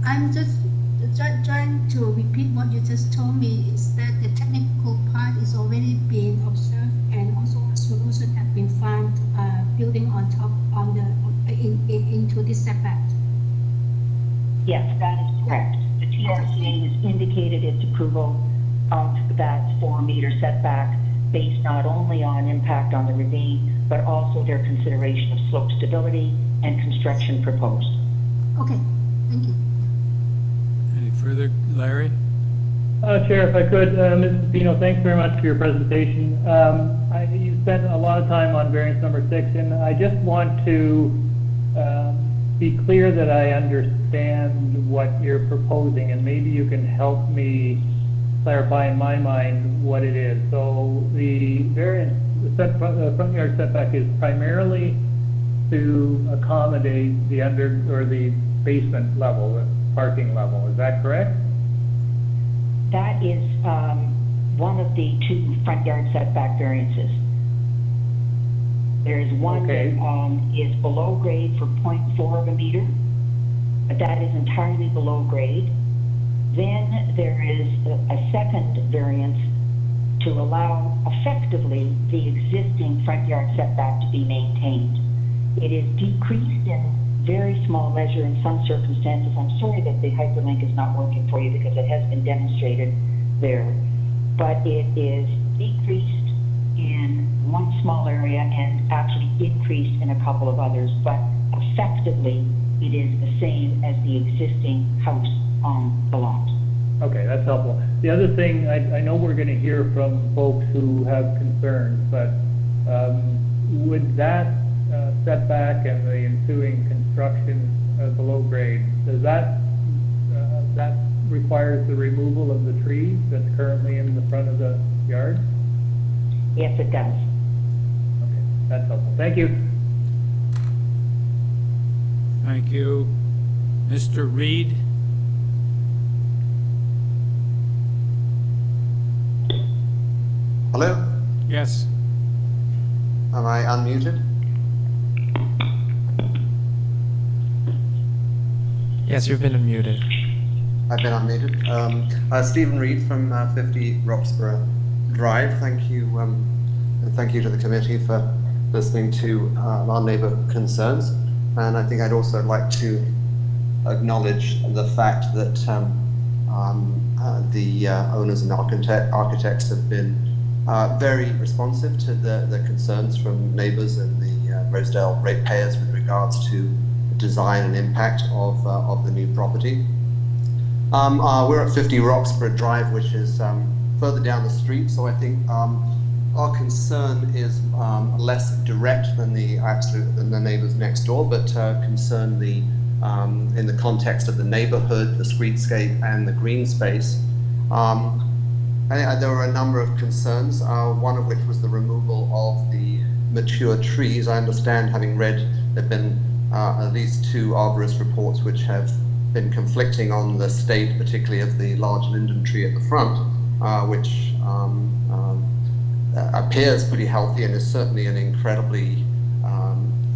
Speaker 7: I'm just trying to repeat what you just told me. Is that the technical part is already being observed, and also a solution has been found, building on top on the into this setback.
Speaker 16: Yes, that is correct. The TRCA has indicated its approval of that 4-meter setback based not only on impact on the ravine, but also their consideration of slope stability and construction proposed.
Speaker 7: Okay, thank you.
Speaker 1: Any further, Larry?
Speaker 9: Chair, if I could, Mrs. Pino, thanks very much for your presentation. You spent a lot of time on variance number 6, and I just want to be clear that I understand what you're proposing, and maybe you can help me clarify in my mind what it is. So the variance, the front yard setback is primarily to accommodate the the basement level, the parking level. Is that correct?
Speaker 16: That is one of the two front yard setback variances. There is one that is below grade for 0.4 of a meter, but that is entirely below grade. Then there is a second variance to allow effectively the existing front yard setback to be maintained. It is decreased in very small measure in some circumstances. I'm sorry that the hyperlink is not working for you because it has been demonstrated there. But it is decreased in one small area and actually increased in a couple of others. But effectively, it is the same as the existing house on the lot.
Speaker 9: Okay, that's helpful. The other thing, I know we're going to hear from folks who have concerns, but would that setback and the ensuing construction below grade, does that requires the removal of the tree that's currently in the front of the yard?
Speaker 16: Yes, it does.
Speaker 9: Okay, that's helpful. Thank you.
Speaker 1: Thank you. Mr. Reed?
Speaker 18: Hello?
Speaker 1: Yes.
Speaker 18: Am I unmuted?
Speaker 6: Yes, you've been unmuted.
Speaker 18: I've been unmuted. Stephen Reed from 50 Roxborough Drive. Thank you, and thank you to the committee for listening to our neighbour concerns. And I think I'd also like to acknowledge the fact that the owners and architects have been very responsive to the concerns from neighbours and the Rosedale ratepayers with regards to the design and impact of the new property. We're at 50 Roxborough Drive, which is further down the street, so I think our concern is less direct than the neighbours next door, but concern in the context of the neighbourhood, the streetscape, and the green space. I think there were a number of concerns, one of which was the removal of the mature trees. I understand, having read, there have been at least two arborist reports which have been conflicting on the state, particularly of the large linden tree at the front, which appears pretty healthy and is certainly an incredibly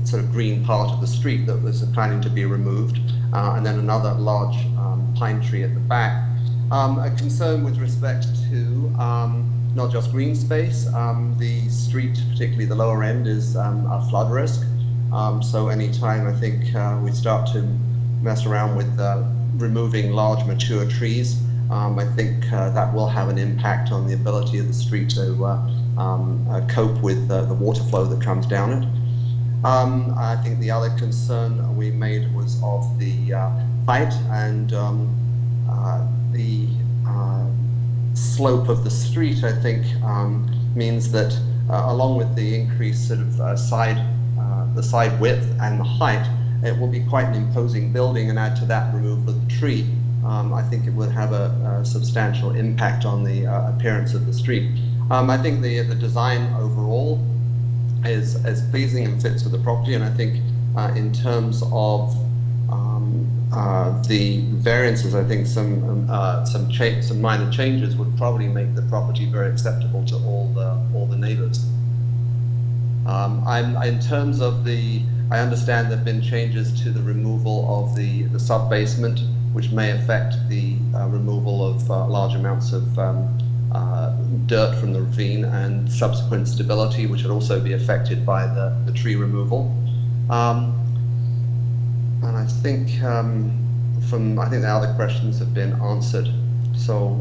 Speaker 18: sort of green part of the street that was planning to be removed, and then another large pine tree at the back. A concern with respect to not just green space, the street, particularly the lower end, is a flood risk. So anytime I think we start to mess around with removing large mature trees, I think that will have an impact on the ability of the street to cope with the water flow that comes down it. I think the other concern we made was of the height and the slope of the street. I think means that along with the increased sort of the side width and the height, it will be quite an imposing building, and add to that removal of the tree, I think it would have a substantial impact on the appearance of the street. I think the design overall is pleasing and fits with the property, and I think in terms of the variances, I think some minor changes would probably make the property very acceptable to all the neighbours. In terms of I understand there have been changes to the removal of the sub-basement, which may affect the removal of large amounts of dirt from the ravine and subsequent stability, which would also be affected by the tree removal. And I think the other questions have been answered. So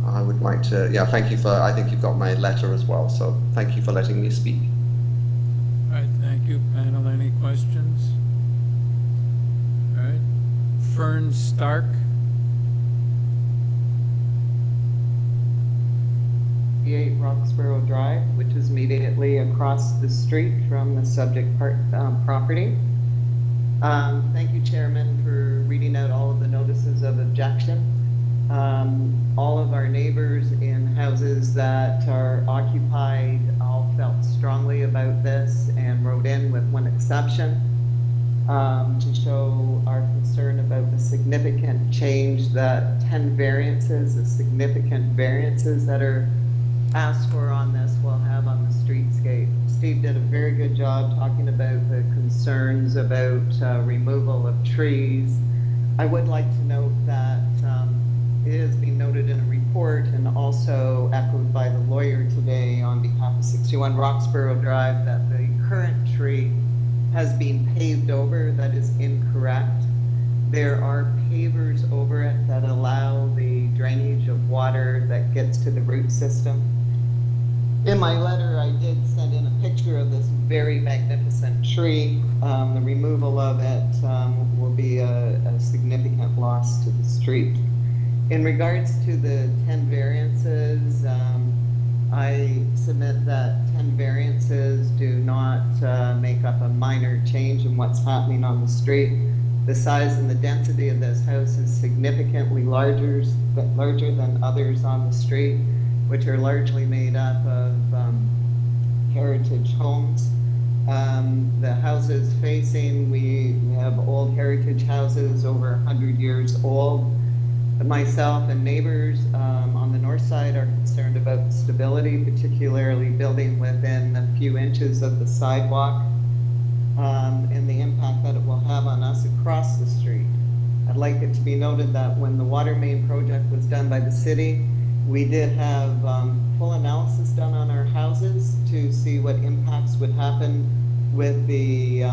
Speaker 18: I would like to, thank you I think you've got my letter as well. So thank you for letting me speak.
Speaker 1: All right, thank you. Panel, any questions? All right. Fern Stark.
Speaker 19: Roxborough Drive, which is immediately across the street from the subject property. Thank you, Chairman, for reading out all of the notices of objection. All of our neighbors in houses that are occupied all felt strongly about this and wrote in with one exception to show our concern about the significant change that 10 variances, the significant variances that are asked for on this will have on the streetscape. Steve did a very good job talking about the concerns about removal of trees. I would like to note that it has been noted in a report and also echoed by the lawyer today on behalf of 61 Roxborough Drive that the current tree has been paved over. That is incorrect. There are pavers over it that allow the drainage of water that gets to the root system. In my letter, I did send in a picture of this very magnificent tree. The removal of it will be a significant loss to the street. In regards to the 10 variances, I submit that 10 variances do not make up a minor change in what's happening on the street. The size and the density of this house is significantly larger than others on the street, which are largely made up of heritage homes. The houses facing, we have old heritage houses over 100 years old. Myself and neighbors on the north side are concerned about the stability, particularly building within a few inches of the sidewalk, and the impact that it will have on us across the street. I'd like it to be noted that when the water main project was done by the city, we did have full analysis done on our houses to see what impacts would happen with the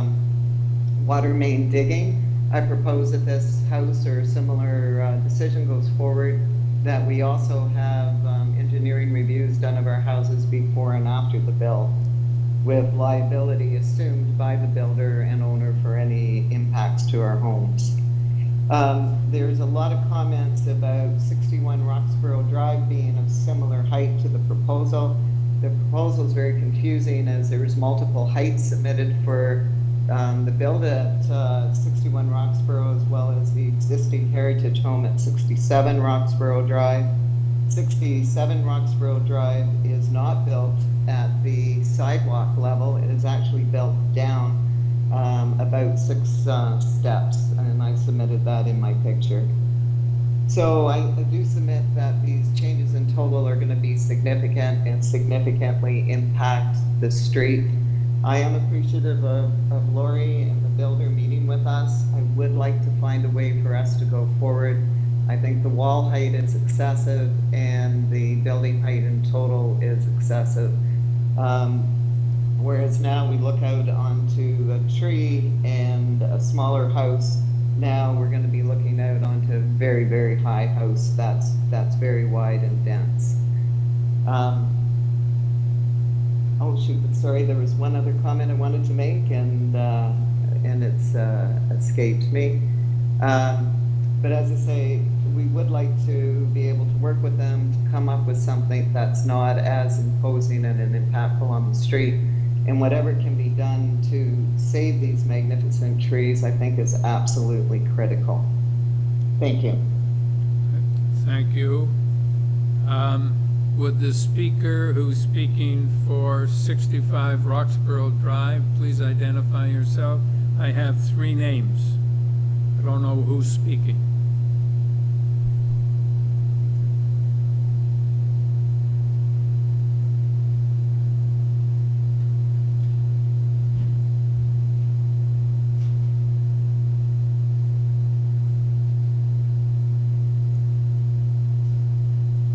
Speaker 19: water main digging. I propose that this house or a similar decision goes forward, that we also have engineering reviews done of our houses before and after the build, with liability assumed by the builder and owner for any impacts to our homes. There's a lot of comments about 61 Roxborough Drive being of similar height to the proposal. The proposal is very confusing as there's multiple heights submitted for the build at 61 Roxborough, as well as the existing heritage home at 67 Roxborough Drive. 67 Roxborough Drive is not built at the sidewalk level. It is actually built down about 6 steps, and I submitted that in my picture. So I do submit that these changes in total are going to be significant and significantly impact the street. I am appreciative of Lori and the builder meeting with us. I would like to find a way for us to go forward. I think the wall height is excessive and the building height in total is excessive. Whereas now we look out onto a tree and a smaller house, now we're going to be looking out onto a very, very high house that's very wide and dense. Oh shoot, sorry, there was one other comment I wanted to make and it's escaped me. But as I say, we would like to be able to work with them to come up with something that's not as imposing and impactful on the street. And whatever can be done to save these magnificent trees, I think is absolutely critical. Thank you.
Speaker 1: Thank you. Would the speaker who's speaking for 65 Roxborough Drive please identify yourself? I have 3 names. I don't know who's speaking.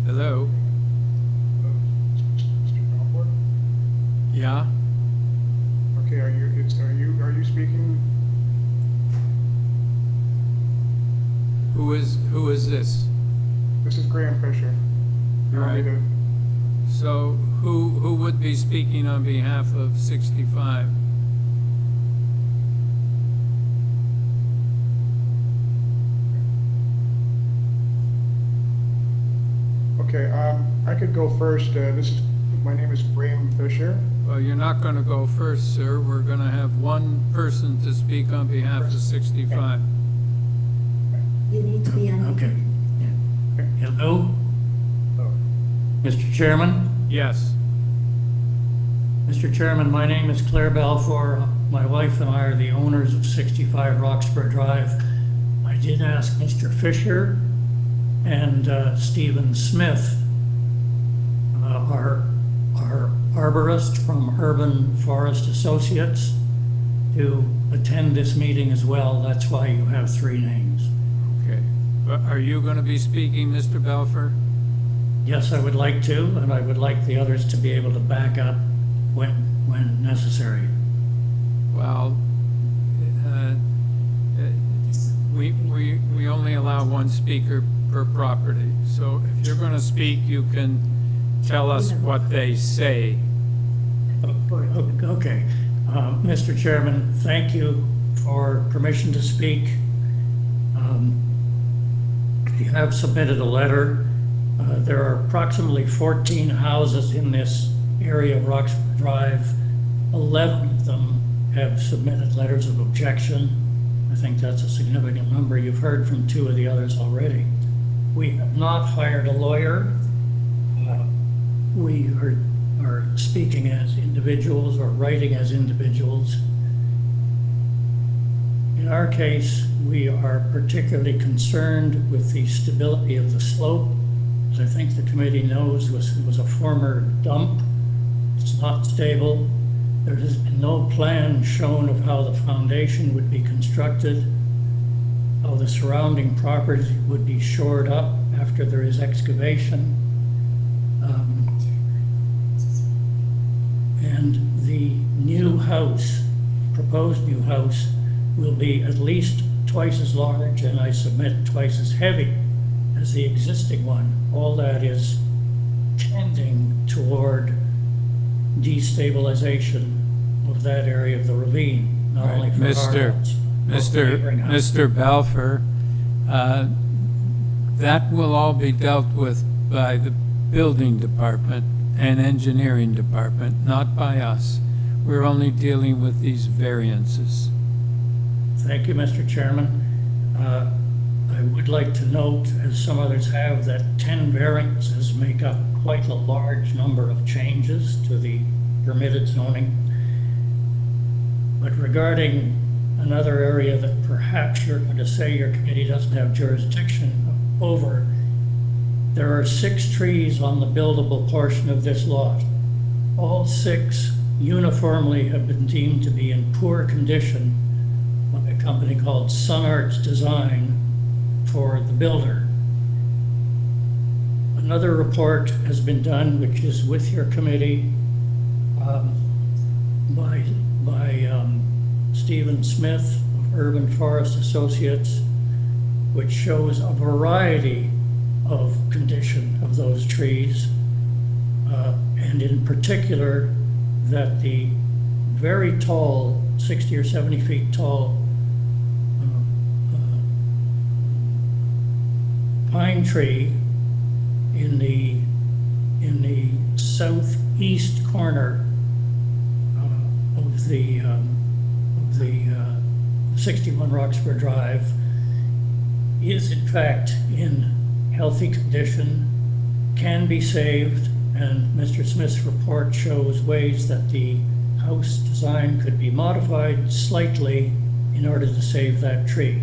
Speaker 1: Hello? Yeah?
Speaker 20: Okay, are you speaking?
Speaker 1: Who is this?
Speaker 20: This is Graham Fisher. You
Speaker 1: All
Speaker 20: want me
Speaker 1: right.
Speaker 20: to-
Speaker 1: So who would be speaking on behalf of 65?
Speaker 20: Okay, I could go first. My name is Graham Fisher.
Speaker 1: Well, you're not going to go first, sir. We're going to have one person to speak on behalf of 65.
Speaker 21: You need to be on.
Speaker 20: Okay.
Speaker 21: Hello? Mr. Chairman?
Speaker 1: Yes.
Speaker 2: Mr. Chairman, my name is Claire Balfour. My wife and I are the owners of 65 Roxborough Drive. I did ask Mr. Fisher and Stephen Smith, our arborist from Urban Forest Associates, to attend this meeting as well. That's why you have 3 names.
Speaker 1: Okay. Are you going to be speaking, Mr. Balfour?
Speaker 2: Yes, I would like to, and I would like the others to be able to back up when necessary.
Speaker 1: Well, we only allow 1 speaker per property. So if you're going to speak, you can tell us what they say.
Speaker 2: Okay. Mr. Chairman, thank you for permission to speak. You have submitted a letter. There are approximately 14 houses in this area of Roxborough Drive. 11 of them have submitted letters of objection. I think that's a significant number. You've heard from 2 of the others already. We have not hired a lawyer. We are speaking as individuals or writing as individuals. In our case, we are particularly concerned with the stability of the slope. As I think the committee knows, it was a former dump. It's not stable. There has been no plan shown of how the foundation would be constructed, how the surrounding property would be shored up after there is excavation. And the new house, proposed new house, will be at least twice as large, and I submit twice as heavy as the existing one. All that is tending toward destabilization of that area of the ravine, not only for our house, but for neighboring houses.
Speaker 1: Mr. Balfour, that will all be dealt with by the building department and engineering department, not by us. We're only dealing with these variances.
Speaker 2: Thank you, Mr. Chairman. I would like to note, as some others have, that 10 variances make up quite a large number of changes to the permitted zoning. But regarding another area that perhaps you're going to say your committee doesn't have jurisdiction over, there are 6 trees on the buildable portion of this lot. All 6 uniformly have been deemed to be in poor condition by a company called Sun Arts Design for the builder. Another report has been done, which is with your committee, by Stephen Smith of Urban Forest Associates, which shows a variety of condition of those trees, and in particular that the very tall, 60 or 70 feet tall pine tree in the southeast corner of the 61 Roxborough Drive is in fact in healthy condition, can be saved, and Mr. Smith's report shows ways that the house design could be modified slightly in order to save that tree.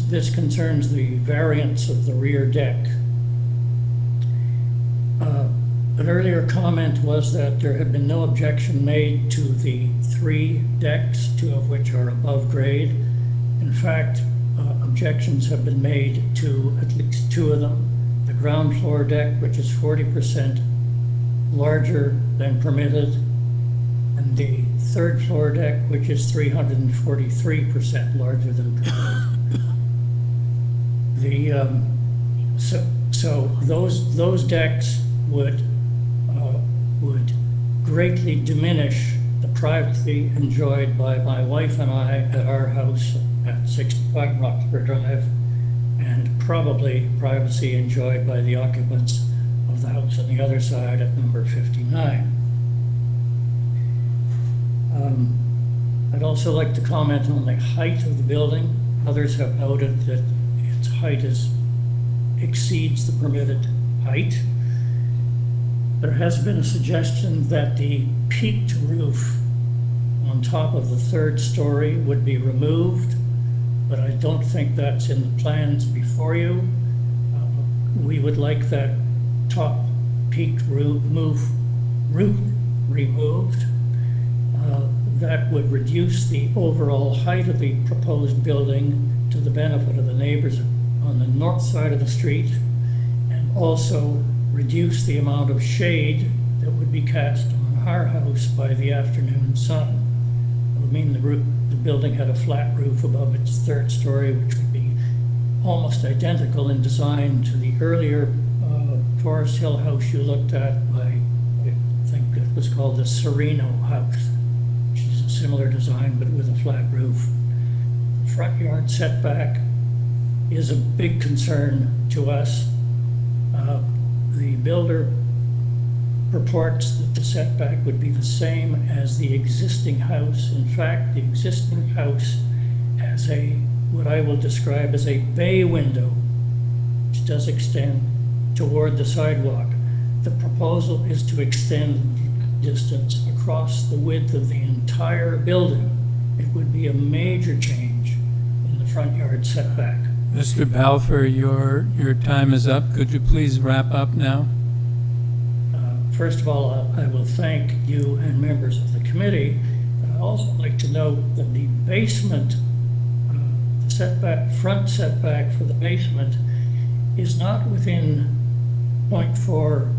Speaker 2: This concerns the variance of the rear deck. An earlier comment was that there had been no objection made to the 3 decks, 2 of which are above grade. In fact, objections have been made to at least 2 of them. The ground floor deck, which is 40% larger than permitted, and the 3rd floor deck, which is 343% larger than permitted. So those decks would greatly diminish the privacy enjoyed by my wife and I at our house at 65 Roxborough Drive, and probably privacy enjoyed by the occupants of the house on the other side at number 59. I'd also like to comment on the height of the building. Others have noted that its height exceeds the permitted height. There has been a suggestion that the peaked roof on top of the third story would be removed, but I don't think that's in the plans before you. We would like that top peaked roof removed. That would reduce the overall height of the proposed building to the benefit of the neighbors on the north side of the street, and also reduce the amount of shade that would be cast on our house by the afternoon sun. It would mean the building had a flat roof above its third story, which would be almost identical in design to the earlier Forest Hill house you looked at by, I think it was called the Sereno House, which is a similar design but with a flat roof. The front yard setback is a big concern to us. The builder purports that the setback would be the same as the existing house. In fact, the existing house has what I will describe as a bay window, which does extend toward the sidewalk. The proposal is to extend distance across the width of the entire building. It would be a major change in the front yard setback.
Speaker 1: Mr. Balfour, your time is up. Could you please wrap up now?
Speaker 2: First of all, I will thank you and members of the committee. I'd also like to note that the basement front setback for the basement is not within 0.4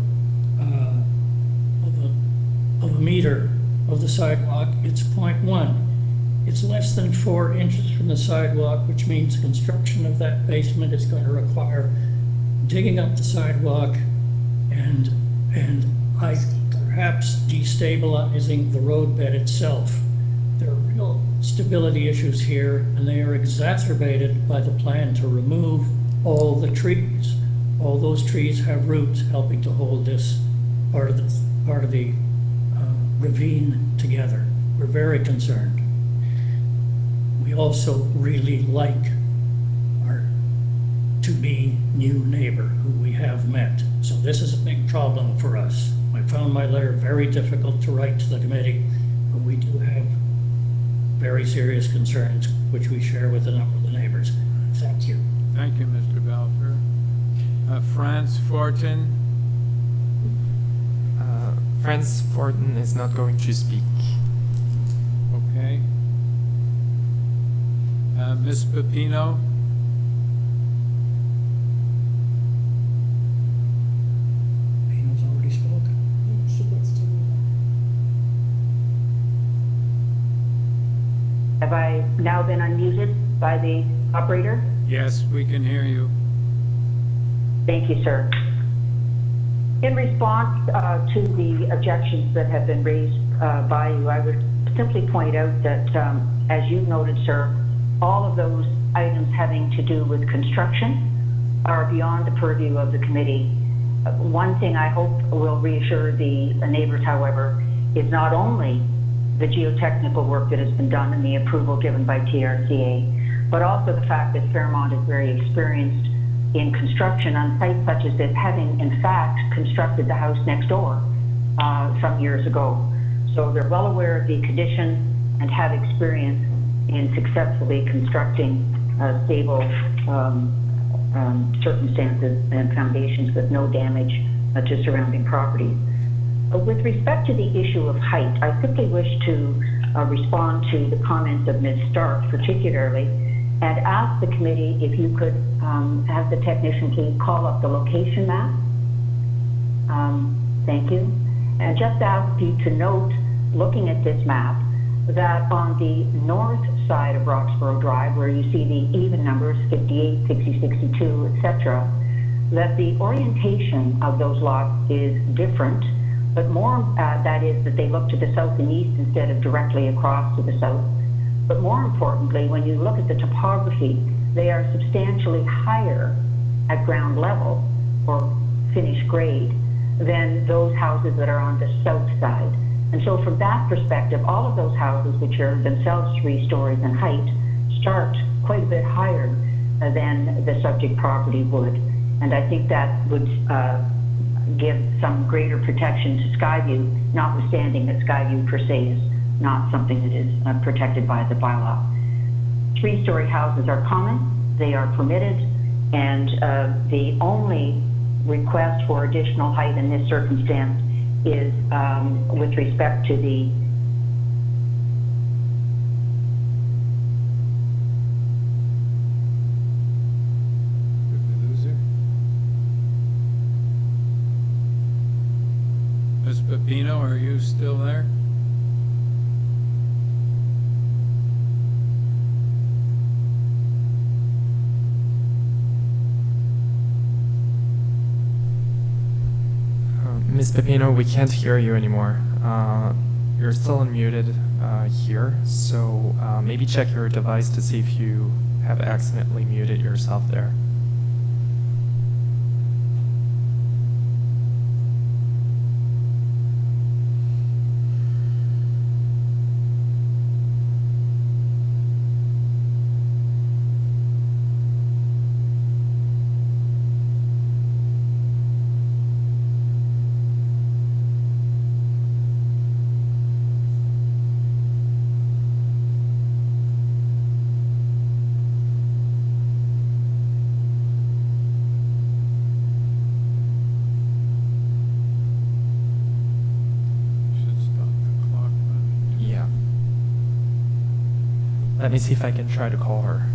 Speaker 2: of a meter of the sidewalk. It's 0.1. It's less than 4 inches from the sidewalk, which means construction of that basement is going to require digging up the sidewalk and perhaps destabilizing the roadbed itself. There are real stability issues here, and they are exacerbated by the plan to remove all the trees. All those trees have roots helping to hold this part of the ravine together. We're very concerned. We also really like our to-be new neighbor who we have met. So this is a big problem for us. I found my letter very difficult to write to the committee, but we do have very serious concerns, which we share with a number of the neighbors. Thank you.
Speaker 1: Thank you, Mr. Balfour. Franz Fortin.
Speaker 6: Franz Fortin is not going to speak.
Speaker 1: Okay. Ms. Pepino.
Speaker 2: Pepino's already spoken.
Speaker 21: She gets to read it.
Speaker 16: Have I now been unmuted by the operator?
Speaker 1: Yes, we can hear you.
Speaker 16: Thank you, sir. In response to the objections that have been raised by you, I would simply point out that, as you noted, sir, all of those items having to do with construction are beyond the purview of the committee. One thing I hope will reassure the neighbors, however, is not only the geotechnical work that has been done and the approval given by TRCA, but also the fact that Fairmont is very experienced in construction on sites such as this, having in fact constructed the house next door some years ago. So they're well aware of the condition and have experience in successfully constructing stable circumstances and foundations with no damage to surrounding properties. With respect to the issue of height, I simply wish to respond to the comments of Ms. Stark particularly, and ask the committee if you could have the technician please call up the location map. Thank you. And just ask you to note, looking at this map, that on the north side of Roxborough Drive, where you see the even numbers, 58, 60, 62, etc., that the orientation of those lots is different, but more, that is, that they look to the south and east instead of directly across to the south. But more importantly, when you look at the topography, they are substantially higher at ground level or finished grade than those houses that are on the south side. And so from that perspective, all of those houses, which are themselves 3 stories in height, start quite a bit higher than the subject property would. And I think that would give some greater protection to Skyview, notwithstanding that Skyview per se is not something that is protected by the bylaw. Three-story houses are common, they are permitted, and the only request for additional height in this circumstance is with respect to the
Speaker 1: Ms. Pepino, are you still there?
Speaker 6: Ms. Pepino, we can't hear you anymore. You're still unmuted here, so maybe check your device to see if you have accidentally muted yourself there. Let me see if I can try to call her.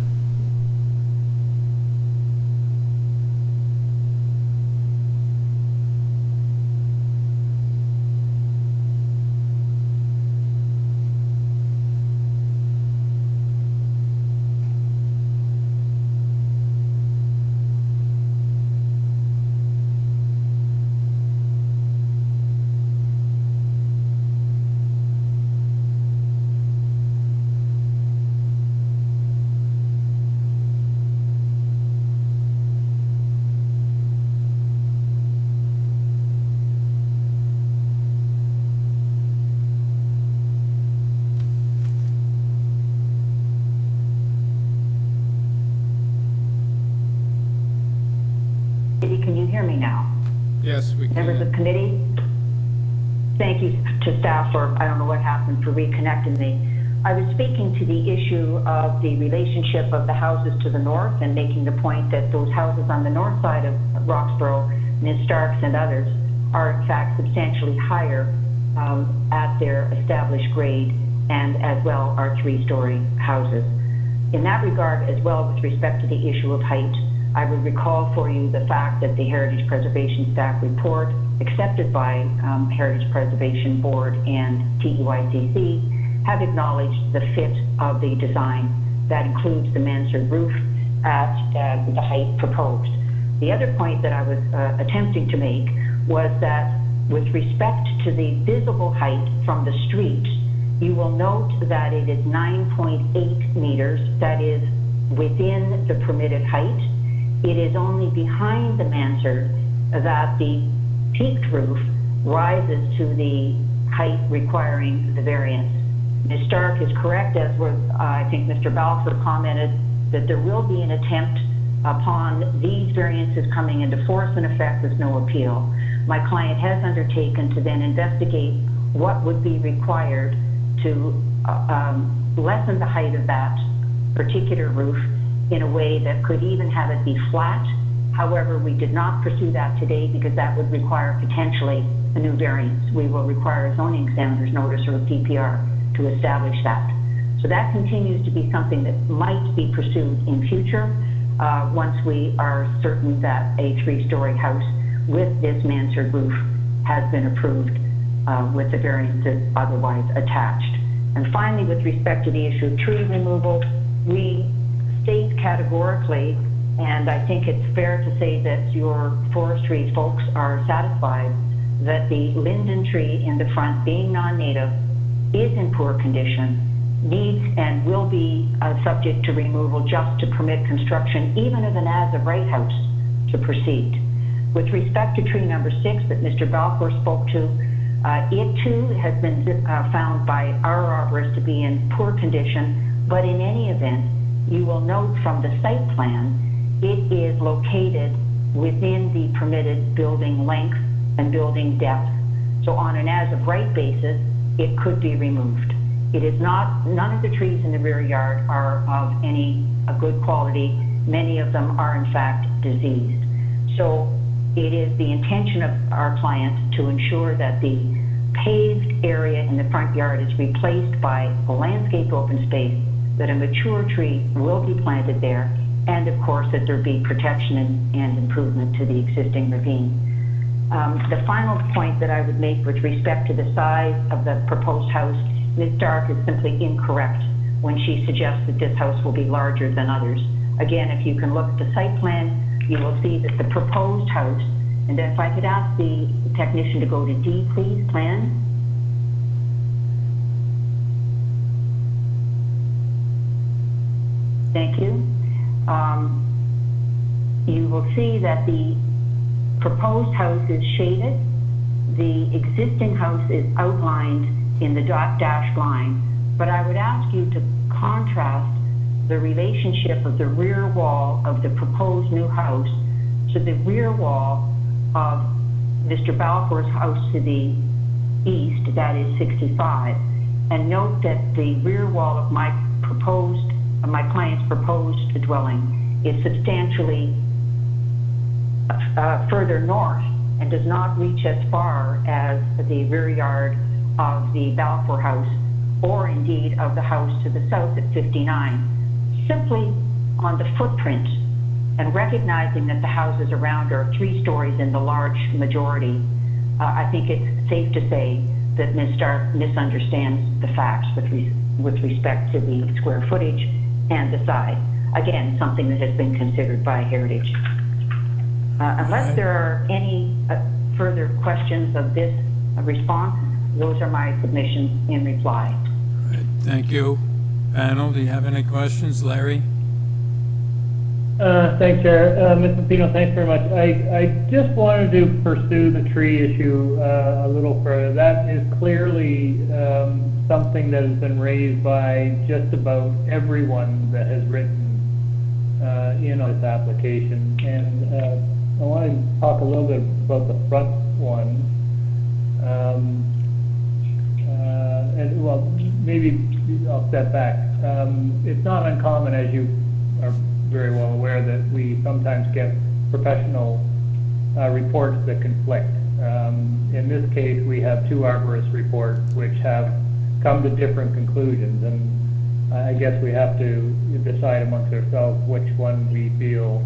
Speaker 16: Can you hear me now?
Speaker 1: Yes, we can.
Speaker 16: Members of committee, thank you to staff for, I don't know what happened, for reconnecting me. I was speaking to the issue of the relationship of the houses to the north and making the point that those houses on the north side of Roxborough, Ms. Starks and others, are in fact substantially higher at their established grade, and as well are three-story houses. In that regard, as well, with respect to the issue of height, I would recall for you the fact that the Heritage Preservation Staff Report, accepted by Heritage Preservation Board and TEYCC, have acknowledged the fit of the design. That includes the mansard roof at the height proposed. The other point that I was attempting to make was that with respect to the visible height from the street, you will note that it is 9.8 meters, that is within the permitted height. It is only behind the mansard that the peaked roof rises to the height requiring the variance. Ms. Stark is correct, as was, I think Mr. Balfour commented, that there will be an attempt upon these variances coming into force and effect with no appeal. My client has undertaken to then investigate what would be required to lessen the height of that particular roof in a way that could even have it be flat. However, we did not pursue that today because that would require potentially a new variance. We will require a zoning examiner's notice or a PPR to establish that. So that continues to be something that might be pursued in future once we are certain that a three-story house with this mansard roof has been approved with the variances otherwise attached. And finally, with respect to the issue of tree removal, we state categorically, and I think it's fair to say that your forestry folks are satisfied, that the linden tree in the front, being non-native, is in poor condition, needs and will be subject to removal just to permit construction, even of an as-of-right house, to proceed. With respect to tree number 6 that Mr. Balfour spoke to, it too has been found by our arborist to be in poor condition, but in any event, you will note from the site plan, it is located within the permitted building length and building depth. So on an as-of-right basis, it could be removed. It is not, none of the trees in the rear yard are of a good quality. Many of them are in fact diseased. So it is the intention of our client to ensure that the paved area in the front yard is replaced by a landscape open space, that a mature tree will be planted there, and of course that there be protection and improvement to the existing ravine. The final point that I would make with respect to the size of the proposed house, Ms. Stark is simply incorrect when she suggests that this house will be larger than others. Again, if you can look at the site plan, you will see that the proposed house, and if I could ask the technician to go to D, please, plan. Thank you. You will see that the proposed house is shaded. The existing house is outlined in the dashed line, but I would ask you to contrast the relationship of the rear wall of the proposed new house to the rear wall of Mr. Balfour's house to the east, that is 65, and note that the rear wall of my client's proposed dwelling is substantially further north and does not reach as far as the rear yard of the Balfour house, or indeed of the house to the south at 59. Simply on the footprint, and recognizing that the houses around are 3 stories in the large majority, I think it's safe to say that Ms. Stark misunderstands the facts with respect to the square footage and the size. Again, something that has been considered by Heritage. Unless there are any further questions of this response, those are my submissions in reply.
Speaker 1: All right, thank you. Panel, do you have any questions? Larry?
Speaker 9: Thanks, Chair. Mr. Pino, thanks very much. I just wanted to pursue the tree issue a little further. That is clearly something that has been raised by just about everyone that has written in on this application. And I want to talk a little bit about the front one. And well, maybe I'll step back. It's not uncommon, as you are very well aware, that we sometimes get professional reports that conflict. In this case, we have 2 arborist reports which have come to different conclusions, and I guess we have to decide amongst ourselves which one we feel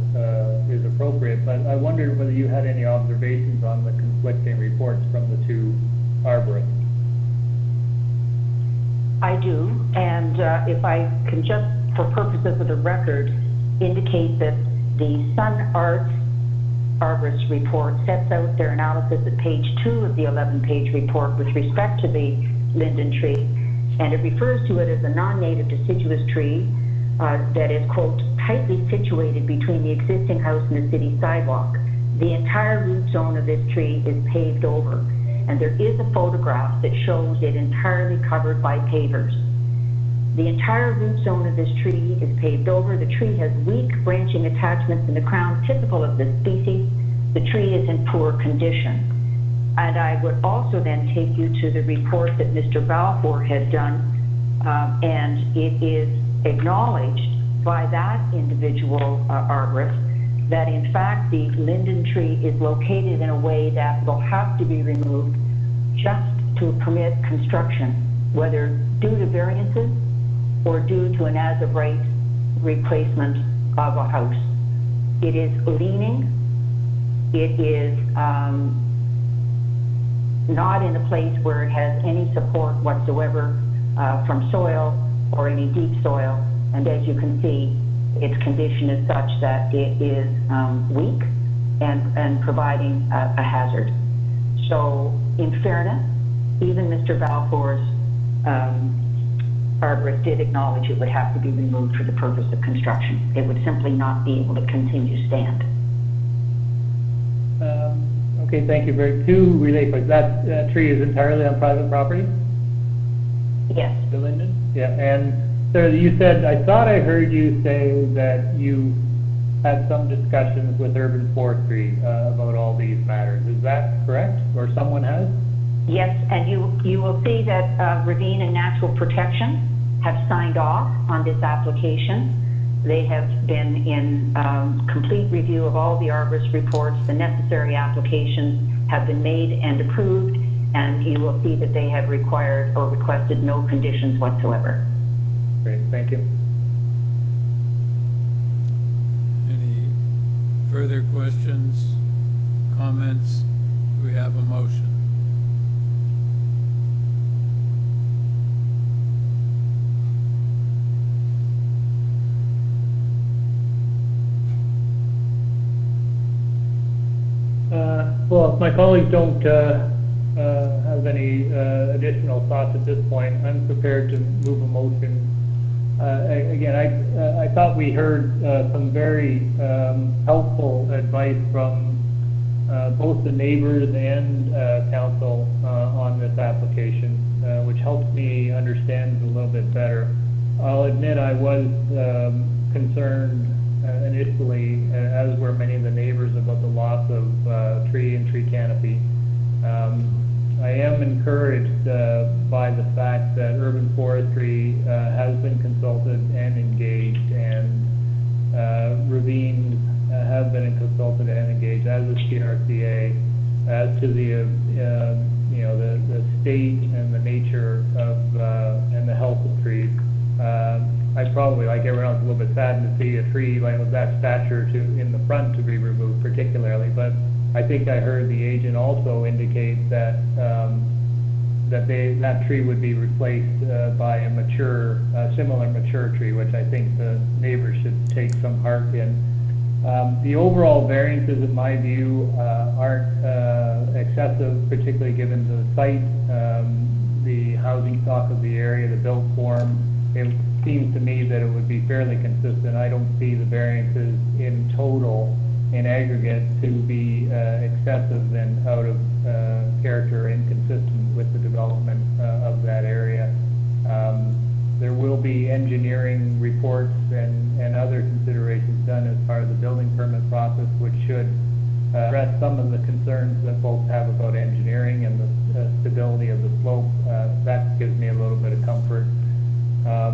Speaker 9: is appropriate. But I wondered whether you had any observations on the conflicting reports from the 2 arborists.
Speaker 16: I do, and if I can just, for purposes of the record, indicate that the Sun Arts Arborist report sets out their analysis at page 2 of the 11-page report with respect to the linden tree, and it refers to it as a non-native deciduous tree that is, quote, tightly situated between the existing house and the city sidewalk. The entire root zone of this tree is paved over, and there is a photograph that shows it entirely covered by pavers. The entire root zone of this tree is paved over. The tree has weak branching attachments in the crown, typical of this species. The tree is in poor condition. And I would also then take you to the report that Mr. Balfour had done, and it is acknowledged by that individual arborist that in fact the linden tree is located in a way that will have to be removed just to permit construction, whether due to variances or due to an as-of-right replacement of a house. It is leaning. It is not in a place where it has any support whatsoever from soil or any deep soil. And as you can see, its condition is such that it is weak and providing a hazard. So in fairness, even Mr. Balfour's arborist did acknowledge it would have to be removed for the purpose of construction. It would simply not be able to continue to stand.
Speaker 9: Okay, thank you. Two related points. That tree is entirely on private property?
Speaker 16: Yes.
Speaker 9: The linden? Yeah, and so you said, I thought I heard you say that you had some discussions with urban forestry about all these matters. Is that correct? Or someone has?
Speaker 16: Yes, and you will see that Ravine and Natural Protection have signed off on this application. They have been in complete review of all the arborist reports. The necessary applications have been made and approved, and you will see that they have required or requested no conditions whatsoever.
Speaker 9: Great, thank you.
Speaker 1: Any further questions, comments? Do we have a motion?
Speaker 9: Well, if my colleagues don't have any additional thoughts at this point, I'm prepared to move a motion. Again, I thought we heard some very helpful advice from both the neighbors and council on this application, which helps me understand it a little bit better. I'll admit I was concerned initially, as were many of the neighbors, about the loss of tree and tree canopy. I am encouraged by the fact that urban forestry has been consulted and engaged, and ravines have been consulted and engaged, as is TRCA, as to the the state and the nature of and the health of trees. I probably, like everyone else, a little bit saddened to see a tree like of that stature in the front to be removed, particularly. But I think I heard the agent also indicate that that tree would be replaced by a similar mature tree, which I think the neighbors should take some heart in. The overall variances, in my view, aren't excessive, particularly given the site, the housing stock of the area, the built form. It seems to me that it would be fairly consistent. I don't see the variances in total, in aggregate, to be excessive and out of character or inconsistent with the development of that area. There will be engineering reports and other considerations done as part of the building permit process, which should address some of the concerns that folks have about engineering and the stability of the slope. That gives me a little bit of comfort. I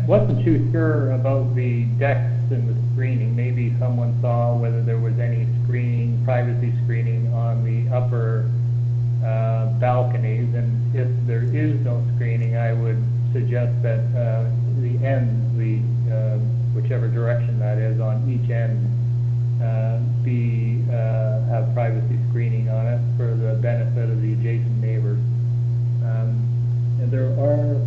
Speaker 9: wasn't too sure about the decks and the screening. Maybe someone saw whether there was any screening, privacy screening on the upper balconies, and if there is no screening, I would suggest that the ends, whichever direction that is on each end, have privacy screening on it for the benefit of the adjacent neighbors. And there are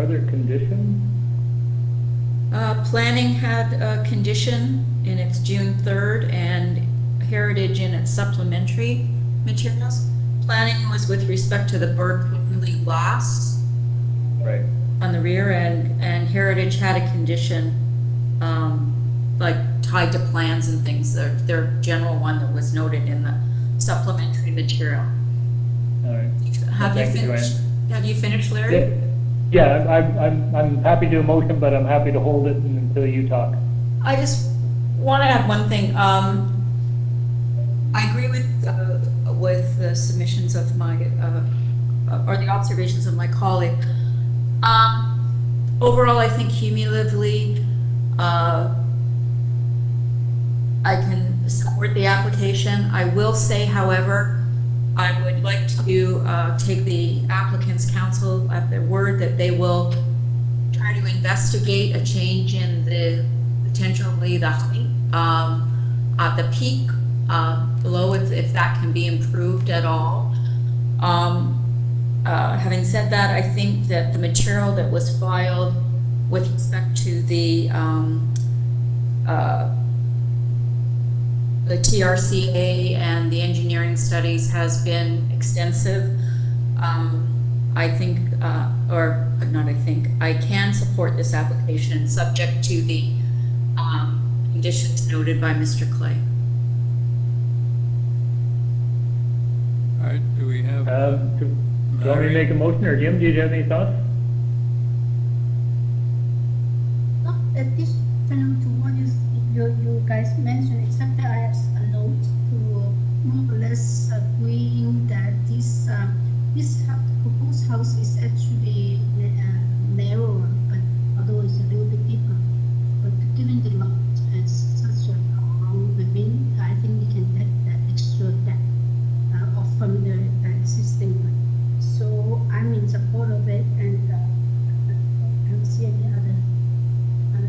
Speaker 9: there conditions?
Speaker 4: Planning had a condition in its June 3rd and Heritage in its supplementary materials. Planning was with respect to the bird friendly glass on the rear, and Heritage had a condition like tied to plans and things. Their general one that was noted in the supplementary material.
Speaker 9: All right.
Speaker 4: Have you finished? Have you finished, Larry?
Speaker 9: Yeah, I'm happy to do a motion, but I'm happy to hold it until you talk.
Speaker 4: I just want to add one thing. I agree with the submissions of my or the observations of my colleague. Overall, I think cumulatively, I can support the application. I will say, however, I would like to take the applicant's counsel at their word that they will try to investigate a change in potentially the height at the peak below, if that can be improved at all. Having said that, I think that the material that was filed with respect to the TRCA and the engineering studies has been extensive. I think, or not I think, I can support this application subject to the conditions noted by Mr. Clay.
Speaker 1: All right, do we have?
Speaker 9: you want me to make a motion, or Jim, do you have any thoughts?
Speaker 7: Not additional to what you guys mentioned, except that I have a note to more or less agreeing that this proposed house is actually narrower, but although it's a little bit deeper. But given the lot as such a long within, I think we can add that extra depth off from the existing one. So I'm in support of it, and I don't see any other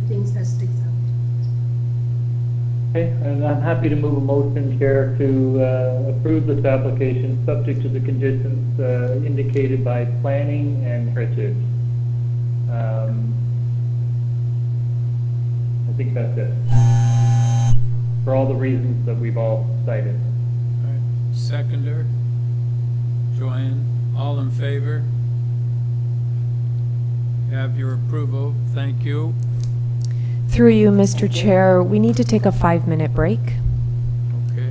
Speaker 7: things that sticks out.
Speaker 9: Okay, and I'm happy to move a motion, Chair, to approve this application, subject to the conditions indicated by planning and heritage. I think that's it. For all the reasons that we've all cited.
Speaker 1: All right. Seconder, Joanne, all in favor? You have your approval, thank you.
Speaker 5: Through you, Mr. Chair, we need to take a 5-minute break.
Speaker 1: Okay.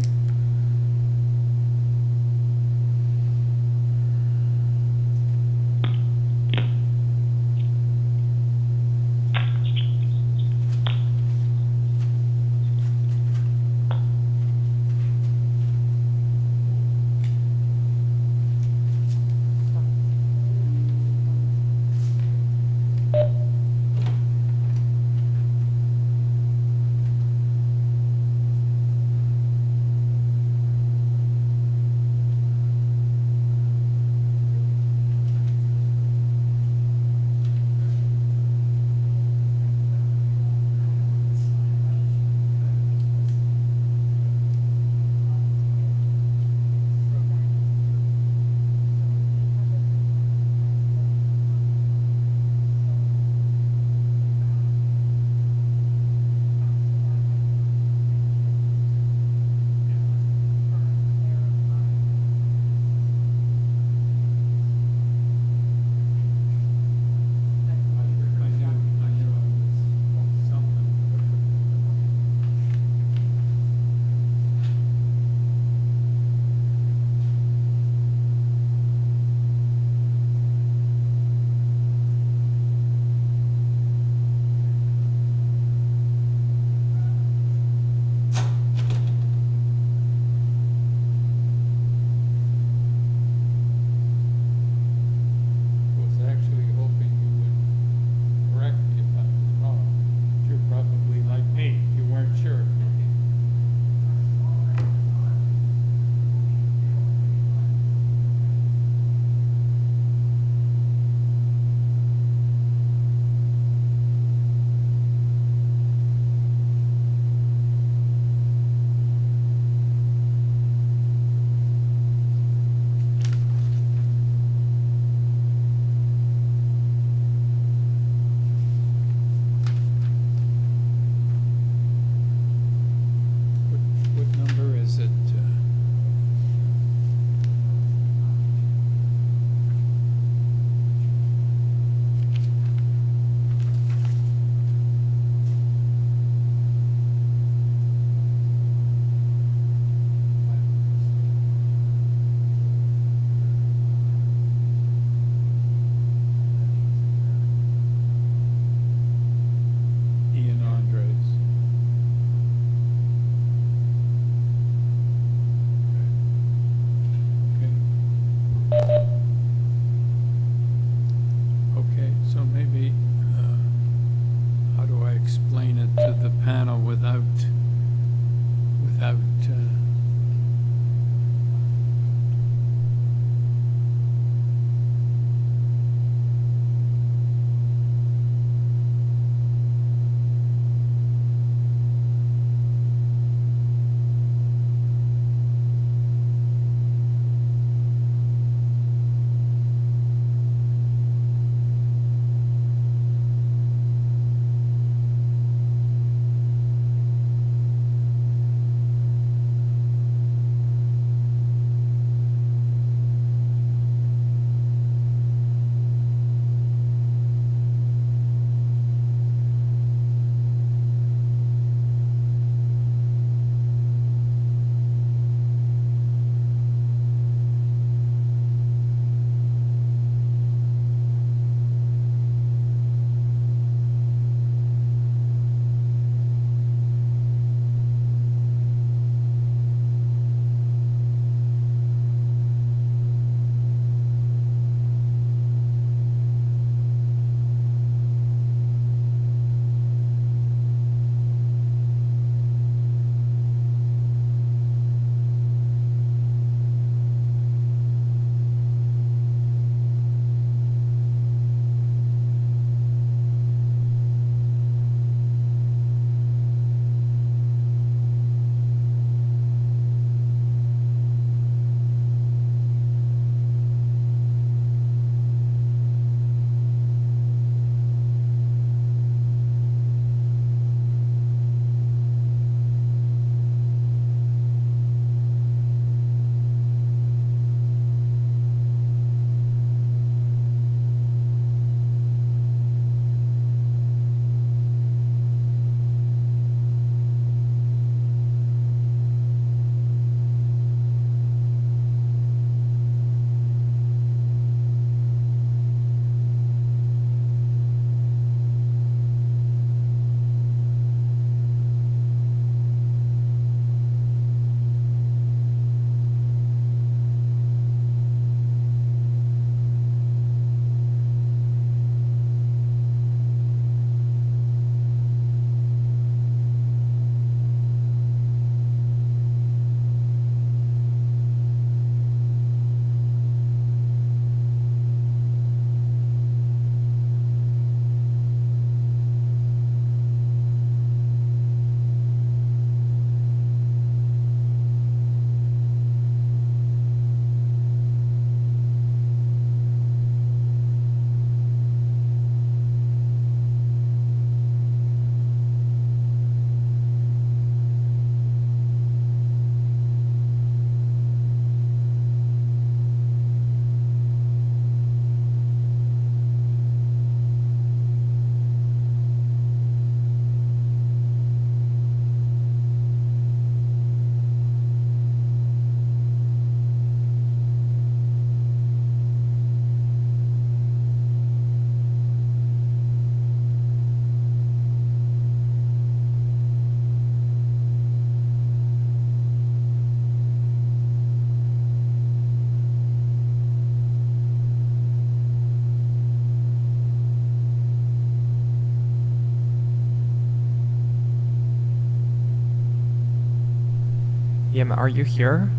Speaker 6: Yim, are you here?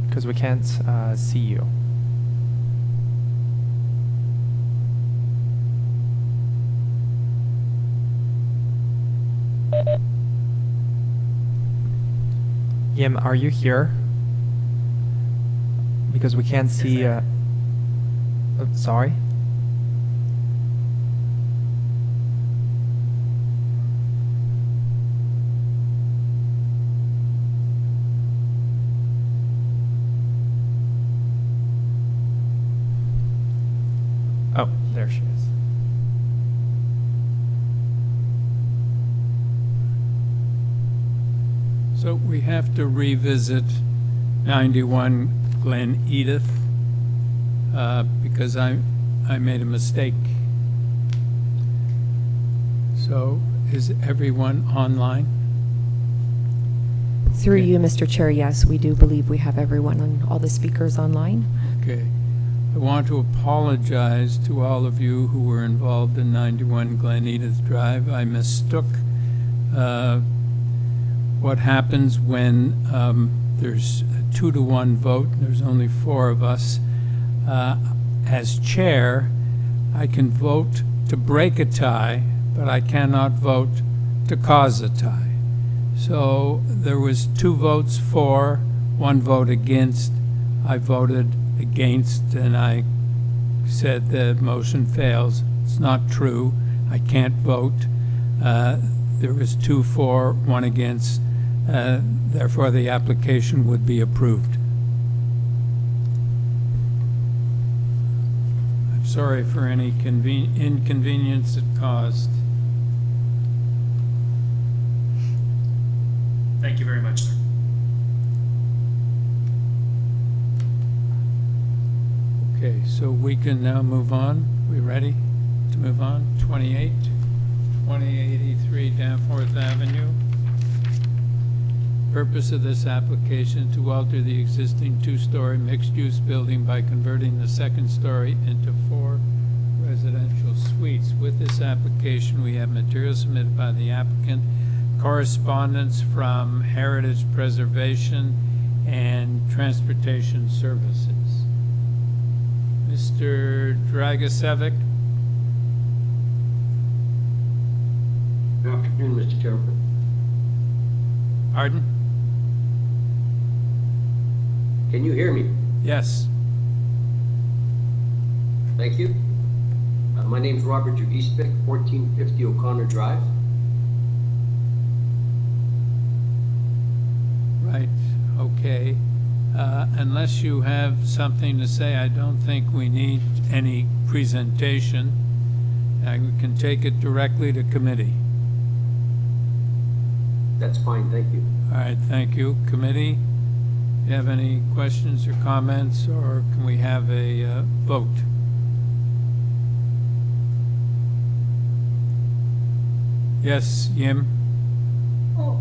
Speaker 6: Because we can't see you. Yim, are you here? Because we can't see. Sorry. Oh, there she is.
Speaker 1: So we have to revisit 91 Glen Edith because I made a mistake. So is everyone online?
Speaker 5: Through you, Mr. Chair, yes, we do believe we have everyone on, all the speakers online.
Speaker 1: Okay. I want to apologize to all of you who were involved in 91 Glen Edith Drive. I mistook what happens when there's a 2-to-1 vote. There's only 4 of us. As chair, I can vote to break a tie, but I cannot vote to cause a tie. So there was 2 votes for, 1 vote against. I voted against, and I said the motion fails. It's not true. I can't vote. There was 2 for, 1 against. Therefore, the application would be approved. I'm sorry for any inconvenience it caused.
Speaker 12: Thank you very much, sir.
Speaker 1: Okay, so we can now move on. We ready to move on? 2083 Danforth Avenue. Purpose of this application to alter the existing 2-story mixed-use building by converting the 2nd story into 4 residential suites. With this application, we have material submitted by the applicant, correspondence from Heritage Preservation and Transportation Services. Mr. Dragicevic?
Speaker 3: Good afternoon, Mr. Chairman.
Speaker 1: Pardon?
Speaker 3: Can you hear me?
Speaker 1: Yes.
Speaker 3: Thank you. My name's Robert Dragicevic, 1450 O'Connor Drive.
Speaker 1: Right, okay. Unless you have something to say, I don't think we need any presentation. We can take it directly to committee.
Speaker 3: That's fine, thank you.
Speaker 1: All right, thank you. Committee, do you have any questions or comments, or can we have a vote? Yes, Yim?
Speaker 7: Oh,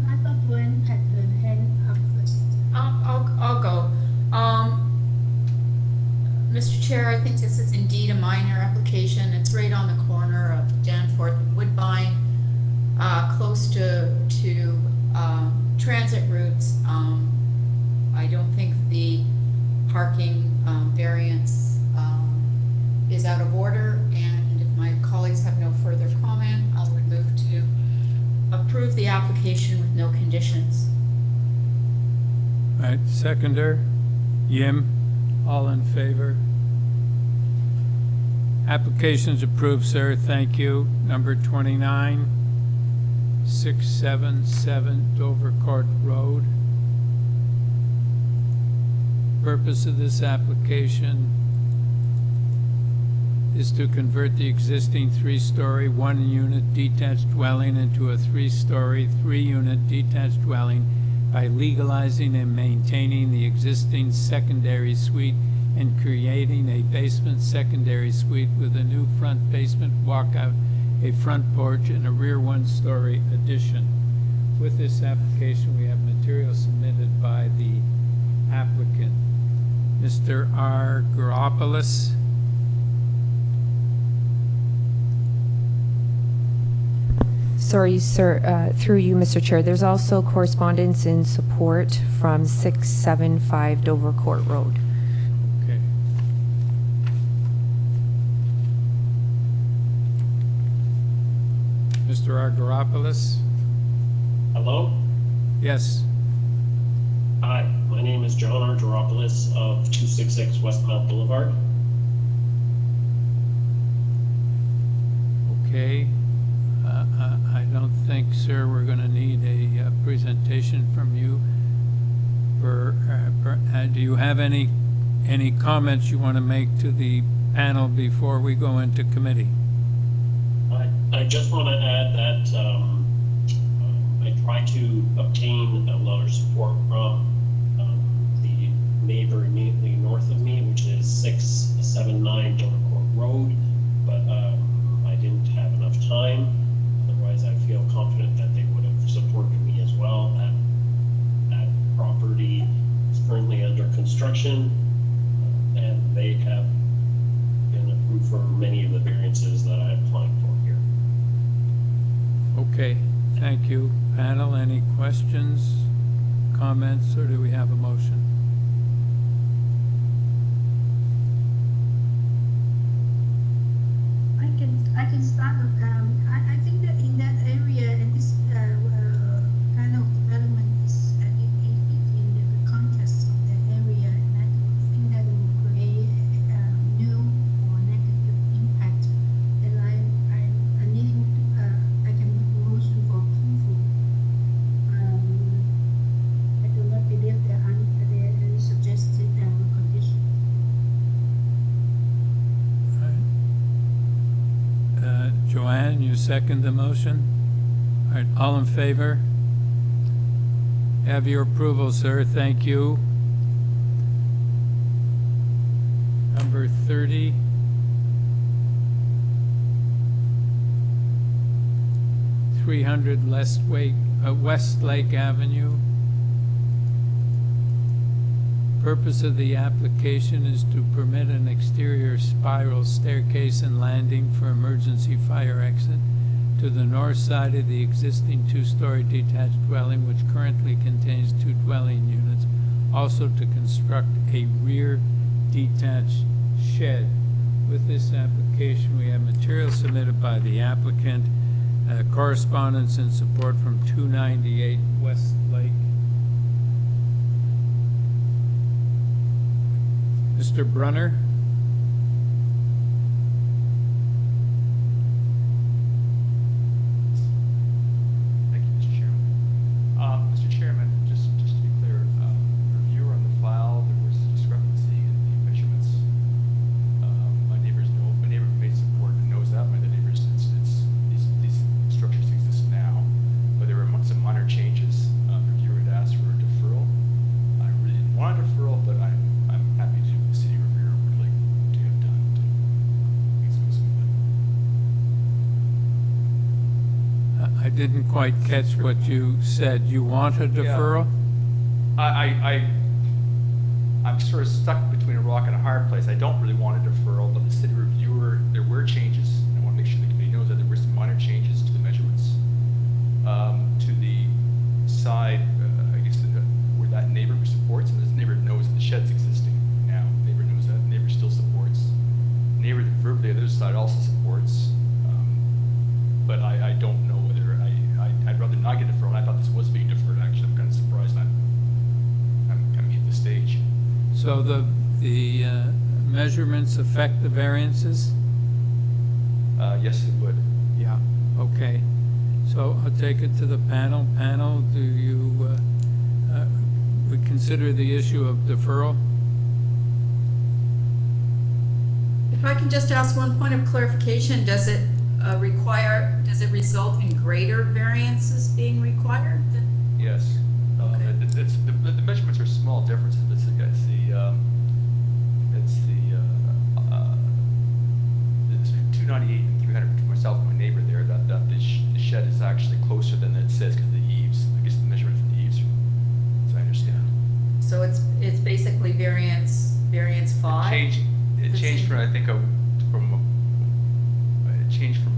Speaker 7: I thought Gwen had her hand up first.
Speaker 4: I'll go. Mr. Chair, I think this is indeed a minor application. It's right on the corner of Danforth and Woodbine, close to transit routes. I don't think the parking variance is out of order, and if my colleagues have no further comment, I would move to approve the application with no conditions.
Speaker 1: All right, seconder, Yim, all in favor? Application's approved, sir, thank you. Number 29, 677 Dover Court Road. Purpose of this application is to convert the existing 3-story, 1-unit detached dwelling into a 3-story, 3-unit detached dwelling by legalizing and maintaining the existing secondary suite and creating a basement secondary suite with a new front basement walkout, a front porch, and a rear 1-story addition. With this application, we have material submitted by the applicant. Mr. R. Garopoulos.
Speaker 5: Sorry, sir, through you, Mr. Chair, there's also correspondence in support from 675 Dover Court Road.
Speaker 1: Okay. Mr. Argyropoulos?
Speaker 8: Hello?
Speaker 1: Yes.
Speaker 8: Hi, my name is John Argyropoulos of 266 Westmount Boulevard.
Speaker 1: Okay. I don't think, sir, we're going to need a presentation from you. Do you have any comments you want to make to the panel before we go into committee?
Speaker 8: I just want to add that I tried to obtain a lot of support from the neighbor immediately north of me, which is 679 Dover Court Road, but I didn't have enough time. Otherwise, I feel confident that they would have supported me as well. That property is currently under construction, and they have been approved for many of the variances that I applied for here.
Speaker 1: Okay, thank you. Panel, any questions, comments, or do we have a motion?
Speaker 21: I can start. I think that in that area and this kind of development is it fits in the context of that area, and I don't think that it will create new or negative impact. And I needing to, I can make a motion for approval. I do not believe there are any suggested conditions.
Speaker 1: Joanne, you second the motion? All right, all in favor? Have your approval, sir. Thank you. Number 30. Westlake Avenue. Purpose of the application is to permit an exterior spiral staircase and landing for emergency fire exit to the north side of the existing two-story detached dwelling, which currently contains 2 dwelling units. Also to construct a rear detached shed. With this application, we have material submitted by the applicant, correspondence and support from 298 Westlake. Mr. Brunner?
Speaker 22: Thank you, Mr. Chairman. Mr. Chairman, just to be clear, reviewer on the file, there was a discrepancy in the measurements. My neighbor made support and knows that. My other neighbors, these structures exist now, but there were some minor changes. Reviewer had asked for a deferral. I really didn't want a deferral, but I'm happy to. The city reviewer would like to have done to make some smoothly.
Speaker 1: I didn't quite catch what you said. You want a deferral?
Speaker 22: I'm sort of stuck between a rock and a hard place. I don't really want a deferral, but the city reviewer, there were changes. I want to make sure the committee knows that there were some minor changes to the measurements. To the side, I guess, where that neighbor supports, and this neighbor knows that the shed's existing now. Neighbor knows that. Neighbor still supports. Neighbor verbally on the other side also supports. But I don't know whether I'd rather not get deferred. I thought this was being deferred. Actually, I'm kind of surprised I'm coming at this stage.
Speaker 1: So the measurements affect the variances?
Speaker 22: Yes, it would.
Speaker 1: Yeah, okay. So I'll take it to the panel. Panel, do you would consider the issue of deferral?
Speaker 4: If I can just ask one point of clarification, does it result in greater variances being required?
Speaker 22: Yes.
Speaker 4: Okay.
Speaker 22: The measurements are small differences, but it's between 298 and 300 between myself and my neighbor there. That the shed is actually closer than it says because of the eaves. I guess the measurement from the eaves, as I understand.
Speaker 4: So it's basically variance 5?
Speaker 22: It changed from, I think, it changed from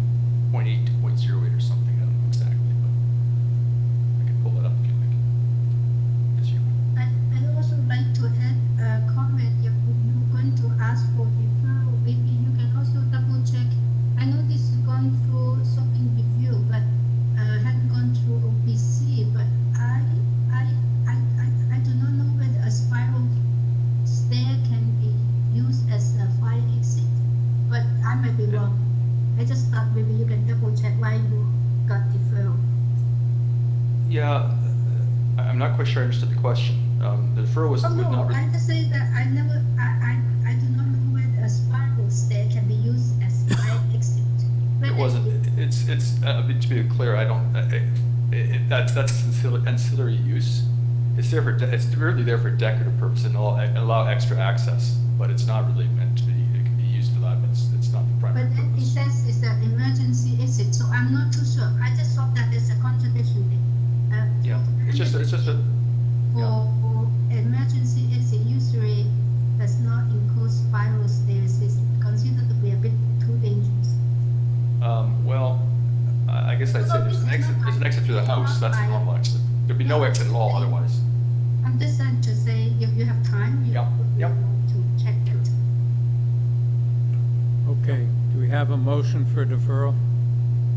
Speaker 22: 0.8 to 0.08 or something. I don't know Yeah, I'm not quite sure I understood the question. The deferral was
Speaker 21: Oh,
Speaker 22: was
Speaker 21: no,
Speaker 22: not.
Speaker 21: I just say that I do not know whether a spiral stair can be used as fire exit.
Speaker 22: It wasn't, to be clear, I don't, that's ancillary use. It's there for, it's really there for decorative purpose and allow extra access, but it's not really meant to be, it can be used for that, but it's not the primary
Speaker 21: But then it
Speaker 22: purpose.
Speaker 21: says it's an emergency exit, so I'm not too sure. I just thought that there's a contradiction there.
Speaker 22: Yeah, it's just a,
Speaker 21: For emergency exit usually does not include spiral stairs. It's considered to be a bit too dangerous.
Speaker 22: well, I guess I'd say there's an exit through the house, that's a normal exit. There'd be no exit at all otherwise.
Speaker 21: I'm just trying to say, if you have time, you to check it.
Speaker 1: Okay, do we have a motion for deferral?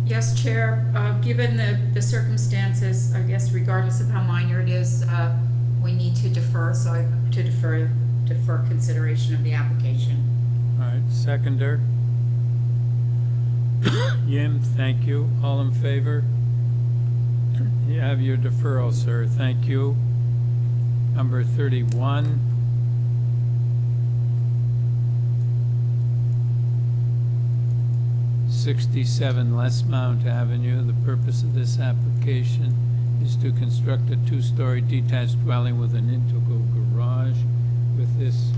Speaker 4: Yes, Chair, given the circumstances, I guess regardless of how minor it is, we need to defer, so I to defer consideration of the application.
Speaker 1: All right, seconder. Yim, thank you. All in favor? You have your deferral, sir. Thank you. Number 31. '67 Westmount Avenue. The purpose of this application is to construct a two-story detached dwelling with an integral garage. With this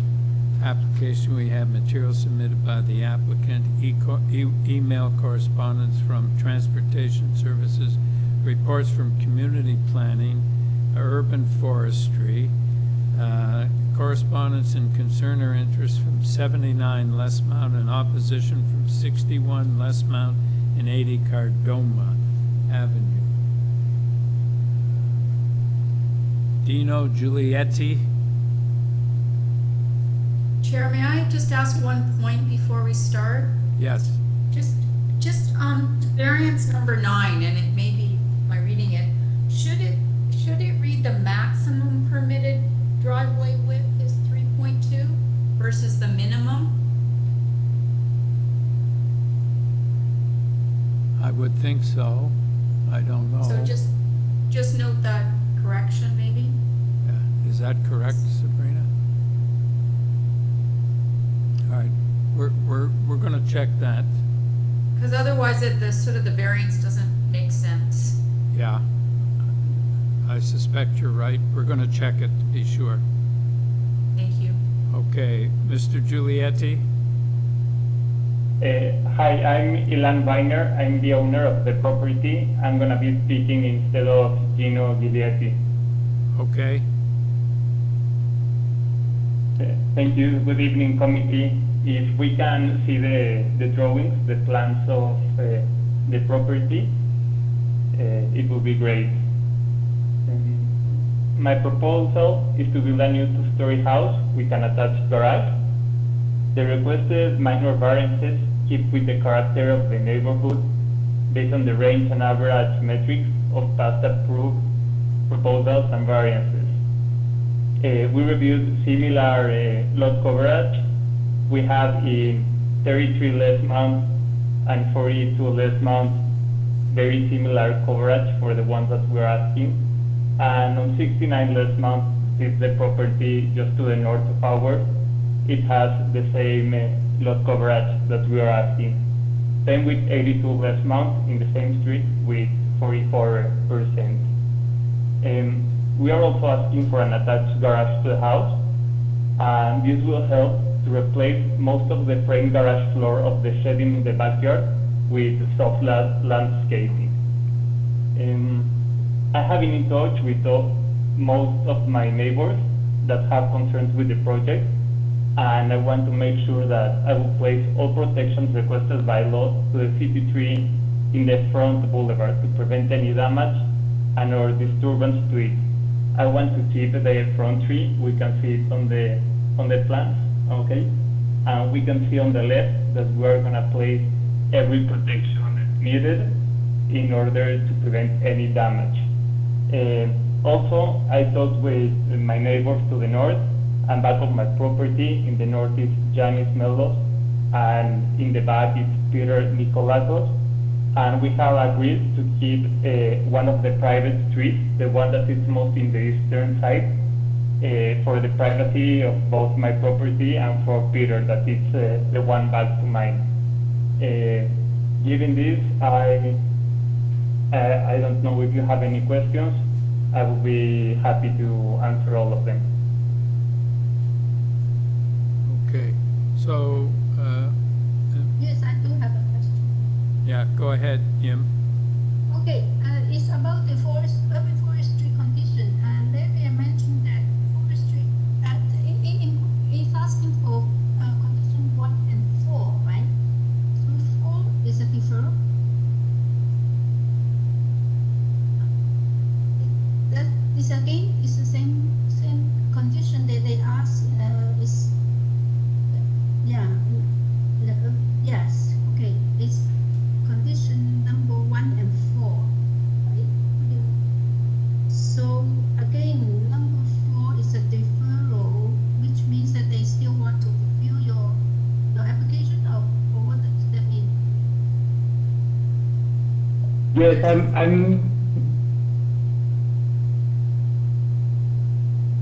Speaker 1: application, we have materials submitted by the applicant, email correspondence from Transportation Services, reports from Community Planning, Urban Forestry, correspondence and concern or interest from 79 Westmount, and opposition from 61 Westmount and 80 Cardoma Avenue. Dino Giulietti.
Speaker 4: Chair, may I just ask one point before we start?
Speaker 1: Yes.
Speaker 4: Just variance number 9, and it may be my reading it. Should it read the maximum permitted driveway width is 3.2 versus the minimum?
Speaker 1: I would think so. I don't know.
Speaker 4: So just note that correction, maybe?
Speaker 1: Yeah. Is that correct, Sabrina? All right. We're going to check that.
Speaker 4: Because otherwise, the variance doesn't make sense.
Speaker 1: Yeah. I suspect you're right. We're going to check it to be sure.
Speaker 4: Thank you.
Speaker 1: Okay, Mr. Giulietti?
Speaker 10: Hi, I'm Ilan Weiner. I'm the owner of the property. I'm going to be speaking instead of Gino Giglietti.
Speaker 1: Okay.
Speaker 10: Thank you. Good evening, committee. If we can see the drawings, the plans of the property, it would be great. My proposal is to build a new two-story house with an attached garage. The requested minor variances keep with the character of the neighborhood based on the range and average metrics of past approved proposals and variances. We reviewed similar lot coverage. We have in 33 Westmount and 42 Westmount very similar coverage for the ones that we're asking. And on 69 Westmount, is the property just to the north of ours. It has the same lot coverage that we are asking. Same with 82 Westmount in the same street with 44%. We are also asking for an attached garage to the house, and this will help to replace most of the frame garage floor of the shed in the backyard with soft landscaping. I have been in touch with most of my neighbors that have concerns with the project, and I want to make sure that I will place all protections requested by law to the city tree in the front boulevard to prevent any damage and or disturbance to it. I want to keep the front tree. We can see it on the plans, okay? And we can see on the left that we are gonna place every protection needed in order to prevent any damage. Also, I talked with my neighbors to the north and back of my property. In the north is Janice Melos, and in the back is Peter Nicolakos. and we have agreed to keep one of the private streets, the one that is most in the eastern side, for the privacy of both my property and for Peter, that is the one back to mine. Given this, I don't know if you have any questions. I will be happy to answer all of them.
Speaker 1: Okay, so,
Speaker 21: Yes, I do have a question.
Speaker 1: yeah, go ahead, Jim.
Speaker 21: Okay, it's about the urban forestry condition. Larry mentioned that forestry, it's asking for condition 1 and 4, right? So 4 is a deferral. That is again is the same condition that they ask is yes, okay, it's condition number 1 and 4, right? So again, number 4 is a deferral, which means that they still want to review your application, or what does that mean?
Speaker 10: Yes,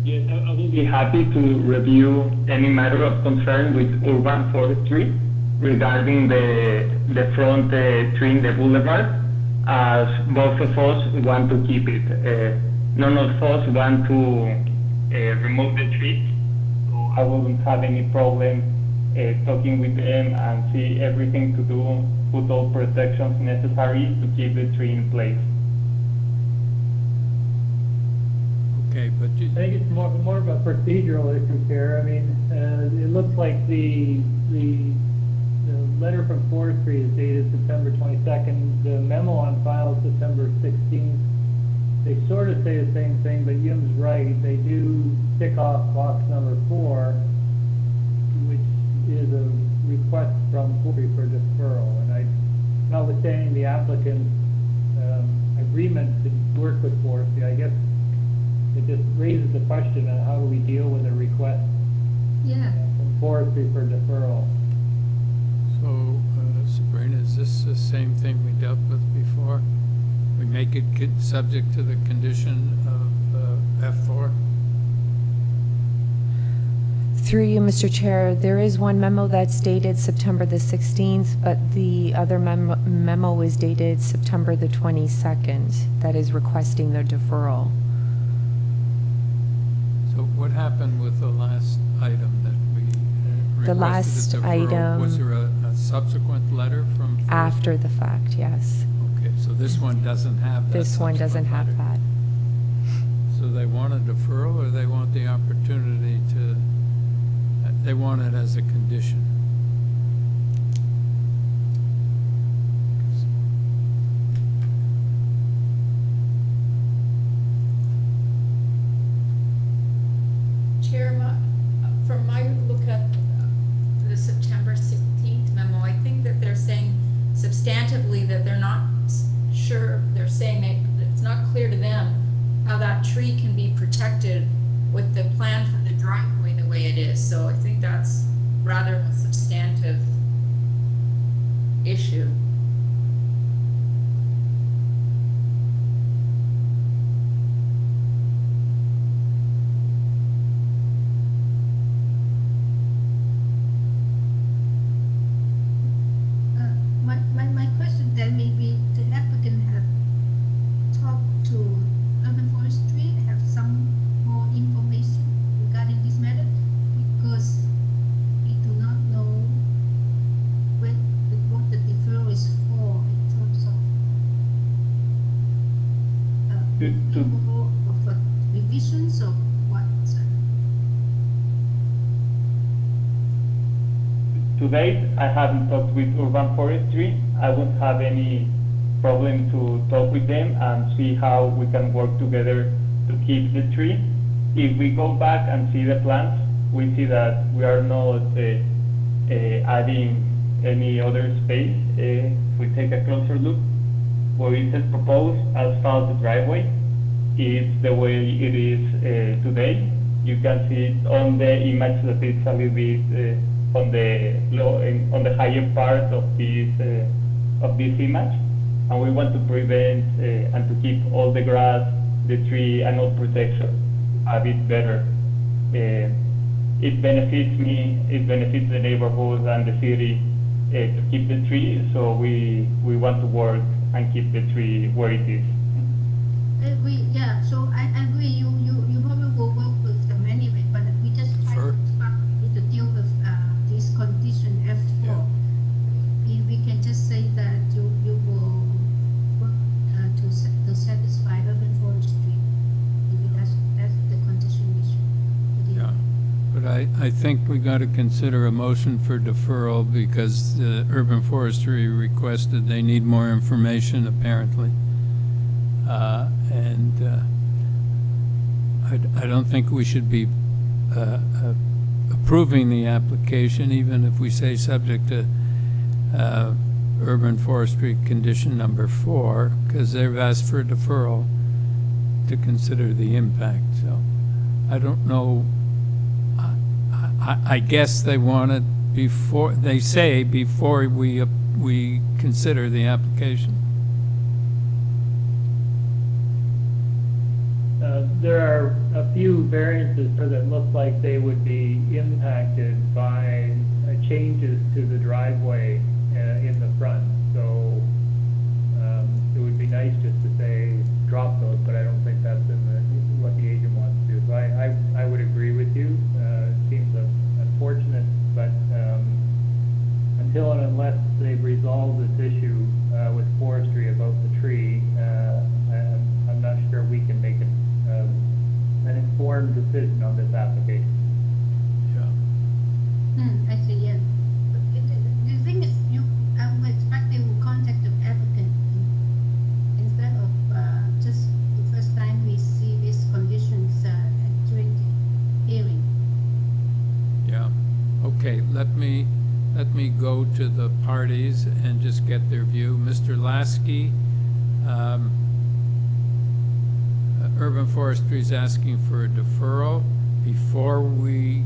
Speaker 10: Yes, I will be happy to review any matter of concern with urban forestry regarding the front tree in the boulevard, as both of us want to keep it. None of us want to remove the tree, so I wouldn't have any problem talking with them and see everything to do, put all protections necessary to keep the tree in place.
Speaker 1: Okay, but you,
Speaker 9: I think it's more of a procedural issue here. I mean, it looks like the letter from forestry is dated September 22nd. The memo on file is September 16th. They sort of say the same thing, but Yim's right. They do tick off box number 4, which is a request from forestry for deferral. And notwithstanding the applicant's agreement to work with forestry, I guess it just raises the question of how do we deal with a request from forestry for deferral.
Speaker 1: so, Sabrina, is this the same thing we dealt with before? We make it subject to the condition of F4?
Speaker 5: Through you, Mr. Chair, there is one memo that's dated September the 16th, but the other memo is dated September the 22nd that is requesting their deferral.
Speaker 1: So what happened with the last item that we
Speaker 5: The
Speaker 1: requested a
Speaker 5: last
Speaker 1: deferral?
Speaker 5: item-
Speaker 1: Was there a subsequent letter from? forestry?
Speaker 5: After the fact, yes.
Speaker 1: Okay, so this one doesn't have that.
Speaker 5: This one doesn't
Speaker 1: subsequent
Speaker 5: have
Speaker 1: letter.
Speaker 5: that.
Speaker 1: So they want a deferral, or they want the opportunity to, they want it as a condition?
Speaker 4: Chair, from my look at the September 16th memo, I think that they're saying substantively that they're not sure, they're saying that it's not clear to them how that tree can be protected with the plan for the driveway the way it is. So I think that's rather a substantive issue.
Speaker 21: My question then may be the applicant have talked to urban forestry, have some more information regarding this matter, because we do not know what the deferral is for in terms of revisions of what.
Speaker 10: To date, I haven't talked with urban forestry. I won't have any problem to talk with them and see how we can work together to keep the tree. If we go back and see the plans, we see that we are not adding any other space. If we take a closer look, where it is proposed asphalt driveway, it's the way it is today. You can see it on the image that it's a little bit on the higher part of this image. and we want to prevent and to keep all the grass, the tree, and all protection a bit better. It benefits me, it benefits the neighborhood and the city to keep the tree, so we want to work and keep the tree where it is.
Speaker 21: Yeah, so I agree, you probably will work with them anyway, but we just try to deal with this condition F4. We can just say that you will work to satisfy urban forestry. Maybe that's the condition we should.
Speaker 1: Yeah, but I think we got to consider a motion for deferral because the urban forestry requested they need more information apparently. I don't think we should be approving the application, even if we say subject to urban forestry condition number 4, because they've asked for a deferral to consider the impact. So I don't know. I guess they want it before, they say before we consider the application.
Speaker 9: There are a few variances that look like they would be impacted by changes to the driveway in the front. So it would be nice just to say drop those, but I don't think that's what the agent wants to do. So I would agree with you. It seems unfortunate, but until and unless they've resolved this issue with forestry about the tree, I'm not sure we can make an informed decision on this application.
Speaker 21: I see, yeah. The thing is, I would expect they will contact the applicant instead of just the first time we see these conditions during the hearing.
Speaker 1: Yeah, okay, let me go to the parties and just get their view. Mr. Lasky, Urban Forestry is asking for a deferral before we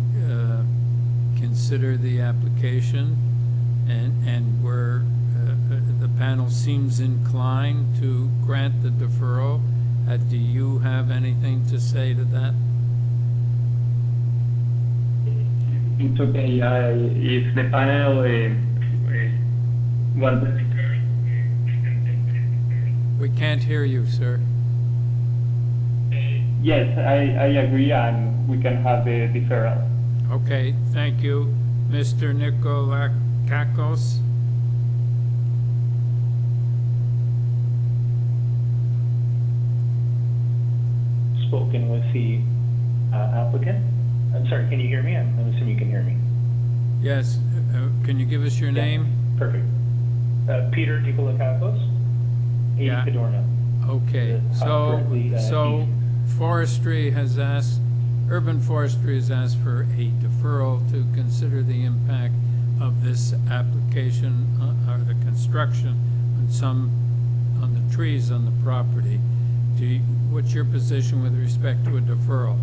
Speaker 1: consider the application, and where the panel seems inclined to grant the deferral. Do you have anything to say to that?
Speaker 10: It's okay. If the panel wants to defer,
Speaker 1: We can't hear you, sir.
Speaker 10: yes, I agree, and we can have the deferral.
Speaker 1: Okay, thank you. Mr. Nikolakakos?
Speaker 13: Spoken with the applicant. I'm sorry, can you hear me? I'm assuming you can hear me.
Speaker 1: Yes, can you give us your name?
Speaker 13: Perfect. Peter Nikolakakos, 80
Speaker 1: Yeah.
Speaker 13: Cadorna.
Speaker 1: Okay,
Speaker 13: currently,
Speaker 1: so forestry has asked, urban forestry has asked for a deferral to consider the impact of this application or the construction on the trees on the property. What's your position with respect to a deferral?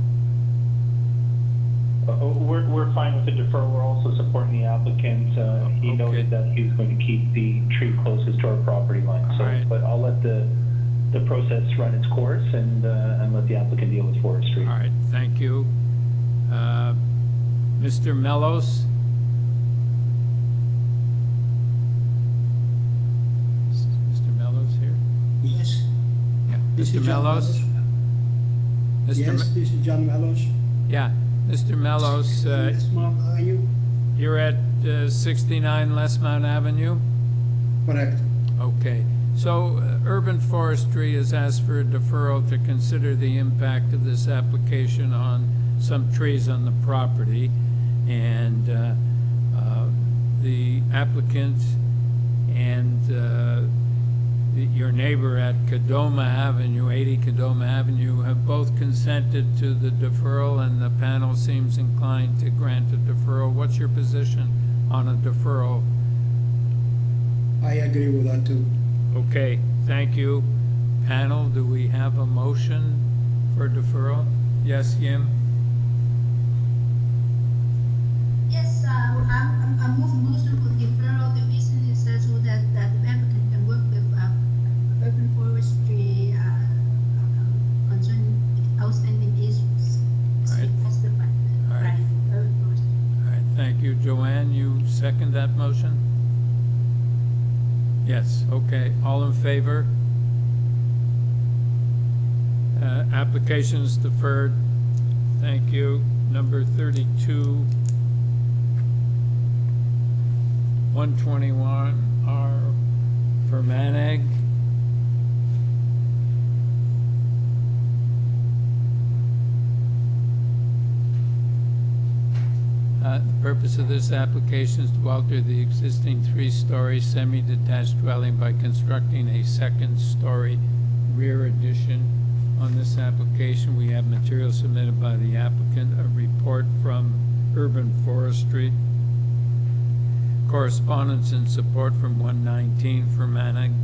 Speaker 13: We're fine with the deferral. We're also supporting the applicant. He noted that he was going to keep the tree closest to our property line. So,
Speaker 1: right.
Speaker 13: But I'll let the process run its course and let the applicant deal with forestry.
Speaker 1: All right, thank you. Mr. Mellos? Is Mr. Mellos here?
Speaker 14: Yes.
Speaker 1: Yeah,
Speaker 14: This
Speaker 1: Mr.
Speaker 14: is John
Speaker 1: Mellos? Mr.
Speaker 14: Yes, this is John Mellos.
Speaker 1: Yeah, Mr. Mellos,
Speaker 14: Westmount Avenue.
Speaker 1: you're at 69 Westmount Avenue?
Speaker 14: Correct.
Speaker 1: Okay, so Urban Forestry has asked for a deferral to consider the impact of this application on some trees on the property, and the applicant and your neighbor at Kadoma Avenue, 80 Kadoma Avenue, have both consented to the deferral, and the panel seems inclined to grant a deferral. What's your position on a deferral?
Speaker 14: I agree with that too.
Speaker 1: Okay, thank you. Panel, do we have a motion for deferral? Yes, Yim?
Speaker 21: Yes, I'm moving motion for deferral. The reason is so that the applicant can work with
Speaker 1: second that motion? Yes, okay. All in favor? Applications deferred. Thank you. Number 32, 121 are for Maneg. The purpose of this application is to alter the existing three-story semi-detached dwelling by constructing a second-story rear addition. On this application, we have material submitted by the applicant, a report from Urban Forestry, correspondence in support from 119 for Manning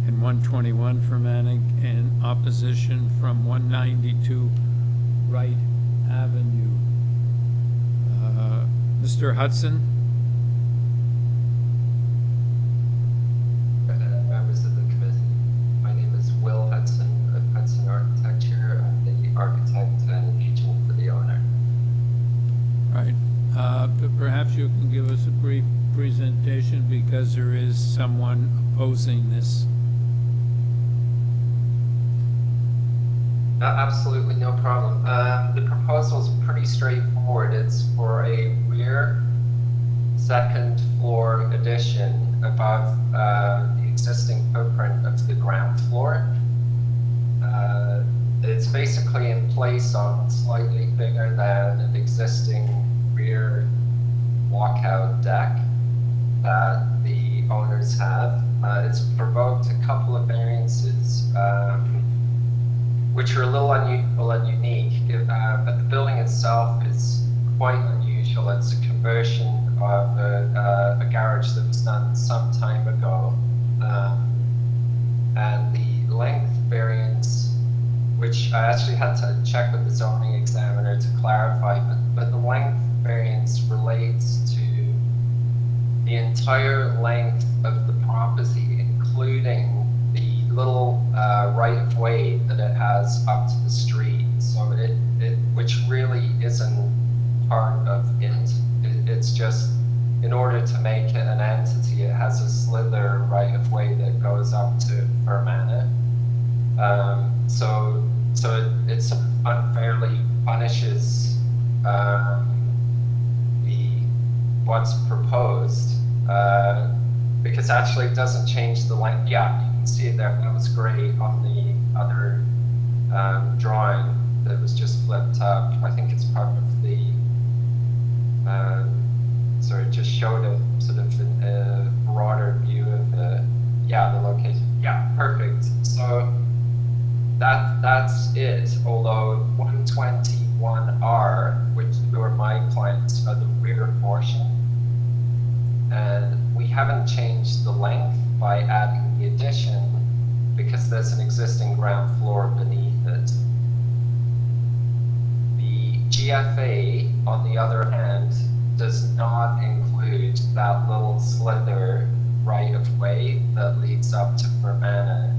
Speaker 1: and 121 for Manning, and opposition from 192 Wright Avenue. Mr. Hudson?
Speaker 11: Members of the committee, my name is Will Hudson of Hudson Architecture. I'm the architect and agent for the owner.
Speaker 1: Right. But perhaps you can give us a brief presentation because there is someone opposing this.
Speaker 11: Absolutely no problem. The proposal is pretty straightforward. It's for a rear second floor addition above the existing footprint of the ground floor. It's basically in place on slightly bigger than an existing rear walkout deck that the owners have. It's provoked a couple of variances, which are a little unusual and unique, but the building itself is quite unusual. It's a conversion of a garage that was done some time ago, and the length variance, which I actually had to check with the zoning examiner to clarify, but the length variance relates to the entire length of the property, including the little right-of-way that it has up to the street. So which really isn't part of it. It's just, in order to make it an entity, it has a slither right-of-way that goes up to Fermanagh. So it sort of unfairly punishes what's proposed, because actually it doesn't change the length. Yeah, you can see it there. That was great on the other drawing that was just flipped up. I think it's part of the, so it just showed a sort of a broader view of the location. Yeah, perfect. So that's it, although 121R, which are my clients, are the rear portion. And we haven't changed the length by adding the addition because there's an existing ground floor beneath it. The GFA, on the other hand, does not include that little slither right-of-way that leads up to Fermanagh.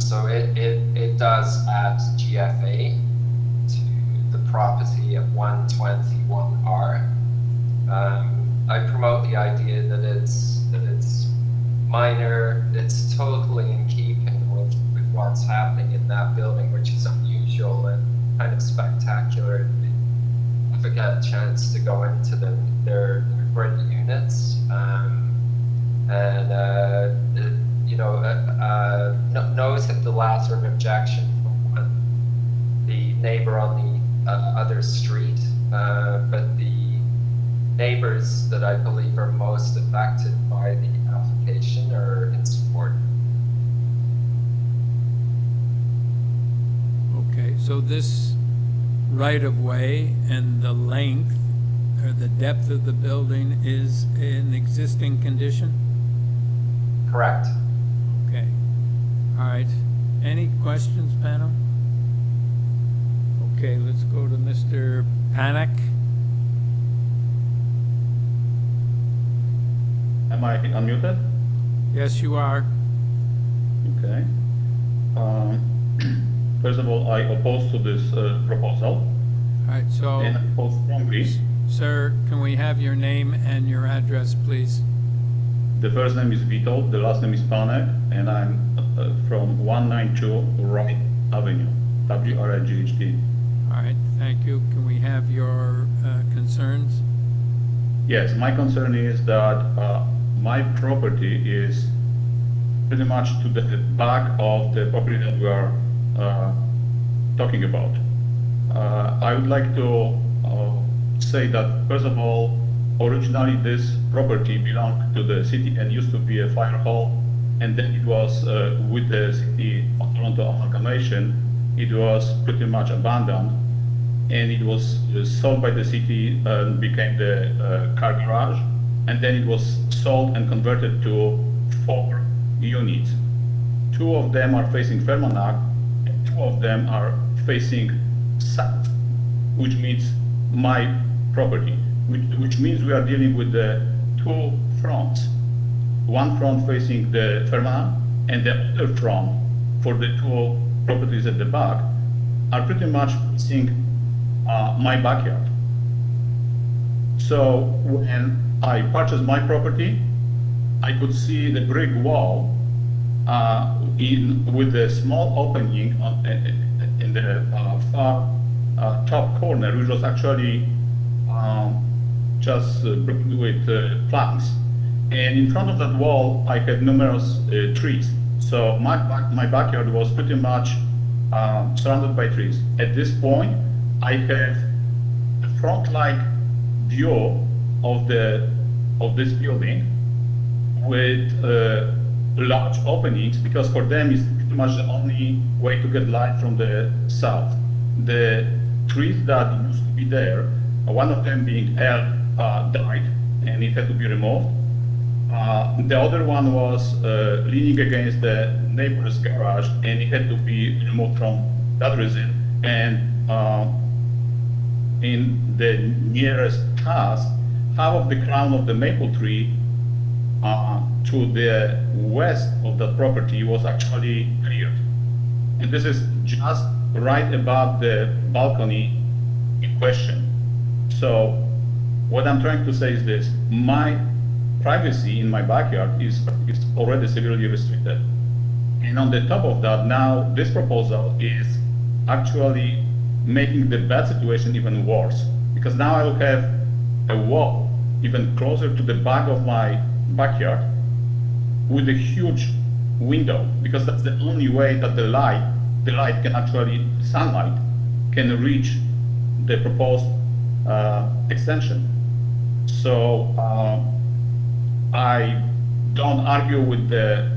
Speaker 11: So it does add GFA to the property at 121R. I promote the idea that it's minor, it's totally in keeping with what's happening in that building, which is unusual and kind of spectacular. If I get a chance to go into them, they're great units, noted the latter objection from the neighbor on the other street, but the neighbors that I believe are most affected by the application are in support.
Speaker 1: Okay, so this right-of-way and the length or the depth of the building is in existing condition?
Speaker 11: Correct.
Speaker 1: Okay. All right. Any questions, panel? Okay, let's go to Mr. Panic.
Speaker 15: Am I unmuted?
Speaker 1: Yes, you are.
Speaker 15: Okay. First of all, I oppose to this proposal.
Speaker 1: All right, so.
Speaker 15: And I oppose strongly.
Speaker 1: Sir, can we have your name and your address, please?
Speaker 15: The first name is Vito, the last name is Panek, and I'm from 192 Wright Avenue, W-R-I-G-H-T.
Speaker 1: All right, thank you. Can we have your concerns?
Speaker 15: Yes, my concern is that my property is pretty much to the back of the property that we are talking about. I would like to say that, first of all, originally this property belonged to the city and used to be a fire hall, and then it was, with the city of Toronto amalgamation, it was pretty much abandoned, and it was sold by the city and became the car garage, and then it was sold and converted to 4 units. 2 of them are facing Fermanagh, and 2 of them are facing south, which means my property, which means we are dealing with the 2 fronts. One front facing the Fermanagh, and the other front for the 2 properties at the back are pretty much facing my backyard. So when I purchased my property, I could see the brick wall with a small opening in the far top corner, which was actually just with planks. And in front of that wall, I had numerous trees. So my backyard was pretty much surrounded by trees. At this point, I have a front-like view of this building with large openings, because for them it's pretty much the only way to get light from the south. The trees that used to be there, one of them being elm, died and it had to be removed. The other one was leaning against the neighbor's garage, and it had to be removed from that reason. And in the nearest past, half of the crown of the maple tree to the west of the property was actually cleared. And this is just right above the balcony in question. So what I'm trying to say is this: my privacy in my backyard is already severely restricted. And on the top of that, now this proposal is actually making the bad situation even worse, because now I will have a wall even closer to the back of my backyard with a huge window, because that's the only way that the light can actually, sunlight can reach the proposed extension. So I don't argue with the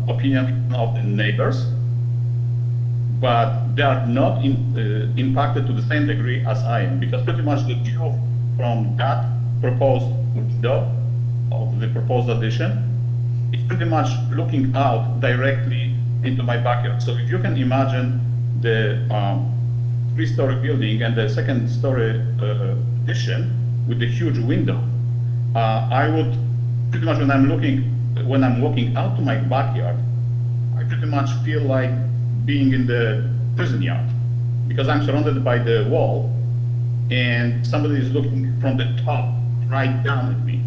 Speaker 15: opinion of the neighbors, but they are not impacted to the same degree as I am, because pretty much the view from that proposed window of the proposed addition is pretty much looking out directly into my backyard. So if you can imagine the 3-story building and the 2nd-story addition with the huge window, I would pretty much, when I'm walking out to my backyard, I pretty much feel like being in the prison yard, because I'm surrounded by the wall and somebody is looking from the top right down at me.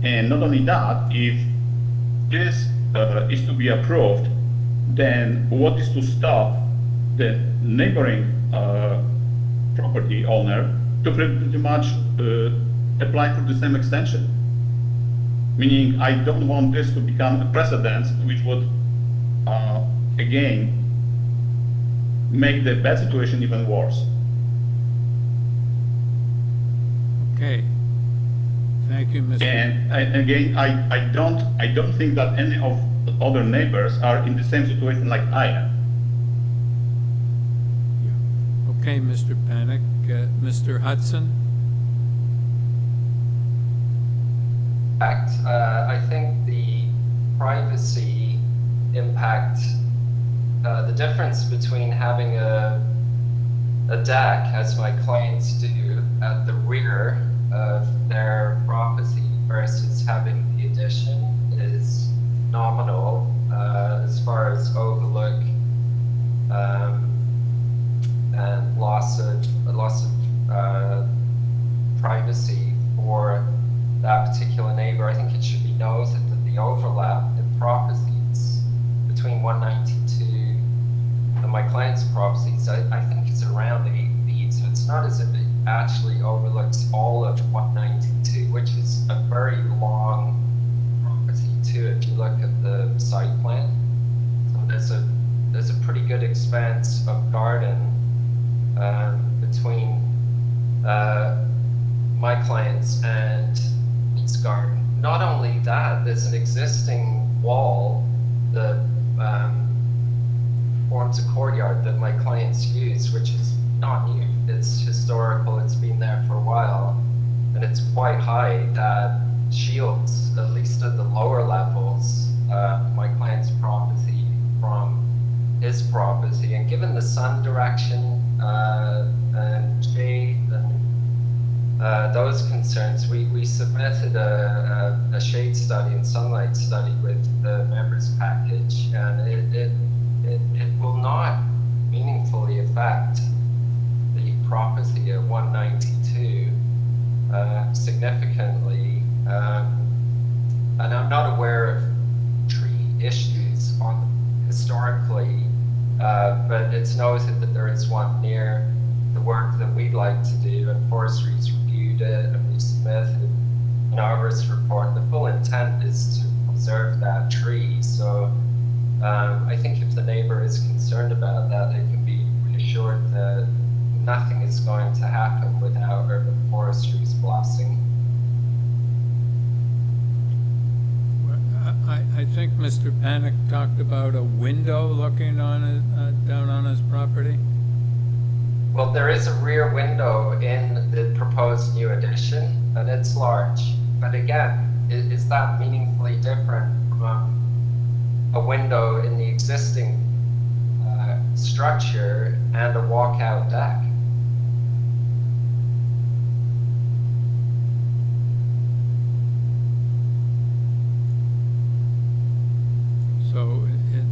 Speaker 15: And not only that, if this is to be approved, then what is to stop the neighboring property owner to pretty much apply for the same extension? Meaning, I don't want this to become a precedent which would again make the bad situation even worse.
Speaker 1: Okay. Thank you, Mr.
Speaker 15: And again, I don't think that any of the other neighbors are in the same situation like I am.
Speaker 1: Okay, Mr. Panic. Mr. Hudson?
Speaker 11: I think the privacy impact, the difference between having a deck, as my clients do, at the rear of their property versus having the addition is nominal as far as overlook and loss 192, and my client's properties, I think it's around 8 feet, so it's not as if it actually overlooks all of 192, which is a very long property too, if you look at the site plan. So there's a pretty good expanse of garden between my clients and his garden. Not only that, there's an existing wall that forms a courtyard that my clients use, which is not new. It's historical, it's been there for a while, and it's quite high. That shields, at least at the lower levels, my client's property from his property. And given the sun direction and shade and those concerns, we submitted a shade study and sunlight study with the members package, and it will not meaningfully affect the property at 192 significantly. And I'm not aware of tree issues historically, but it's noted that there is one near the work that we'd like to do, and forestry's reviewed it, and we submitted an arborist report. The full intent is to preserve that tree, so I think if the neighbor is concerned about that, they can be reassured that nothing is going to happen without urban forestry's blessing.
Speaker 1: I think Mr. Panic talked about a window looking on it, down on his property.
Speaker 11: Well, there is a rear window in the proposed new addition, and it's large. But again, is that meaningfully different from a window in the existing structure and a walkout deck?
Speaker 1: So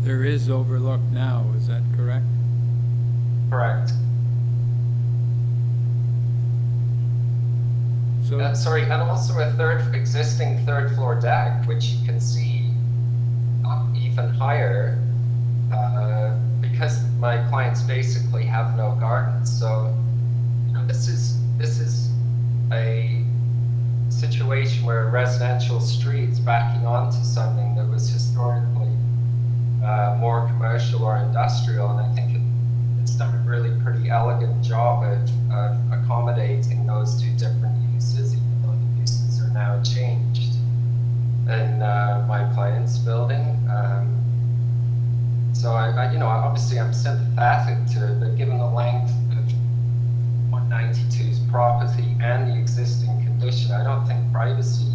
Speaker 1: there is overlook now, is that correct?
Speaker 11: Correct.
Speaker 1: So,
Speaker 11: sorry, and also a existing third floor deck, which you can see up even higher, because my clients basically have no gardens. So, you know, this is a situation where a residential street's backing onto something that was historically more commercial or industrial, and I think it's done a really pretty elegant job of accommodating those two different uses, even though the uses are now changed in my client's building. So I you know, obviously I'm sympathetic to it, but given the length of 192's property and the existing condition, I don't think privacy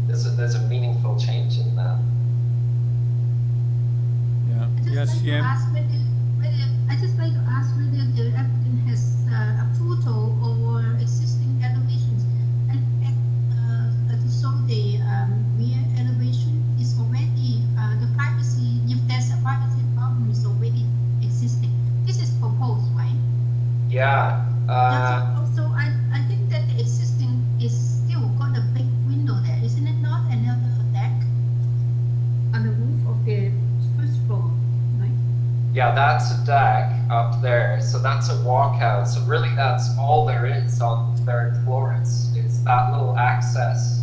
Speaker 11: there's a meaningful change in that.
Speaker 1: Yes, yeah.
Speaker 21: I just like to ask whether the applicant has a photo or existing elevations, and to show the rear elevation is already the privacy. If there's a privacy problem, is already existing. This is proposed, right?
Speaker 11: Yeah.
Speaker 21: Also, I think that the existing is still got a big window there, isn't it? Not another deck on the roof of the first floor.
Speaker 11: Yeah, that's a deck up there, so that's a walkout. So really, that's all there is on the third floor. It's that little access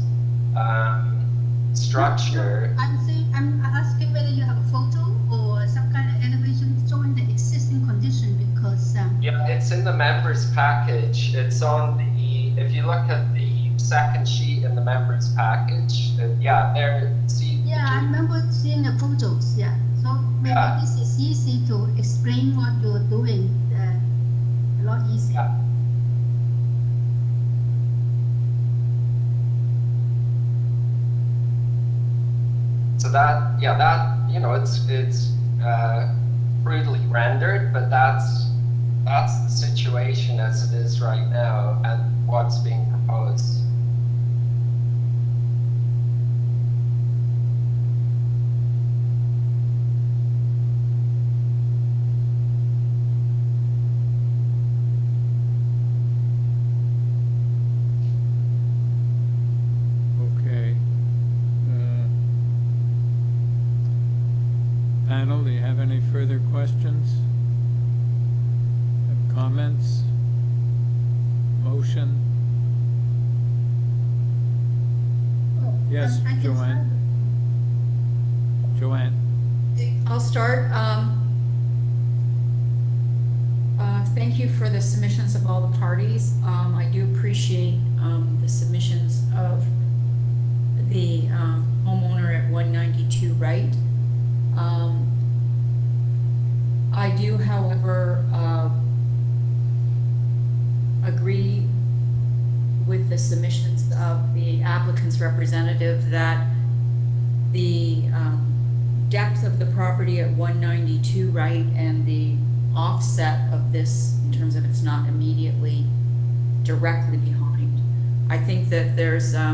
Speaker 11: structure.
Speaker 21: I'm asking whether you have a photo or some kind of elevation showing the existing condition, because
Speaker 11: yeah, it's in the members package. It's on the, if you look at the second sheet in the members package, yeah, there. See.
Speaker 21: Yeah, I remember seeing the photos. Yeah. So maybe this is easy to explain what you're doing, a lot easier.
Speaker 11: Yeah. So that, yeah, that, you know, it's crudely rendered, but that's the situation as it is right now and what's being proposed.
Speaker 1: Panel, do you have any further Comments? Motion? Yes,
Speaker 21: I can
Speaker 1: Joanne? Joanne?
Speaker 4: I'll start. Thank you for the submissions of all the parties. I do appreciate the submissions of the homeowner at 192 Wright. I do, however, agree with the submissions of the applicant's representative that the depth of the property at 192 Wright and the offset of this in terms of it's not immediately directly behind. I think that there's, I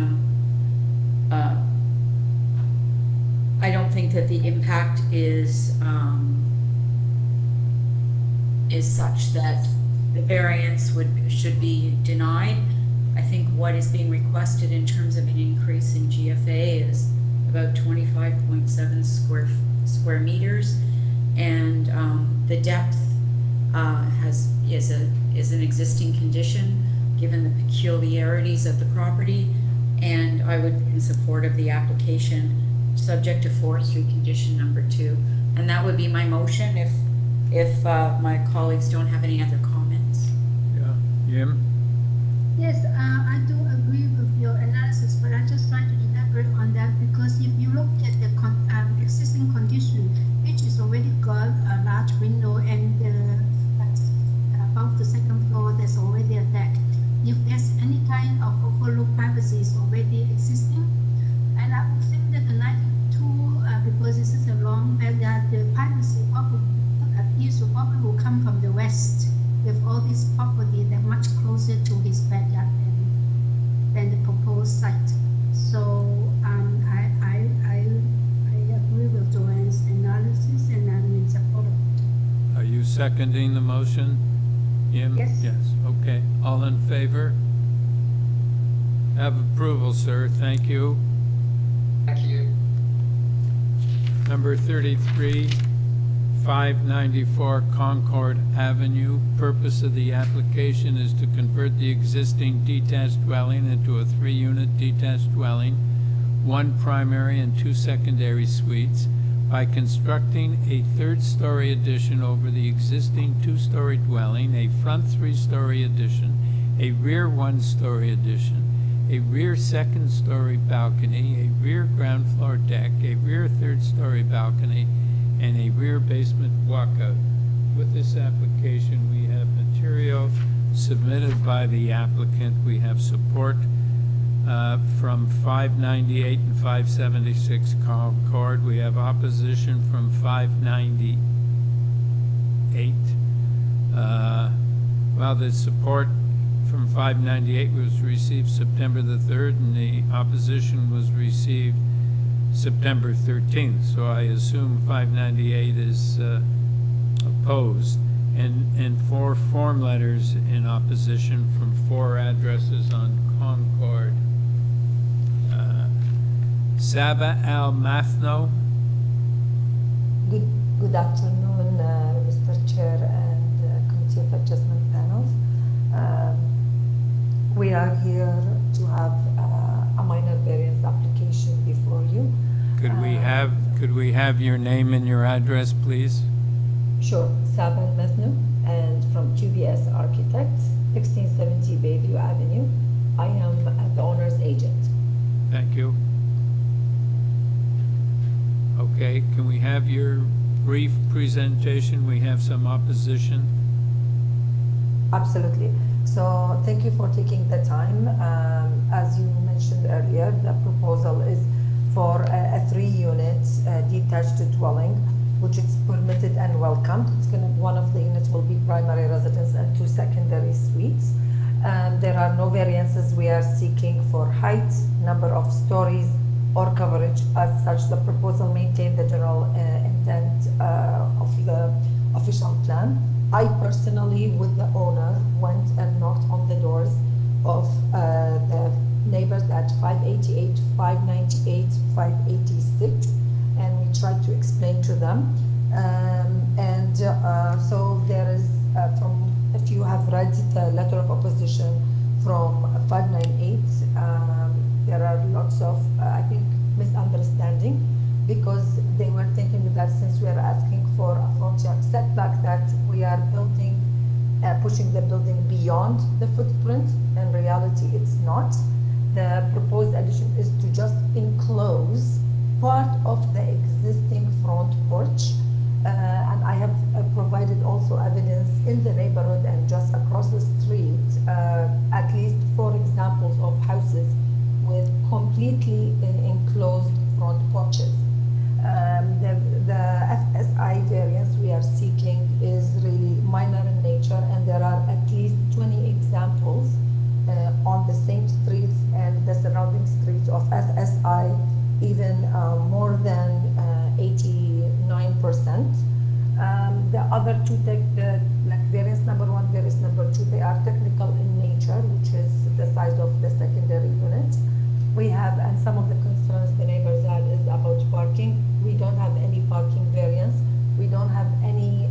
Speaker 4: don't think that the impact is such that the variance should be denied. I think what is being requested in terms of an increase in GFA is about 25.7 square meters, and the depth is an existing condition given the peculiarities of the property, and I would be in support of the application subject to forestry condition number 2, and that would be my motion if my colleagues don't have any other comments.
Speaker 1: Yeah, Jim?
Speaker 21: Yes, I do agree with your analysis, but I just try to elaborate on that because if you look at the existing condition, which is already got a large window and above the second floor, there's already a deck. If there's any kind of overlook privacy is already existing, and I would think that the 92, because this is a long backyard, the privacy probably appears to probably will come from the west. With all this property, they're much closer to his backyard than the proposed site. So I agree with Joanne's analysis, and I'm in support of it.
Speaker 1: Are you seconding the motion? Jim?
Speaker 21: Yes.
Speaker 1: Yes, okay. All in favor? Have approval, sir. Thank you.
Speaker 11: Thank you.
Speaker 1: Number 33, 594 Concord Avenue. Purpose of the application is to convert the existing detached dwelling into a 3-unit detached dwelling, 1 primary and 2 secondary suites, by constructing a 3rd-story addition over the existing 2-story dwelling, a front 3-story addition, a rear 1-story addition, a rear 2nd-story balcony, a rear ground floor deck, a rear 3rd-story balcony, and a rear basement walkout. With this application, we have material submitted by the applicant. We have support from 598 and 576 Concord. We have opposition from 598. Well, the support from 598 was received September the 3rd, and the opposition was received September 13th, so I assume 598 is opposed, and 4 form letters in opposition from 4 addresses on Concord. Saba Al-Mathno.
Speaker 17: Good afternoon, Mr. Chair and Committee of Adjustment panels. We are here to have a minor variance application before you.
Speaker 1: Could we have your name and your address, please?
Speaker 17: Sure, Saba Al-Mathno, and from QBS Architects, 1670 Bayview Avenue. I am the owner's agent.
Speaker 1: Thank you. Okay, can we have your brief presentation? We have some opposition.
Speaker 17: Absolutely. So thank you for taking the time. As you mentioned earlier, the proposal is for a 3-unit detached dwelling, which is permitted and welcomed. It's going to, one of the units will be primary residence and 2 secondary suites. There are no variances we are seeking for height, number of stories, or coverage. As such, the proposal maintains the general intent of the official plan. I personally, with the owner, went and knocked on the doors of the neighbors at 588, 598, 586, and we tried to explain to them. So there is, from a few read the letter of opposition from 598. There are lots of, I think, misunderstanding, because they were thinking that since we are asking for a front yard setback, that we are building, pushing the building beyond the footprint. In reality, it's not. The proposed addition is to just enclose part of the existing front porch. And I have provided also evidence in the neighborhood and just across the street, at least 4 examples of houses with completely enclosed front porches. The FSI variance we are seeking is really minor in nature, and there are at least 20 examples on the same streets and the surrounding streets of FSI, even more than 89%. The other two, like variance number 1, variance number 2, they are technical in nature, which is the size of the secondary unit. We have, and some of the concerns the neighbors had is about parking. We don't have any parking variance. We don't have any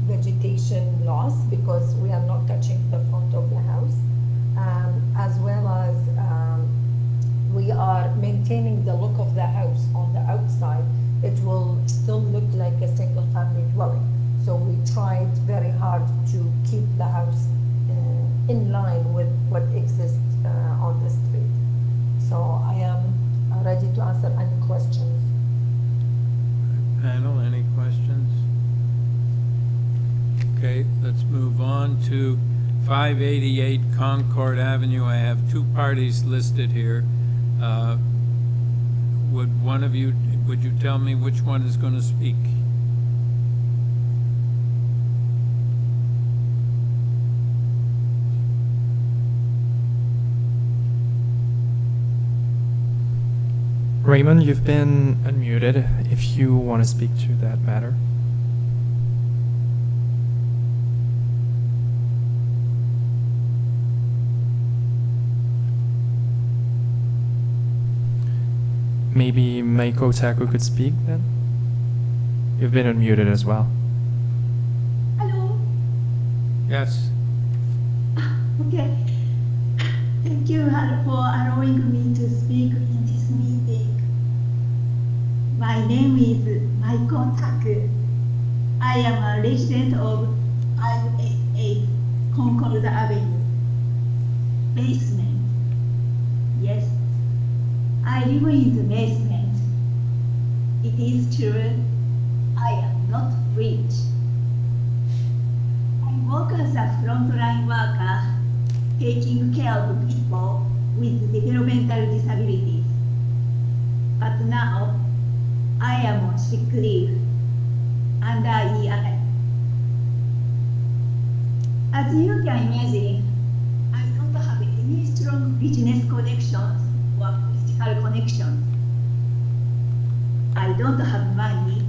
Speaker 17: vegetation loss because we are not touching the front of the house. As well as we are maintaining the look of the house on the outside. It will still look like a single family dwelling. So we tried very hard to keep the house in line with what exists on the street. So I am ready to answer any questions.
Speaker 1: Panel, any questions? Okay, let's move on to 588 Concord Avenue. I have 2 parties listed here. Would you tell me which one is going to speak?
Speaker 6: Raymond, you've been unmuted if you want to speak to that matter. Maybe Meiko Taku could speak then? You've been unmuted as well.
Speaker 21: Hello.
Speaker 1: Yes.
Speaker 21: Okay. Thank you for allowing me to speak in this meeting. My name is Meiko Taku. I am a resident of 588 Concord Avenue. Basement. Yes. I live in the basement. It is true, I am not rich. I work as a frontline worker, taking care of people with developmental disabilities. But now, I am on sick leave under EI. As you can imagine, I don't have any strong business connections or political connections. I don't have money.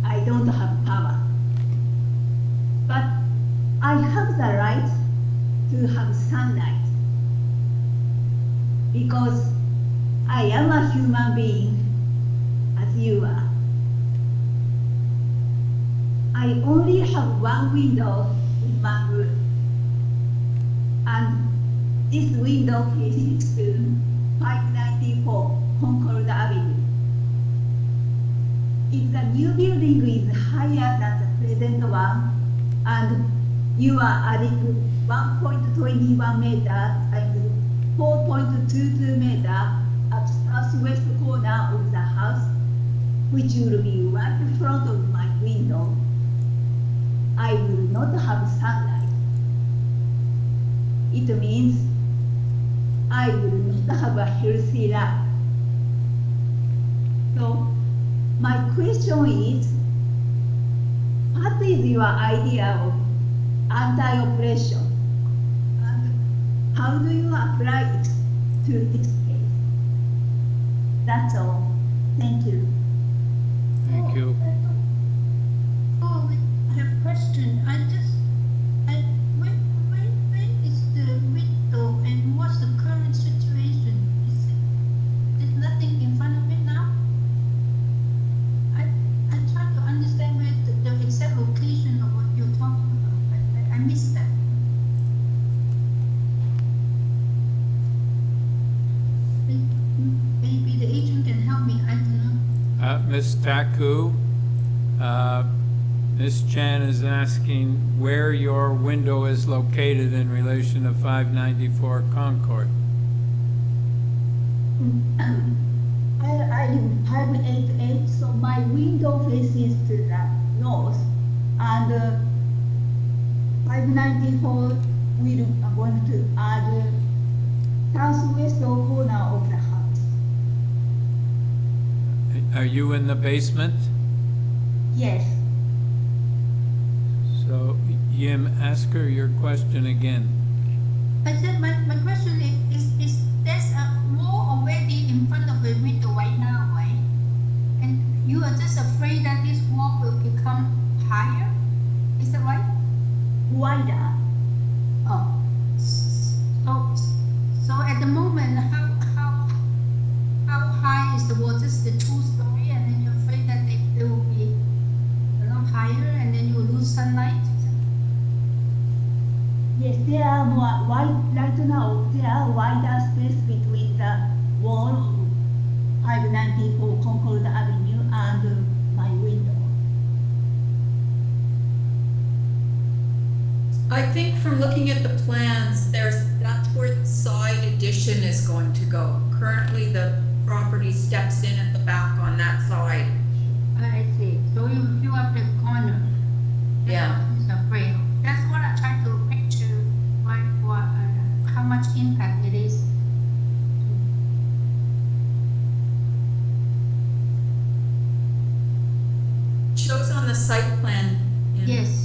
Speaker 21: I don't have power. But I have the right to have sunlight because I am a human being as you are. I only have one window in my room, and this window faces to 594 Concord Avenue. If the new building is higher than the present one, and you are adding 1.21 meter and 4.22 meter at southwest corner of the house, which will be right in front of my window, I will not have sunlight. It means I will not have a healthy life. So my question is, what is your idea of anti-oppression? And how do you apply it to this case? That's all. Thank you.
Speaker 1: Thank you.
Speaker 21: Oh, I have a question. When is the window and what's the current situation? There's nothing in front of it now? I'm trying to understand where the exact location of what you're talking about. I missed
Speaker 1: Ms. Taku. Ms. Chan is asking where your window is located in relation to 594 Concord.
Speaker 21: I live 588, so my window faces to the north, and 594 we are going to add southwest corner of the house.
Speaker 1: Are you in the basement?
Speaker 21: Yes.
Speaker 1: So, Yim, ask her your question again.
Speaker 21: But then my question is there's a wall already in front of the window right now, right? And you are just afraid that this wall will become higher? Is that right? Wider. Oh. So at the moment, how high is the wall? Just the 2-story, and then you're afraid that it will be a lot higher, and then you will lose sunlight? Yes, there are more wide, right now, there are wider space between the wall of 594 Concord Avenue and my window.
Speaker 4: I think from looking at the plans, that's where the side addition is going to go. Currently, the property steps in at the back on that side.
Speaker 21: I see, so you have the corner.
Speaker 4: Yeah.
Speaker 21: It's afraid. That's what I try to picture, how much impact it is.
Speaker 4: Shows on the site plan. Yeah.
Speaker 21: Yes.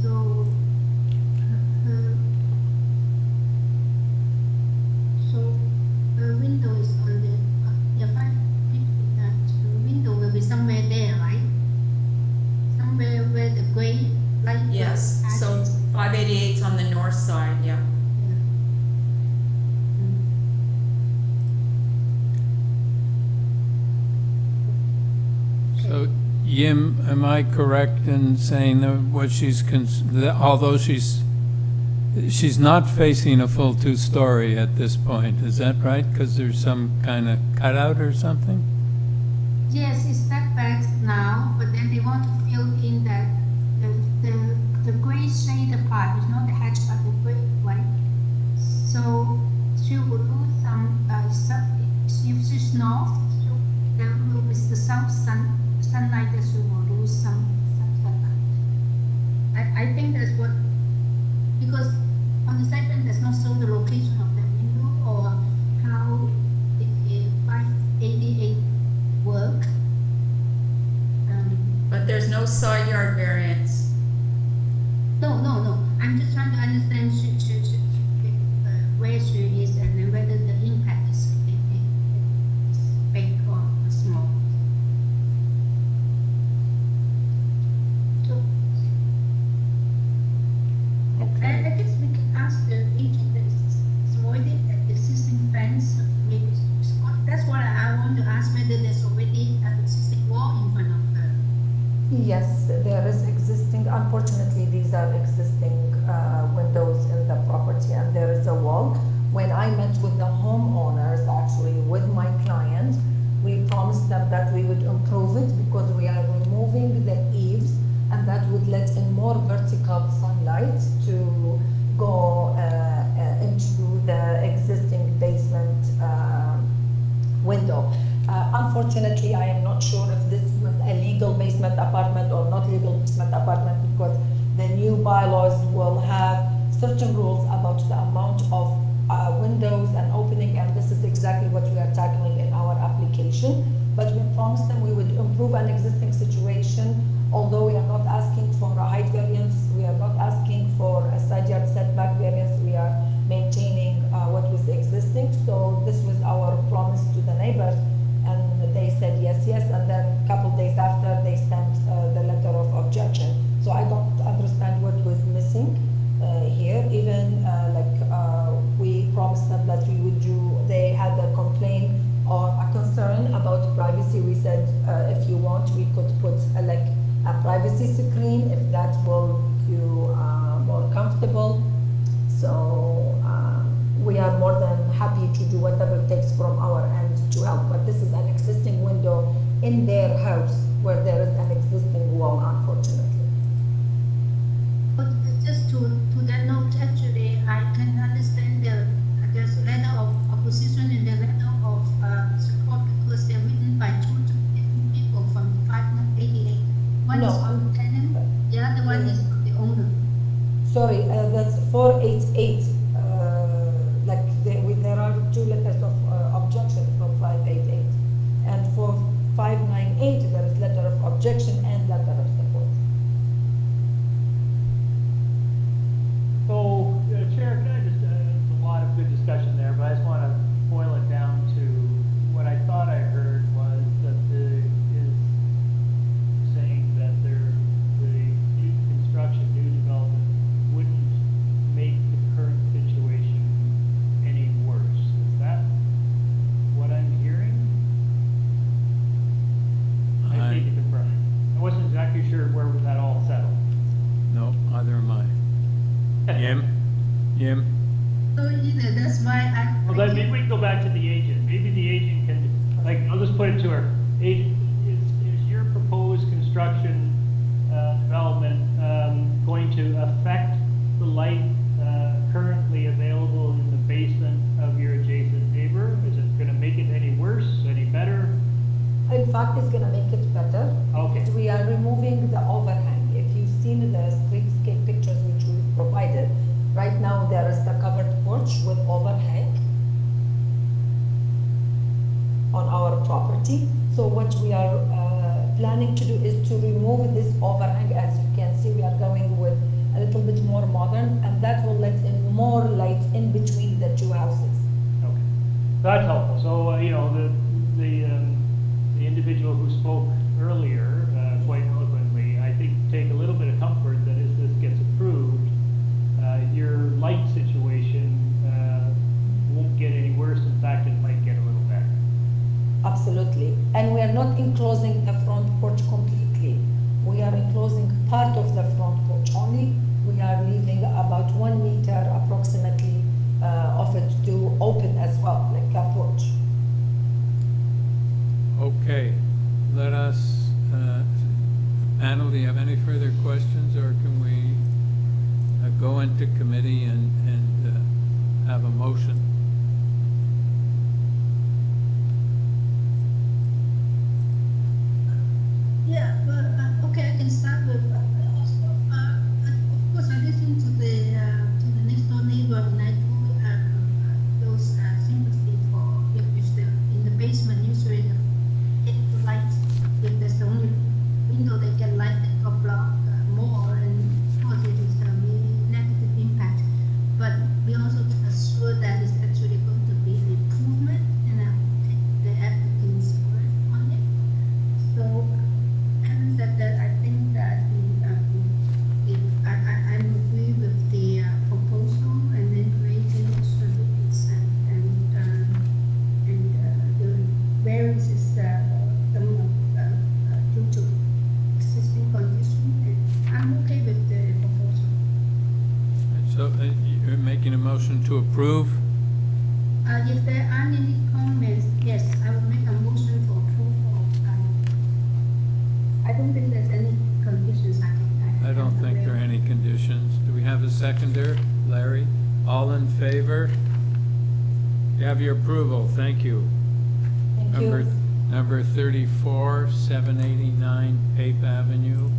Speaker 21: So, the window is on the, if I picture that, the window will be somewhere there, right? Somewhere where the gray light.
Speaker 4: Yes, so 588's on the north side, yeah.
Speaker 1: So, Yim, am I correct in saying that what that although she's not facing a full 2-story at this point, is that right? Because there's some kind of cutout or something?
Speaker 21: Yes, it's setbacks now, but then they want to fill in that the gray shaded part, you know, the hatch part, the gray white. So she will lose some, if she's north, there will be the sunlight that she will lose some sunlight. I think that's what, because on the site plan there's not show the location of the window or how the 588 work.
Speaker 4: But there's no side yard variance.
Speaker 21: No. I'm just trying to understand where she is and then whether the impact is big or small. So, I guess we can ask each of this already existing fence. Maybe that's what I want to ask, whether there's already an existing wall in front of her.
Speaker 17: Yes, there is existing, unfortunately, these are existing windows in the property and there is a wall. When I met with the homeowners, actually with my client, we promised them that we would improve it because we are removing the eaves and that would let in more vertical sunlight to go into the existing basement window. Unfortunately, I am not sure if this was a legal basement apartment or not legal basement apartment because the new bylaws will have certain rules about the amount of windows and opening, and this is exactly what we are tackling in our application. But we promised them we would improve an existing situation, although we are not asking for a height variance, we are not asking for a side yard setback variance, we are maintaining what was existing. So this was our promise to the neighbors. And they said yes, and then a couple days after they sent the letter of objection. So I don't understand what was missing here. Even we promised them that we would do, they had a complaint or a concern about privacy. We said if you want, we could put a privacy screen if that will make you more comfortable. So we are more than happy to do whatever it takes from our end to help. But this is an existing window in their house where there is an existing wall, unfortunately.
Speaker 21: But just to that note, actually, I can understand there's letter of opposition and the letter of support because they're written by two different people from 588. One is from the tenant, the other one is from the owner.
Speaker 17: Sorry, that's 488. There are two letters of objection from 588. And for 598, there is letter of objection and letter of support.
Speaker 13: So, Chair, can I just, it's a lot of good discussion there, but I just want to boil it down to what I thought I heard was that is saying that the new construction, new development wouldn't make the current situation any worse. Is that what I'm hearing? I need to confirm. I wasn't exactly sure where that all settled.
Speaker 1: No, either am I. Yim?
Speaker 21: So that's why I.
Speaker 13: Well, then maybe we can go back to the agent. Maybe the agent can, like, I'll just put it to her. Agent, is your proposed construction development going to affect the light currently available in the basement of your adjacent neighbor? Is it going to make it any worse, any better?
Speaker 17: In fact, it's gonna make it better.
Speaker 13: Okay.
Speaker 17: Because we are removing the overhang. If you've seen the streetscape pictures which we provided, right now there is the covered porch with overhang on our property. So what we are planning to do is to remove this overhang. As you can see, we are going with a little bit more modern, and that will let in more light in between the two houses.
Speaker 13: Okay. That's helpful. So, you know, the individual who spoke earlier quite eloquently, I think, take a little bit of comfort that as this gets approved, your light situation won't get any worse. In fact, it might get a little better.
Speaker 17: Absolutely. And we are not enclosing the front porch completely. We are enclosing part of the front porch only. We are leaving about 1 meter approximately of it to open as well, like a porch.
Speaker 1: Okay, let us, panel, do you have any further questions, or can we go into committee and have a motion?
Speaker 21: Yeah, well, okay, I can start with, also, of course, I listened to the next door neighbor, and I do those sympathy for, if they're in the basement, usually the light, if there's the only window they can light the top block more, and of course it is a really negative impact. But we also assure that it's actually going to be an improvement, and I take the applicant's word on it. So, having said that, I think that I agree with the proposal, and then creating extra limits and the variances due to existing condition. I'm okay with the proposal.
Speaker 1: So you're making a motion to approve?
Speaker 21: If there aren't any comments, yes, I will make a motion for approval. I don't think there's any conditions.
Speaker 1: I don't think there are any conditions. Do we have a seconder? Larry? All in favor? You have your approval, thank you.
Speaker 17: Thank you.
Speaker 1: Number 34, 789 Pape Avenue.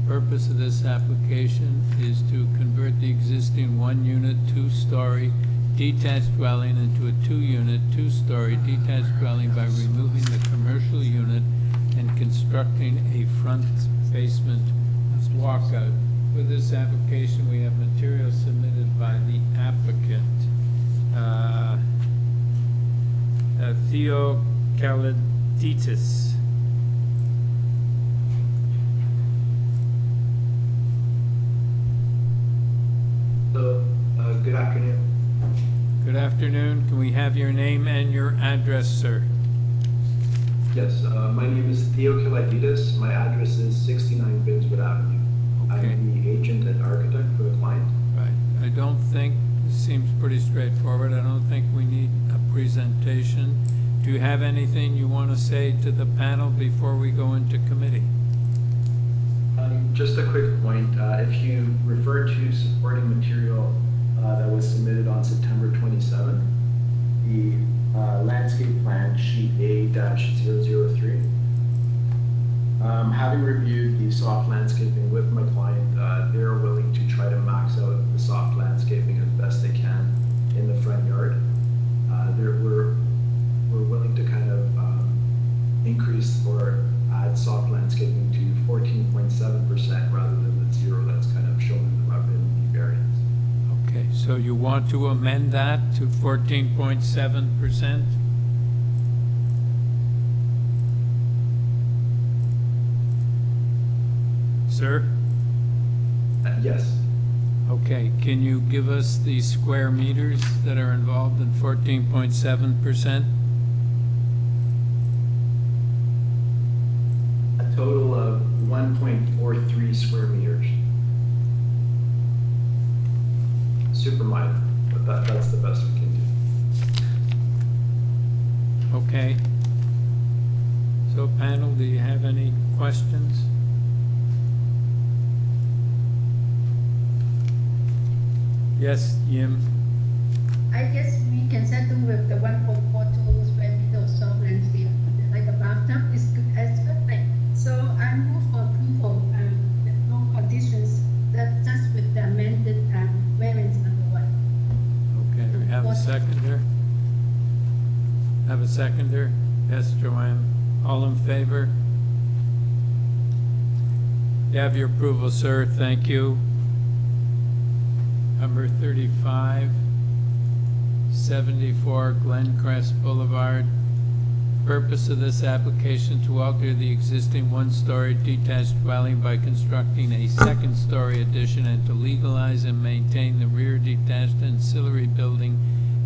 Speaker 1: Purpose of this application is to convert the existing one-unit, two-story detached dwelling into a two-unit, two-story detached dwelling by removing the commercial unit and constructing a front basement walkout. For this application, we have material submitted by the applicant, Theo Kaladitis.
Speaker 18: Good afternoon.
Speaker 1: Good afternoon. Can we have your name and your address, sir?
Speaker 18: Yes, my name is Theo Kaladitis. My address is 69 Binswood Avenue.
Speaker 1: Okay.
Speaker 18: I'm the agent and architect for the client.
Speaker 1: Right. I don't think, this seems pretty straightforward. I don't think we need a presentation. Do you have anything you want to say to the panel before we go into committee?
Speaker 18: Just a quick point. If you refer to supporting material that was submitted on September 27th, the landscape plan, sheet A-003, having reviewed the soft landscaping with my client, they're willing to try to max out the soft landscaping as best they can in the front yard. We're willing to kind of increase or add soft landscaping to 14.7% rather than the 0 that's kind of shown in the variance.
Speaker 1: Okay, so you want to amend that to 14.7%? Sir?
Speaker 18: Yes.
Speaker 1: Okay, can you give us the square meters that are involved in 14.7%?
Speaker 18: A total of 1.43 square meters. Super minor, but that's the best we can do.
Speaker 1: Okay. So panel, do you have any questions? Yes, Yim?
Speaker 21: I guess we can settle with the 1.42 square meters of soft landscape, like a bathtub is good as perfect. So I move for approval with no conditions, that just with the amended variance number 1.
Speaker 1: Okay, we have a seconder? Have a seconder? Yes, Joanne. All in favor? You have your approval, sir. Thank you. Number 35, 74 Glencrest Boulevard. Purpose of this application to alter the existing one-story detached dwelling by constructing a second-story addition and to legalize and maintain the rear detached ancillary building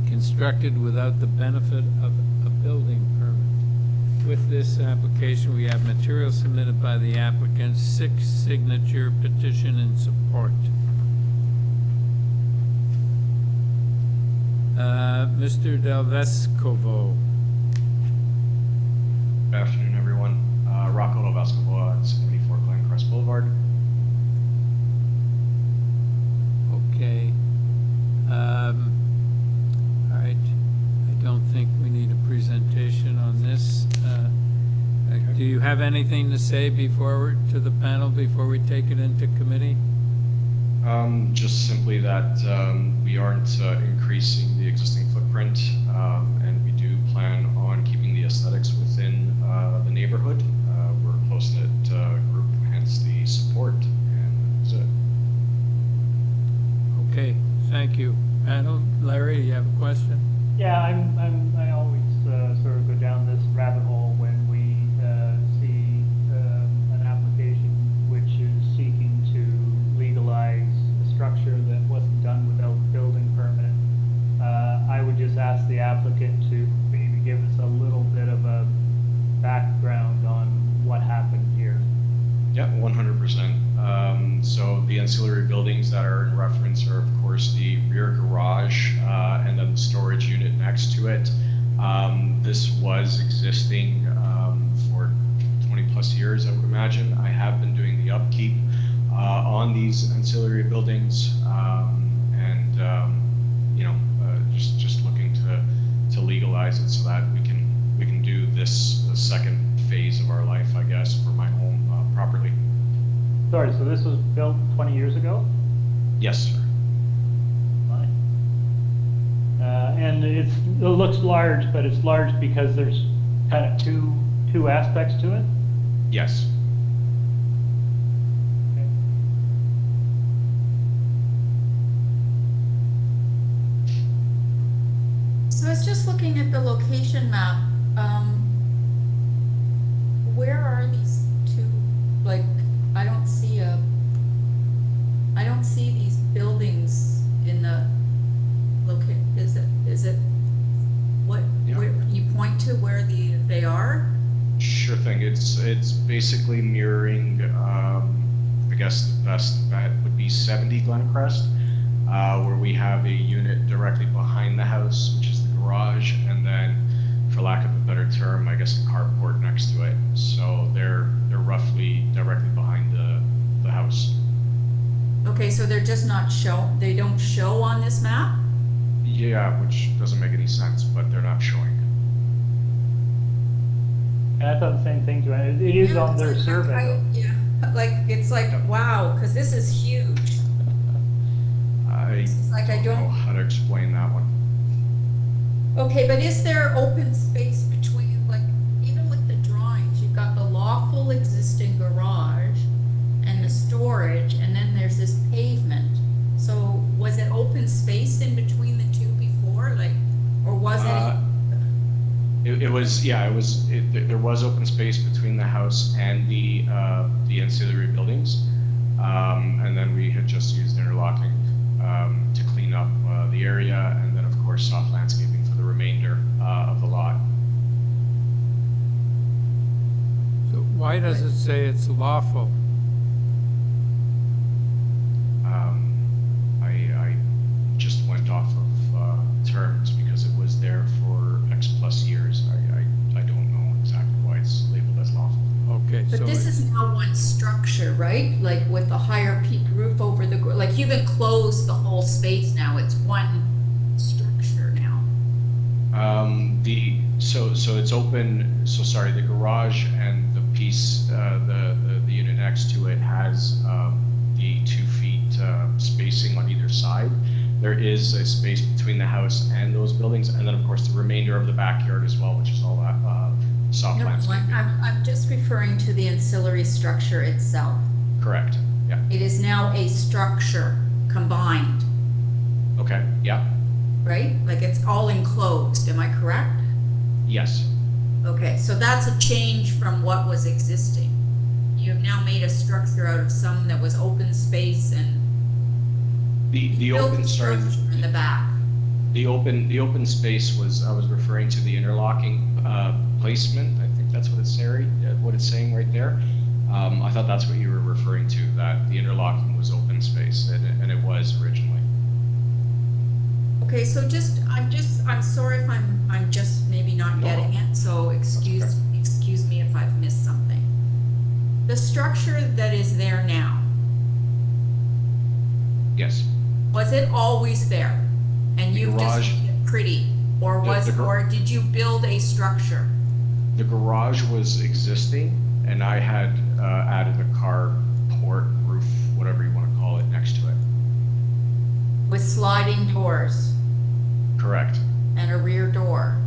Speaker 1: constructed without the benefit of a building permit. With this application, we have material submitted by the applicant, 6-signature petition in support. Mr. Del Vescovo.
Speaker 19: Good afternoon, everyone. Rocco Del Vescovo at 74 Glencrest Boulevard.
Speaker 1: Okay. All right. I don't think we need a presentation on this. Do you have anything to say to the panel before we take it into committee?
Speaker 19: Just simply that we aren't increasing the existing footprint, and we do plan on keeping the aesthetics within the neighborhood. We're a close-knit group, hence the support, and that's it.
Speaker 1: Okay, thank you. Panel, Larry, you have a question?
Speaker 13: Yeah, I always sort of go down this rabbit hole when we see an application which is seeking to legalize a structure that wasn't done without building permit. I would just ask the applicant to maybe give us a little bit of a background on what happened here.
Speaker 19: Yeah, 100%. So the ancillary buildings that are in reference are, of course, the rear garage and then the storage unit next to it. This was existing for 20 plus years, I would imagine. I have been doing the upkeep on these ancillary buildings, and just looking to legalize it so that we can do this second phase of our life, I guess, for my home properly.
Speaker 13: Sorry, so this was built 20 years ago?
Speaker 19: Yes, sir.
Speaker 13: Fine. And it looks large, but it's large because there's kind of two aspects to it?
Speaker 19: Yes.
Speaker 13: Okay.
Speaker 4: So I was just looking at the location map. Where are these two, like, I don't see these buildings in the is it what,
Speaker 19: Yeah.
Speaker 4: where you point to where they are?
Speaker 19: Sure thing. It's basically mirroring I guess the best bet would be 70 Glencrest, where we have a unit directly behind the house, which is the garage, and then, for lack of a better term, I guess a carport next to it. So they're roughly directly behind the house.
Speaker 4: Okay, so they're just not they don't show on this map?
Speaker 19: Yeah, which doesn't make any sense, but they're not showing.
Speaker 9: And I thought the same thing, Joanne. It is on their survey.
Speaker 4: Yeah, like, it's like, wow, because this is huge.
Speaker 19: I
Speaker 4: like I
Speaker 19: don't know
Speaker 4: don't-
Speaker 19: how to explain that one.
Speaker 4: Okay, but is there open space between, like, even with the drawings, you've got the lawful existing garage and the storage, and then there's this pavement. So was it open space in between the two before, like, or was it?
Speaker 19: It was, yeah, there was open space between the house and the ancillary buildings. And then we had just used interlocking to clean up the area, and then of course soft landscaping for the remainder of the lot.
Speaker 1: So why does it say it's lawful?
Speaker 19: I just went off of terms because it was there for X plus years. I don't know exactly why it's labeled as lawful.
Speaker 1: Okay, so
Speaker 4: But this is now one structure, right? Like with the higher peak roof over the, like you've enclosed the whole space now, it's one structure now.
Speaker 19: So it's open, so sorry, the garage and the piece, the unit next to it has the 2 feet spacing on either side. There is a space between the house and those buildings, and then of course the remainder of the backyard as well, which is all that soft
Speaker 4: No,
Speaker 19: landscaping.
Speaker 4: I'm just referring to the ancillary structure itself.
Speaker 19: Correct, yeah.
Speaker 4: It is now a structure combined,
Speaker 19: Okay, yeah,
Speaker 4: right? Like it's all enclosed, am I correct?
Speaker 19: yes.
Speaker 4: Okay, so that's a change from what was existing. You have now made a structure out of some that was open space and
Speaker 19: The
Speaker 4: built
Speaker 19: open,
Speaker 4: a
Speaker 19: sorry,
Speaker 4: structure in the back.
Speaker 19: the open space was, I was referring to the interlocking placement. I think that's what it's saying right there. I thought that's what you were referring to, that the interlocking was open space, and it was originally.
Speaker 4: Okay, so I'm sorry if I'm just maybe not getting it, so excuse me if I've missed something. The structure that is there now,
Speaker 19: Yes.
Speaker 4: was it always there? And
Speaker 19: The
Speaker 4: you've just
Speaker 19: garage-
Speaker 4: made it pretty? Or or did you build a structure?
Speaker 19: The garage was existing, and I had added a carport, roof, whatever you want to call it, next to it.
Speaker 4: With sliding doors
Speaker 19: Correct.
Speaker 4: and a rear door?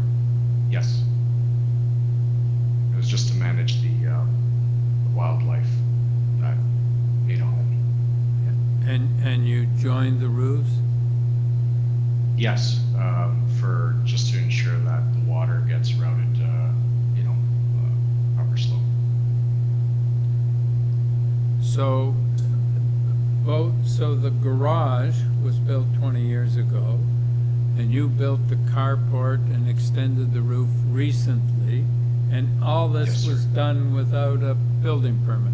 Speaker 19: Yes. It was just to manage the wildlife that made a home.
Speaker 1: and you joined the roofs?
Speaker 19: Yes, for just to ensure that the water gets routed, proper slope.
Speaker 1: So the garage was built 20 years ago, and you built the carport and extended the roof recently, and all this
Speaker 19: Yes, sir.
Speaker 1: was done without a building permit?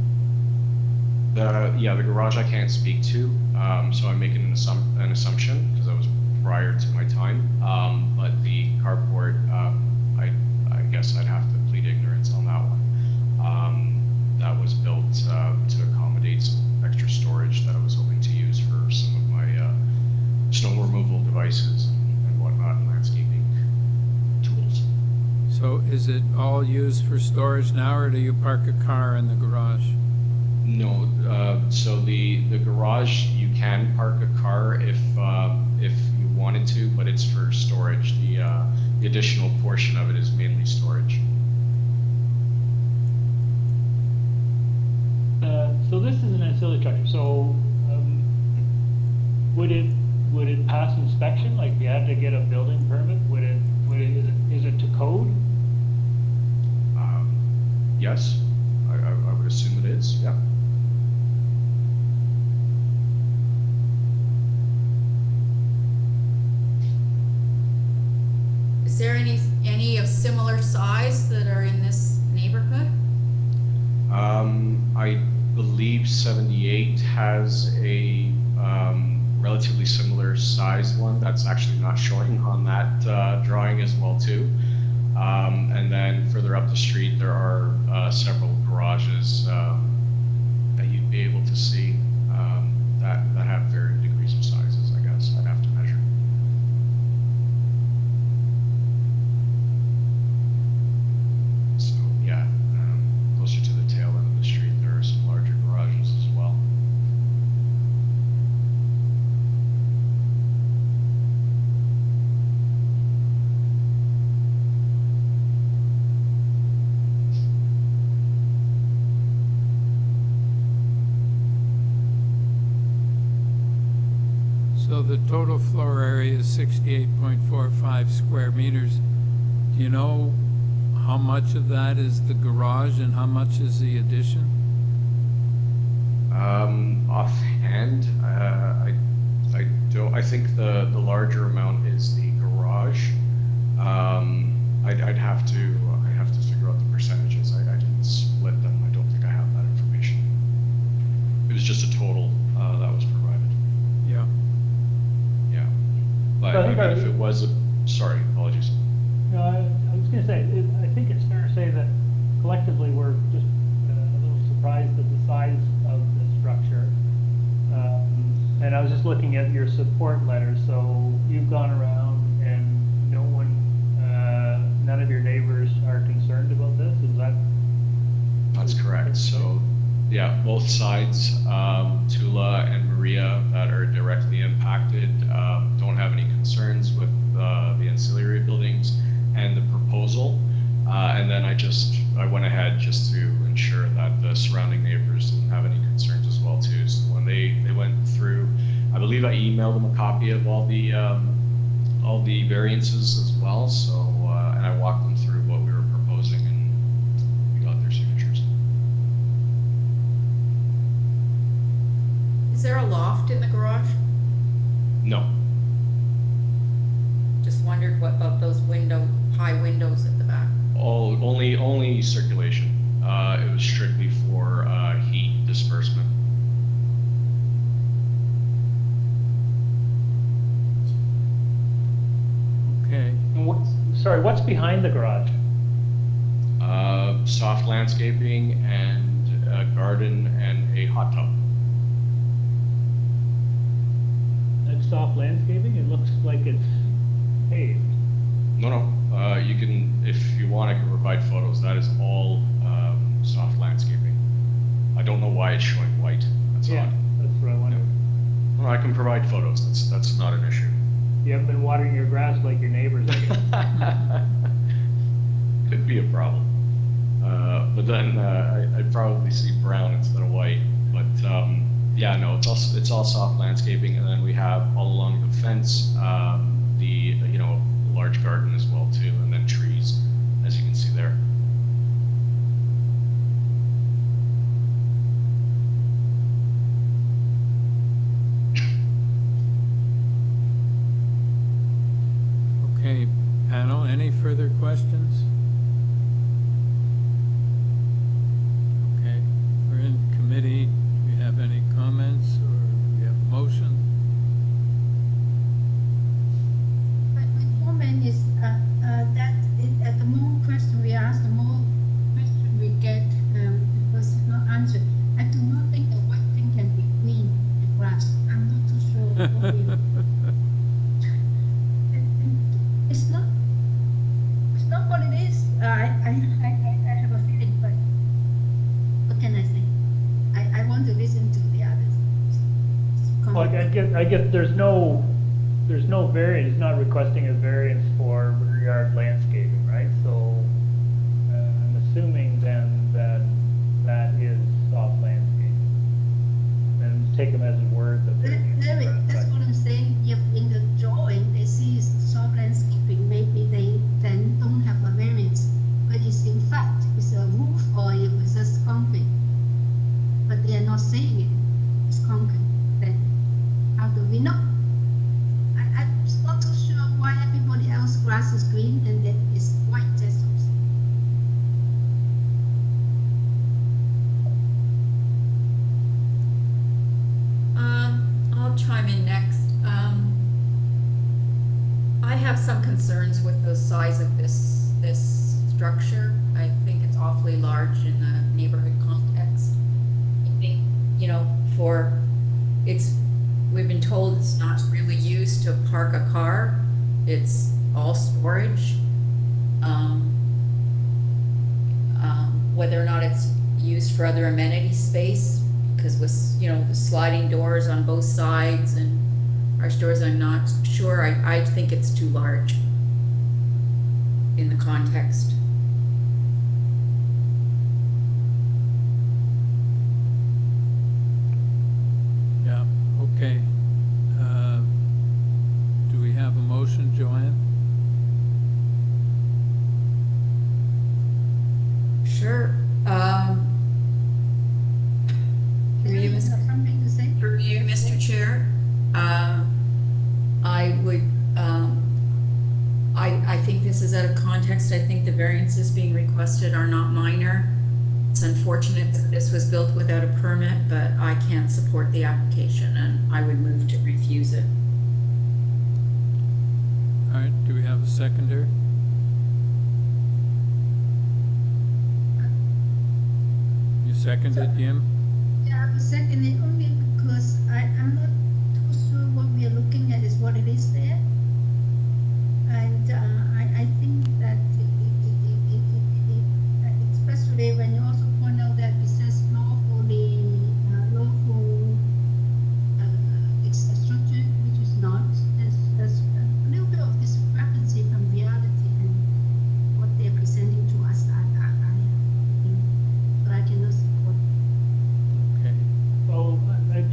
Speaker 19: The garage I can't speak to, so I'm making an assumption because I was prior to my time. But the carport, I guess I'd have to plead ignorance on that one. That was built to accommodate some extra storage that I was hoping to use for some of my snow removal devices and whatnot, and landscaping tools.
Speaker 1: So is it all used for storage now, or do you park a car in the garage?
Speaker 19: No, so the garage, you can park a car if you wanted to, but it's for storage. The additional portion of it is mainly storage.
Speaker 9: So this is an ancillary structure, so, would it pass inspection, like you had to get a building permit, is it to code?
Speaker 19: Yes, I would assume it is, yeah.
Speaker 4: Is there any of similar size that are in this neighborhood?
Speaker 19: believe 78 has a relatively similar sized one that's actually not showing on that drawing as well too. And then further up the street, there are several garages that you'd be able to see that have varying degrees of sizes, I guess. I'd have to measure. So yeah, closer to the tail end of the street, there are some larger garages as well.
Speaker 1: So the total floor area is 68.45 square meters. Do you know how much of that is the garage and how much is the addition?
Speaker 19: Offhand, I don't. I think the larger amount is the garage. I'd have to figure out the percentages. I didn't split them. I don't think I have that information. It was just a total that was provided.
Speaker 1: Yeah.
Speaker 19: Yeah. But I mean, if it was sorry, apologies.
Speaker 13: No, I was going to say, I think it's fair to say that collectively we're just a little surprised at the size of the structure. And I was just looking at your support letter, so you've gone around and none of your neighbors are concerned about this, is that?
Speaker 19: That's correct. So yeah, both sides, Tula and Maria, that are directly impacted, don't have any concerns with the ancillary buildings and the proposal. And then I went ahead just to ensure that the surrounding neighbors didn't have any concerns as well too. So when they went through, I believe I emailed them a copy of all the variances as well. So and I walked them through what we were proposing, and we got their signatures.
Speaker 4: Is there a loft in the garage?
Speaker 19: No.
Speaker 4: Just wondered what about those high windows at the back?
Speaker 19: Only circulation. It was strictly for heat disbursement.
Speaker 1: Okay.
Speaker 13: And what's behind the garage?
Speaker 19: Soft landscaping and a garden and a hot tub.
Speaker 13: That's soft landscaping? It looks like it's paved.
Speaker 19: No. You can, if you want, I can provide photos. That is all soft landscaping. I don't know why it's showing white. That's
Speaker 13: Yeah,
Speaker 19: odd.
Speaker 13: that's what I wondered.
Speaker 19: Well, I can provide photos. That's not an issue.
Speaker 13: You haven't been watering your grass like your neighbors, I guess.
Speaker 19: Could be a problem. But then I'd probably see brown instead of white. But yeah, no, it's all soft landscaping, and then we have all along the fence the large garden as well too, and then trees, as you can see there.
Speaker 1: Okay, panel, any further questions? Okay, we're in committee. Do we have any comments, or do we have a motion?
Speaker 21: But my comment is that at the more question we ask, the more question we get, because it's not answered. I do not think the white thing can be green and grass. I'm not too sure what we It's not what it is. I have a feeling, but what can I say? I want to listen to the others.
Speaker 13: Well, I guess there's no variance, it's not requesting a variance for rear yard landscaping, right? So I'm assuming then that is soft landscaping. And take them as a word that they're.
Speaker 21: That's what I'm saying. If in the drawing they see soft landscaping, maybe they then don't have a variance. But it's in fact, it's a roof or it was just concrete. But they are not saying it. It's concrete. Then how do we know? I'm not too sure why everybody else grass is green and then it's white just also.
Speaker 4: some concerns with the size of this structure. I think it's awfully large in the neighborhood context. I think, you know, we've been told it's not really used to park a car. It's all storage. Whether or not it's used for other amenity space, because with, you know, the sliding doors on both sides and our stores, I'm not sure. I think it's too large in the context.
Speaker 1: Yeah, okay. Do we have a motion, Joanne?
Speaker 4: Sure. Through you, Mr. Chair, I would, I think this is out of context. I think the variances being requested are not minor. It's unfortunate that this was built without a permit, but I can't support the application, and I would move to refuse it.
Speaker 1: All right, do we have a seconder? You seconded, Jim?
Speaker 21: Yeah, I will second it only because I'm not too sure what we are looking at is what it is there. And I think that especially when you also point out that it says lawfully, lawful it's a structure which is not. There's a little bit of discrepancy from reality and what they're presenting to us. I think, but I cannot support.
Speaker 1: Okay.
Speaker 9: So,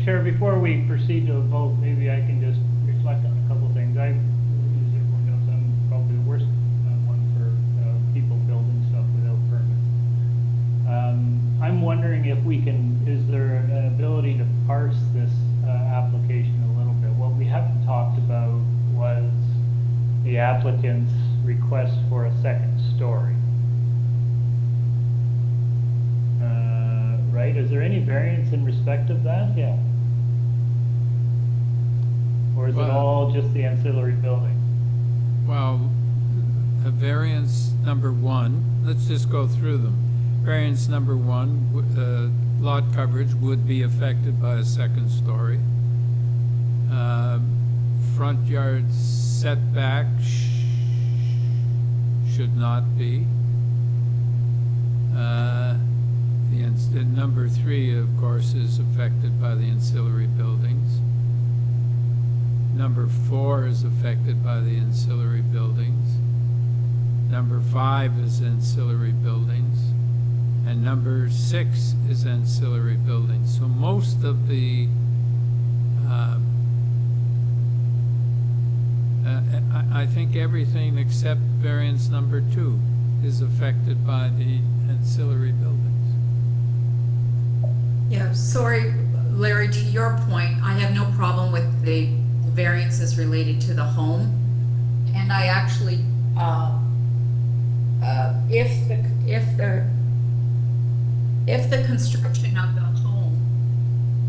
Speaker 9: Chair, before we proceed to a vote, maybe I can just reflect on a couple of things. As everyone knows, I'm probably the worst one for people building stuff without permits. I'm wondering if we can, is there an ability to parse this application a little bit? What we haven't talked about was the applicant's request for a second story. Right? Is there any variance in respect of that? Yeah. Or is it
Speaker 1: Well,
Speaker 9: all just the ancillary building?
Speaker 1: Well, variance number one, let's just go through them. Variance number one, lot coverage would be affected by a second story. Front yard setback should not be. The number three, of course, is affected by the ancillary buildings. Number four is affected by the ancillary buildings. Number five is ancillary buildings. And number six is ancillary buildings. So most of the, I think everything except variance number two is affected by the ancillary buildings.
Speaker 4: Yeah, sorry, Larry, to your point, I have no problem with the variances related to the home. And I actually, if the construction of the home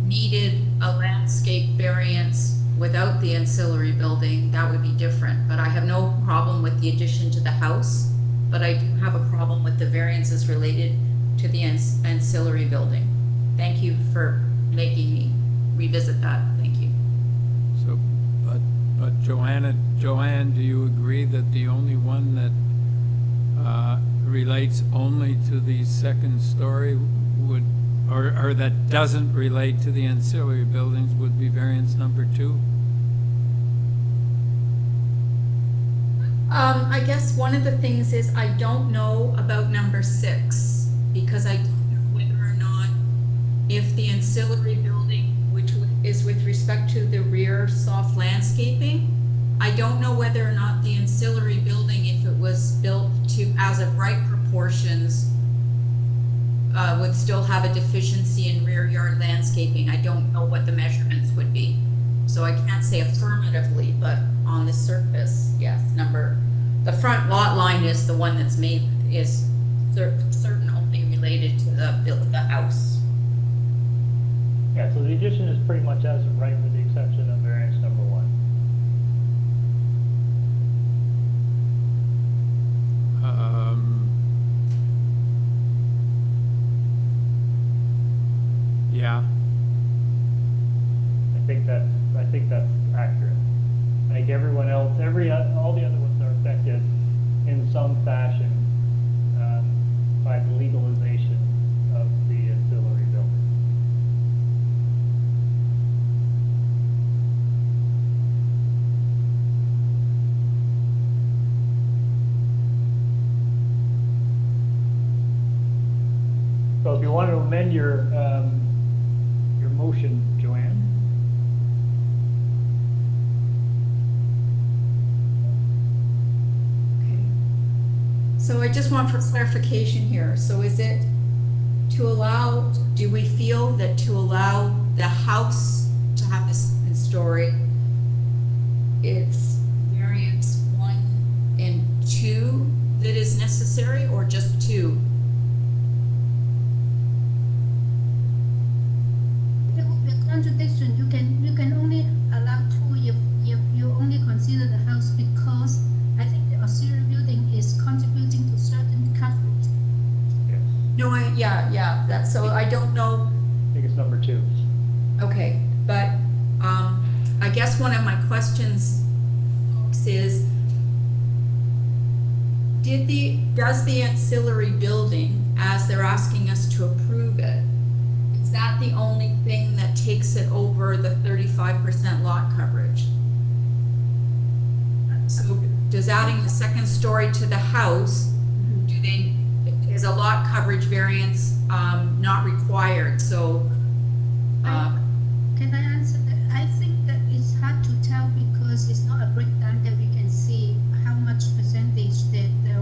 Speaker 4: needed a landscape variance without the ancillary building, that would be different. But I have no problem with the addition to the house, but I do have a problem with the variances related to the ancillary building. Thank you for making me revisit that. Thank you.
Speaker 1: So, but Joanne, do you agree that the only one that relates only to the second story would, or that doesn't relate to the ancillary buildings would be variance number two?
Speaker 4: I guess one of the things is I don't know about number six, because I don't know whether or not if the ancillary building, which is with respect to the rear soft landscaping, I don't know whether or not the ancillary building, if it was built to as of right proportions, would still have a deficiency in rear yard landscaping. I don't know what the measurements would be. So I can't say affirmatively, but on the surface, yes, the front lot line is the one that's made, is certain only related to the house.
Speaker 9: Yeah, so the addition is pretty much as of right with the exception of variance number one. everyone else, all the other ones are affected in some fashion by the legalization of the ancillary building. So if you want to amend your motion, Joanne?
Speaker 4: So I just want for clarification here. So is it to allow, do we feel that to allow the house to have this second story, it's variance 1 and 2 that is necessary, or just 2?
Speaker 21: The contradiction, you can only allow 2 if you only consider the house, because I think the auxiliary building is contributing to certain coverage.
Speaker 4: No, yeah, that's, so I don't know.
Speaker 9: I think it's number 2.
Speaker 4: Okay, but I guess one of my questions, folks, is does the ancillary building, as they're asking us to approve it, is that the only thing that takes it over the 35% lot coverage? So does adding the second story to the house, is a lot coverage variance not required? So
Speaker 21: Can I answer that? I think that it's hard to tell because it's not a breakdown that we can see how much percentage that the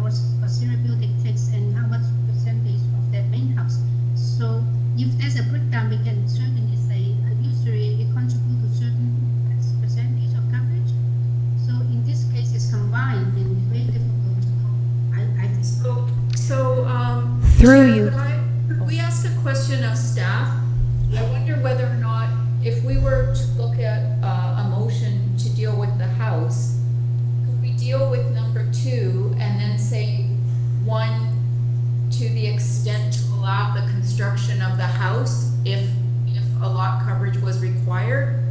Speaker 21: auxiliary building takes and how much percentage of that main house. So if there's a breakdown, we can certainly say usually it contributes to certain percentage of coverage. So in this case, it's combined and it's very difficult to know. I think
Speaker 4: so
Speaker 5: Through you.
Speaker 4: Could we ask a question of staff? I wonder whether or not, if we were to look at a motion to deal with the house, could we deal with number 2 and then say 1 to the extent to allow the construction of the house if a lot coverage was required?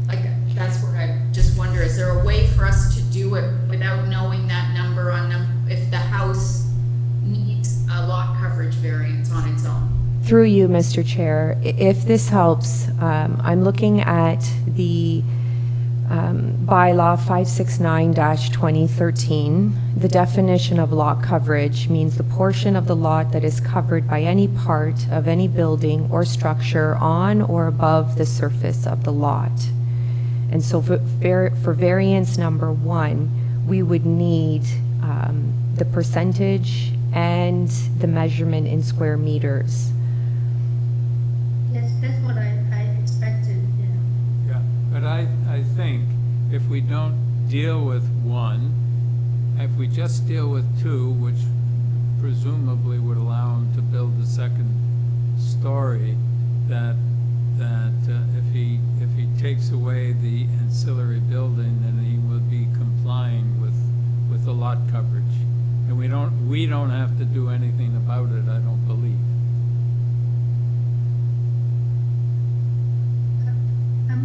Speaker 4: Like, that's what I just wonder, is there a way for us to do it without knowing that number on if the house needs a lot coverage variance on its own?
Speaker 5: Through you, Mr. Chair, if this helps, I'm looking at the bylaw 569-2013. The definition of lot coverage means the portion of the lot that is covered by any part of any building or structure on or above the surface of the lot. And so for variance number 1, we would need the percentage and the measurement in square meters.
Speaker 21: yes, that's what I expected.
Speaker 1: Yeah, but I think if we don't deal with 1, if we just deal with 2, which presumably would allow him to build the second story, that if he takes away the ancillary building, then he would be complying with the lot coverage. And we don't have to do anything about it, I don't believe.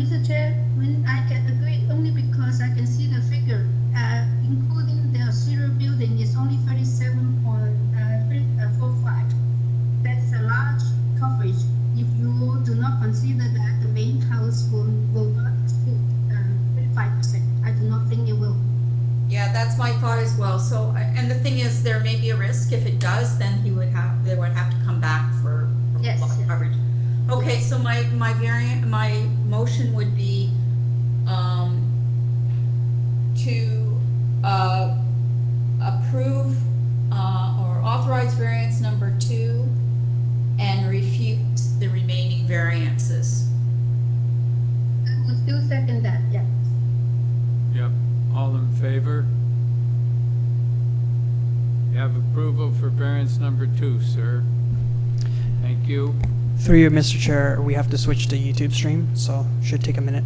Speaker 21: Mr. Chair, when I can agree only because I can see the figure, including the auxiliary building is only 37.45. That's a large coverage. If you do not consider that the main house will not exceed 35%, I do not think it will.
Speaker 4: Yeah, that's my thought as well. So, and the thing is, there may be a risk. If it does, then they would have to come back for
Speaker 21: Yes,
Speaker 4: lot
Speaker 21: yes.
Speaker 4: coverage. Okay, so my motion would be to approve or authorize variance number 2 and refuse the remaining variances.
Speaker 21: I will still second that, yeah.
Speaker 1: Yep, all in favor? You have approval for variance number 2, sir. Thank you.
Speaker 2: Through you, Mr. Chair, we have to switch to YouTube stream, so should take a minute.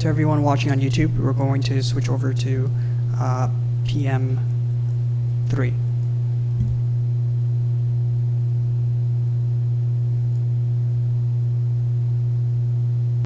Speaker 2: To everyone watching on YouTube, we're going to switch over to PM3.